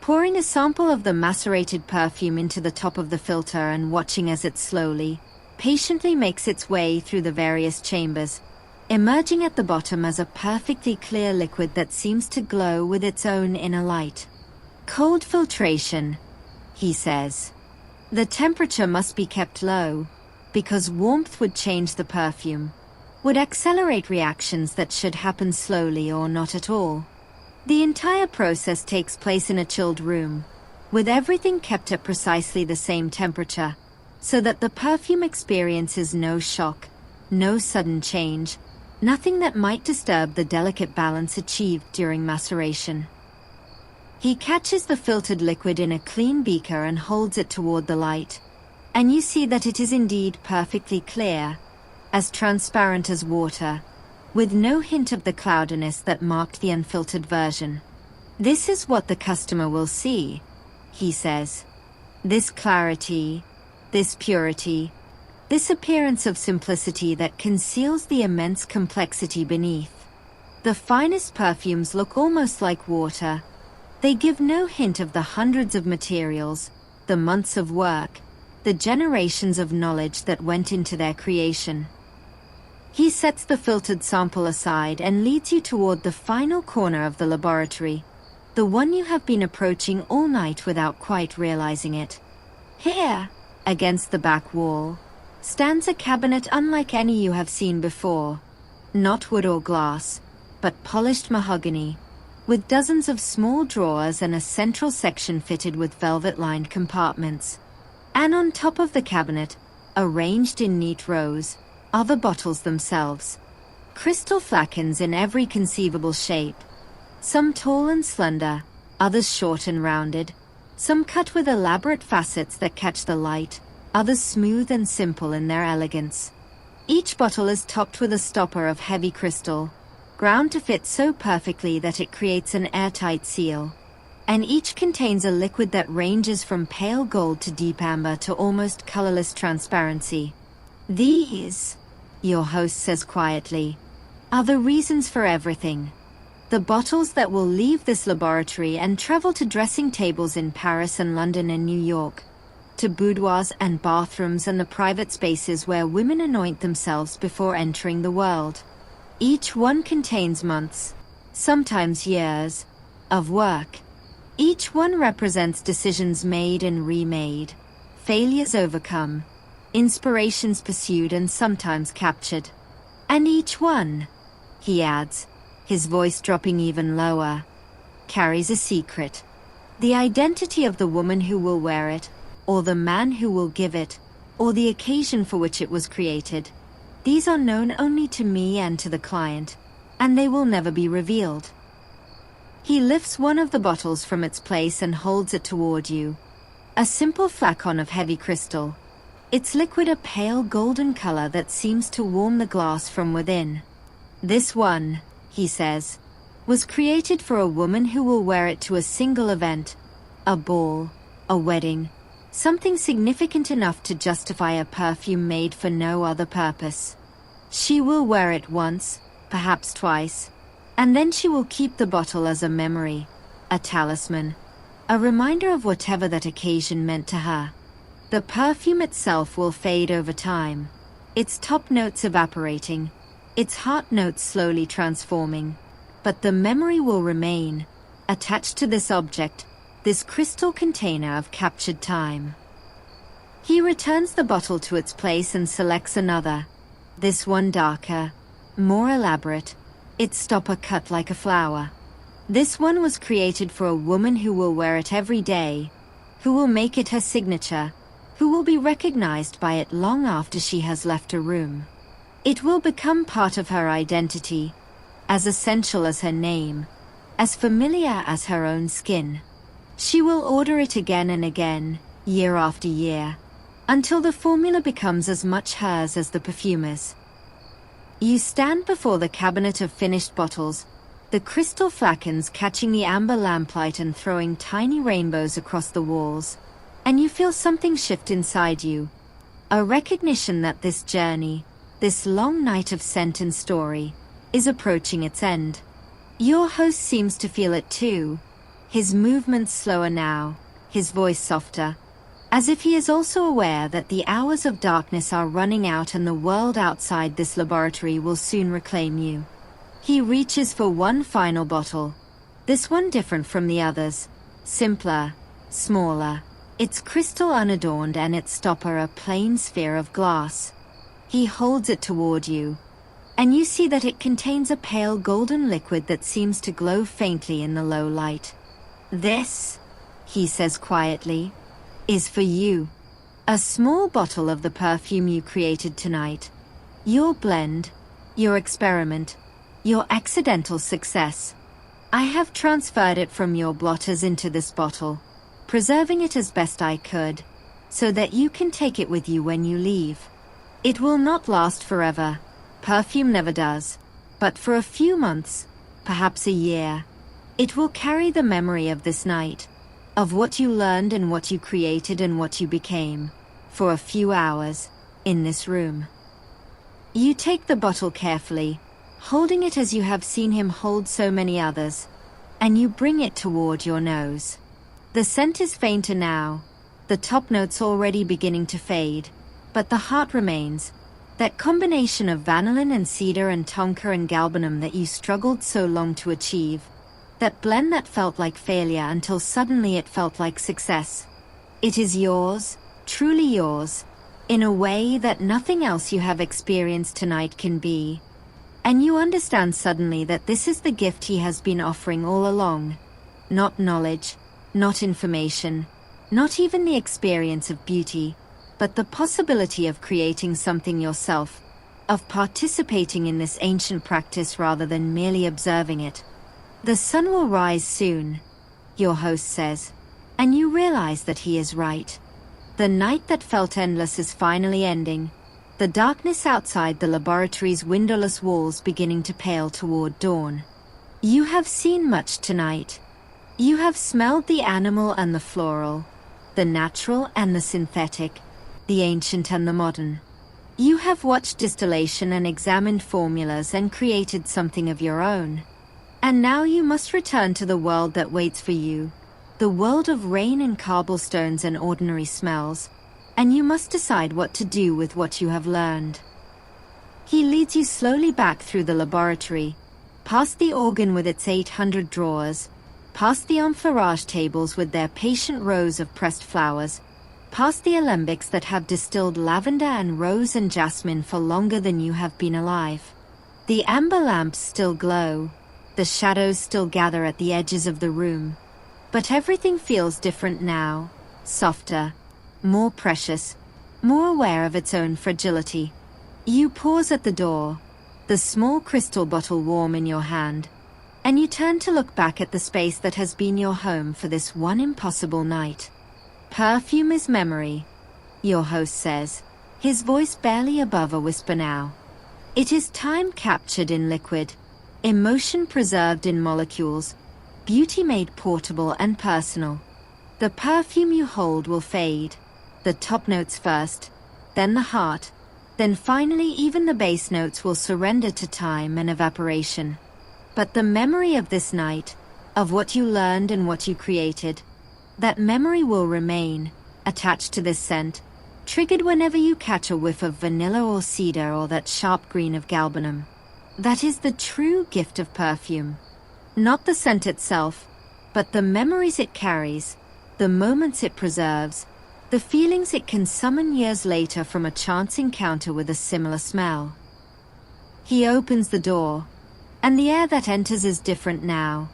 pouring a sample of the macerated perfume into the top of the filter and watching as it slowly, patiently makes its way through the various chambers, emerging at the bottom as a perfectly clear liquid that seems to glow with its own inner light. Cold filtration, he says. The temperature must be kept low, because warmth would change the perfume, would accelerate reactions that should happen slowly or not at all. The entire process takes place in a chilled room, with everything kept at precisely the same temperature, so that the perfume experiences no shock, no sudden change, nothing that might disturb the delicate balance achieved during maceration. He catches the filtered liquid in a clean beaker and holds it toward the light, and you see that it is indeed perfectly clear, as transparent as water, with no hint of the cloudiness that marked the unfiltered version. This is what the customer will see, he says. This clarity, this purity, this appearance of simplicity that conceals the immense complexity beneath. The finest perfumes look almost like water. They give no hint of the hundreds of materials, the months of work, the generations of knowledge that went into their creation. He sets the filtered sample aside and leads you toward the final corner of the laboratory, the one you have been approaching all night without quite realizing it. Here, against the back wall, stands a cabinet unlike any you have seen before. Not wood or glass, but polished mahogany, with dozens of small drawers and a central section fitted with velvet-lined compartments. And on top of the cabinet, arranged in neat rows, are the bottles themselves. Crystal flacons in every conceivable shape. Some tall and slender, others short and rounded, some cut with elaborate facets that catch the light, others smooth and simple in their elegance. Each bottle is topped with a stopper of heavy crystal, ground to fit so perfectly that it creates an airtight seal. And each contains a liquid that ranges from pale gold to deep amber to almost colorless transparency. These, your host says quietly, are the reasons for everything. The bottles that will leave this laboratory and travel to dressing tables in Paris and London and New York, to boudoirs and bathrooms and the private spaces where women anoint themselves before entering the world. Each one contains months, sometimes years, of work. Each one represents decisions made and remade, failures overcome, inspirations pursued and sometimes captured. And each one, he adds, his voice dropping even lower, carries a secret. The identity of the woman who will wear it, or the man who will give it, or the occasion for which it was created. These are known only to me and to the client, and they will never be revealed. He lifts one of the bottles from its place and holds it toward you. A simple flacon of heavy crystal. Its liquid a pale golden color that seems to warm the glass from within. This one, he says, was created for a woman who will wear it to a single event, a ball, a wedding, something significant enough to justify a perfume made for no other purpose. She will wear it once, perhaps twice, and then she will keep the bottle as a memory, a talisman, a reminder of whatever that occasion meant to her. The perfume itself will fade over time, its top notes evaporating, its heart notes slowly transforming, but the memory will remain, attached to this object, this crystal container of captured time. He returns the bottle to its place and selects another, this one darker, more elaborate, its stopper cut like a flower. This one was created for a woman who will wear it every day, who will make it her signature, who will be recognized by it long after she has left a room. It will become part of her identity, as essential as her name, as familiar as her own skin. She will order it again and again, year after year, until the formula becomes as much hers as the perfumer's. You stand before the cabinet of finished bottles, the crystal flacons catching the amber lamplight and throwing tiny rainbows across the walls, and you feel something shift inside you, a recognition that this journey, this long night of scent and story, is approaching its end. Your host seems to feel it too, his movements slower now, his voice softer, as if he is also aware that the hours of darkness are running out and the world outside this laboratory will soon reclaim you. He reaches for one final bottle, this one different from the others, Simpler, smaller. Its crystal unadorned and its stopper a plain sphere of glass. He holds it toward you, and you see that it contains a pale golden liquid that seems to glow faintly in the low light. This, he says quietly, is for you. A small bottle of the perfume you created tonight. Your blend, your experiment, your accidental success. I have transferred it from your blotters into this bottle, preserving it as best I could, so that you can take it with you when you leave. It will not last forever. Perfume never does. But for a few months, perhaps a year, it will carry the memory of this night, of what you learned and what you created and what you became, for a few hours, in this room. You take the bottle carefully, holding it as you have seen him hold so many others, and you bring it toward your nose. The scent is fainter now, the top notes already beginning to fade, but the heart remains, that combination of vanillin and cedar and tonka and galbanum that you struggled so long to achieve, that blend that felt like failure until suddenly it felt like success. It is yours, truly yours, in a way that nothing else you have experienced tonight can be. And you understand suddenly that this is the gift he has been offering all along. Not knowledge, not information, not even the experience of beauty, but the possibility of creating something yourself, of participating in this ancient practice rather than merely observing it. The sun will rise soon, your host says, and you realize that he is right. The night that felt endless is finally ending, the darkness outside the laboratory's windowless walls beginning to pale toward dawn. You have seen much tonight. You have smelled the animal and the floral, the natural and the synthetic, the ancient and the modern. You have watched distillation and examined formulas and created something of your own. And now you must return to the world that waits for you, the world of rain and cobblestones and ordinary smells, and you must decide what to do with what you have learned. He leads you slowly back through the laboratory, past the organ with its 800 drawers, past the enfleurage tables with their patient rows of pressed flowers, past the alembics that have distilled lavender and rose and jasmine for longer than you have been alive. The amber lamps still glow, the shadows still gather at the edges of the room, but everything feels different now, softer, more precious, more aware of its own fragility. You pause at the door, the small crystal bottle warm in your hand, and you turn to look back at the space that has been your home for this one impossible night. Perfume is memory, your host says, his voice barely above a whisper now. It is time captured in liquid, emotion preserved in molecules, beauty made portable and personal. The perfume you hold will fade, the top notes first, then the heart, then finally even the base notes will surrender to time and evaporation. But the memory of this night, of what you learned and what you created, that memory will remain, attached to this scent, triggered whenever you catch a whiff of vanilla or cedar or that sharp green of galbanum. That is the true gift of perfume. Not the scent itself, but the memories it carries, the moments it preserves, the feelings it can summon years later from a chance encounter with a similar smell. He opens the door, and the air that enters is different now,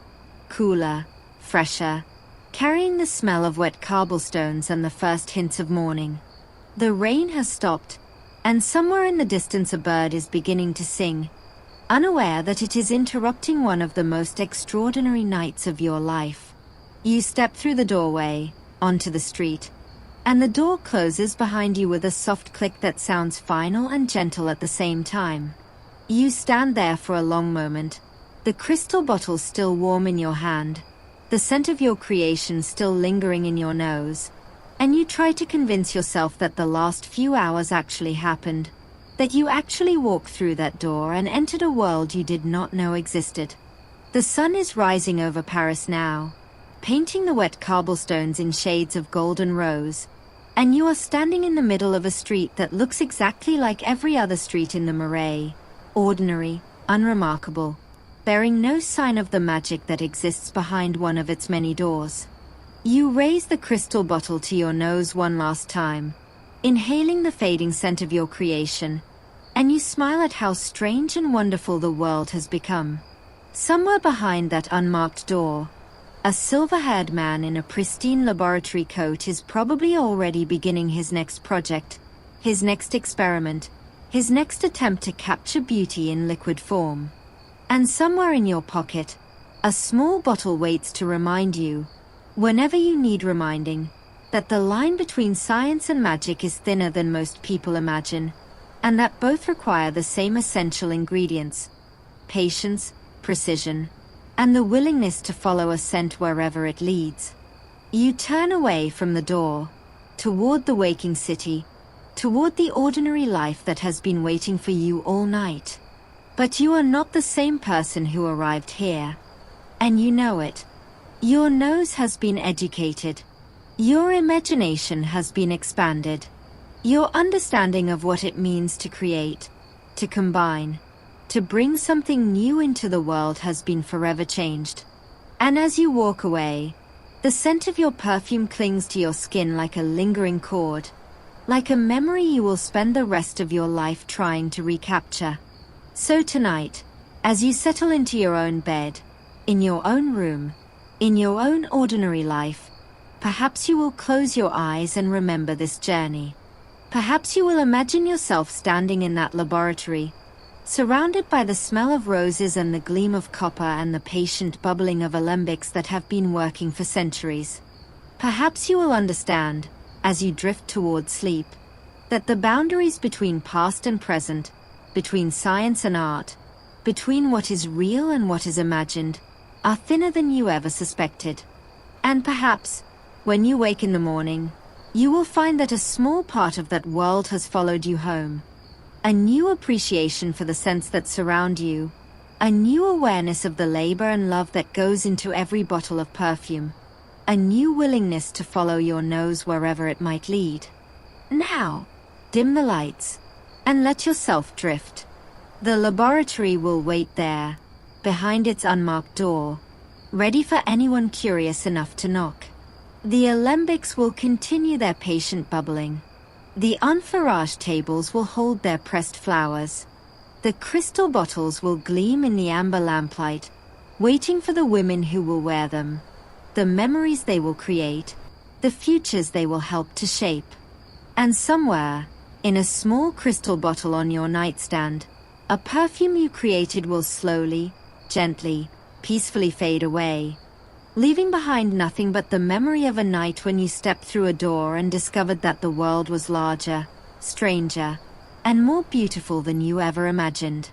cooler, fresher, carrying the smell of wet cobblestones and the first hints of morning. The rain has stopped, and somewhere in the distance a bird is beginning to sing, unaware that it is interrupting one of the most extraordinary nights of your life. You step through the doorway, onto the street, and the door closes behind you with a soft click that sounds final and gentle at the same time. You stand there for a long moment, the crystal bottle still warm in your hand, the scent of your creation still lingering in your nose, and you try to convince yourself that the last few hours actually happened, that you actually walked through that door and entered a world you did not know existed. The sun is rising over Paris now, painting the wet cobblestones in shades of golden rose, and you are standing in the middle of a street that looks exactly like every other street in the Marais, ordinary, unremarkable, bearing no sign of the magic that exists behind one of its many doors. You raise the crystal bottle to your nose one last time, inhaling the fading scent of your creation, and you smile at how strange and wonderful the world has become. Somewhere behind that unmarked door, a silver-haired man in a pristine laboratory coat is probably already beginning his next project, his next experiment, his next attempt to capture beauty in liquid form. And somewhere in your pocket, a small bottle waits to remind you, whenever you need reminding, that the line between science and magic is thinner than most people imagine, and that both require the same essential ingredients: patience, precision, and the willingness to follow a scent wherever it leads. You turn away from the door, toward the waking city, toward the ordinary life that has been waiting for you all night. But you are not the same person who arrived here, and you know it. Your nose has been educated. Your imagination has been expanded. Your understanding of what it means to create, to combine, to bring something new into the world has been forever changed. And as you walk away, the scent of your perfume clings to your skin like a lingering chord, like a memory you will spend the rest of your life trying to recapture. So tonight, as you settle into your own bed, in your own room, in your own ordinary life, perhaps you will close your eyes and remember this journey. Perhaps you will imagine yourself standing in that laboratory, surrounded by the smell of roses and the gleam of copper and the patient bubbling of alembics that have been working for centuries. Perhaps you will understand, as you drift toward sleep, that the boundaries between past and present, between science and art, between what is real and what is imagined, are thinner than you ever suspected. And perhaps, when you wake in the morning, you will find that a small part of that world has followed you home. A new appreciation for the scents that surround you, a new awareness of the labor and love that goes into every bottle of perfume, a new willingness to follow your nose wherever it might lead. Now, dim the lights, and let yourself drift. The laboratory will wait there, behind its unmarked door, ready for anyone curious enough to knock. The alembics will continue their patient bubbling. The enfarage tables will hold their pressed flowers. The crystal bottles will gleam in the amber lamplight, waiting for the women who will wear them, the memories they will create, the futures they will help to shape. And somewhere, in a small crystal bottle on your nightstand, a perfume you created will slowly, gently, peacefully fade away, leaving behind nothing but the memory of a night when you stepped through a door and discovered that the world was larger, stranger, and more beautiful than you ever imagined.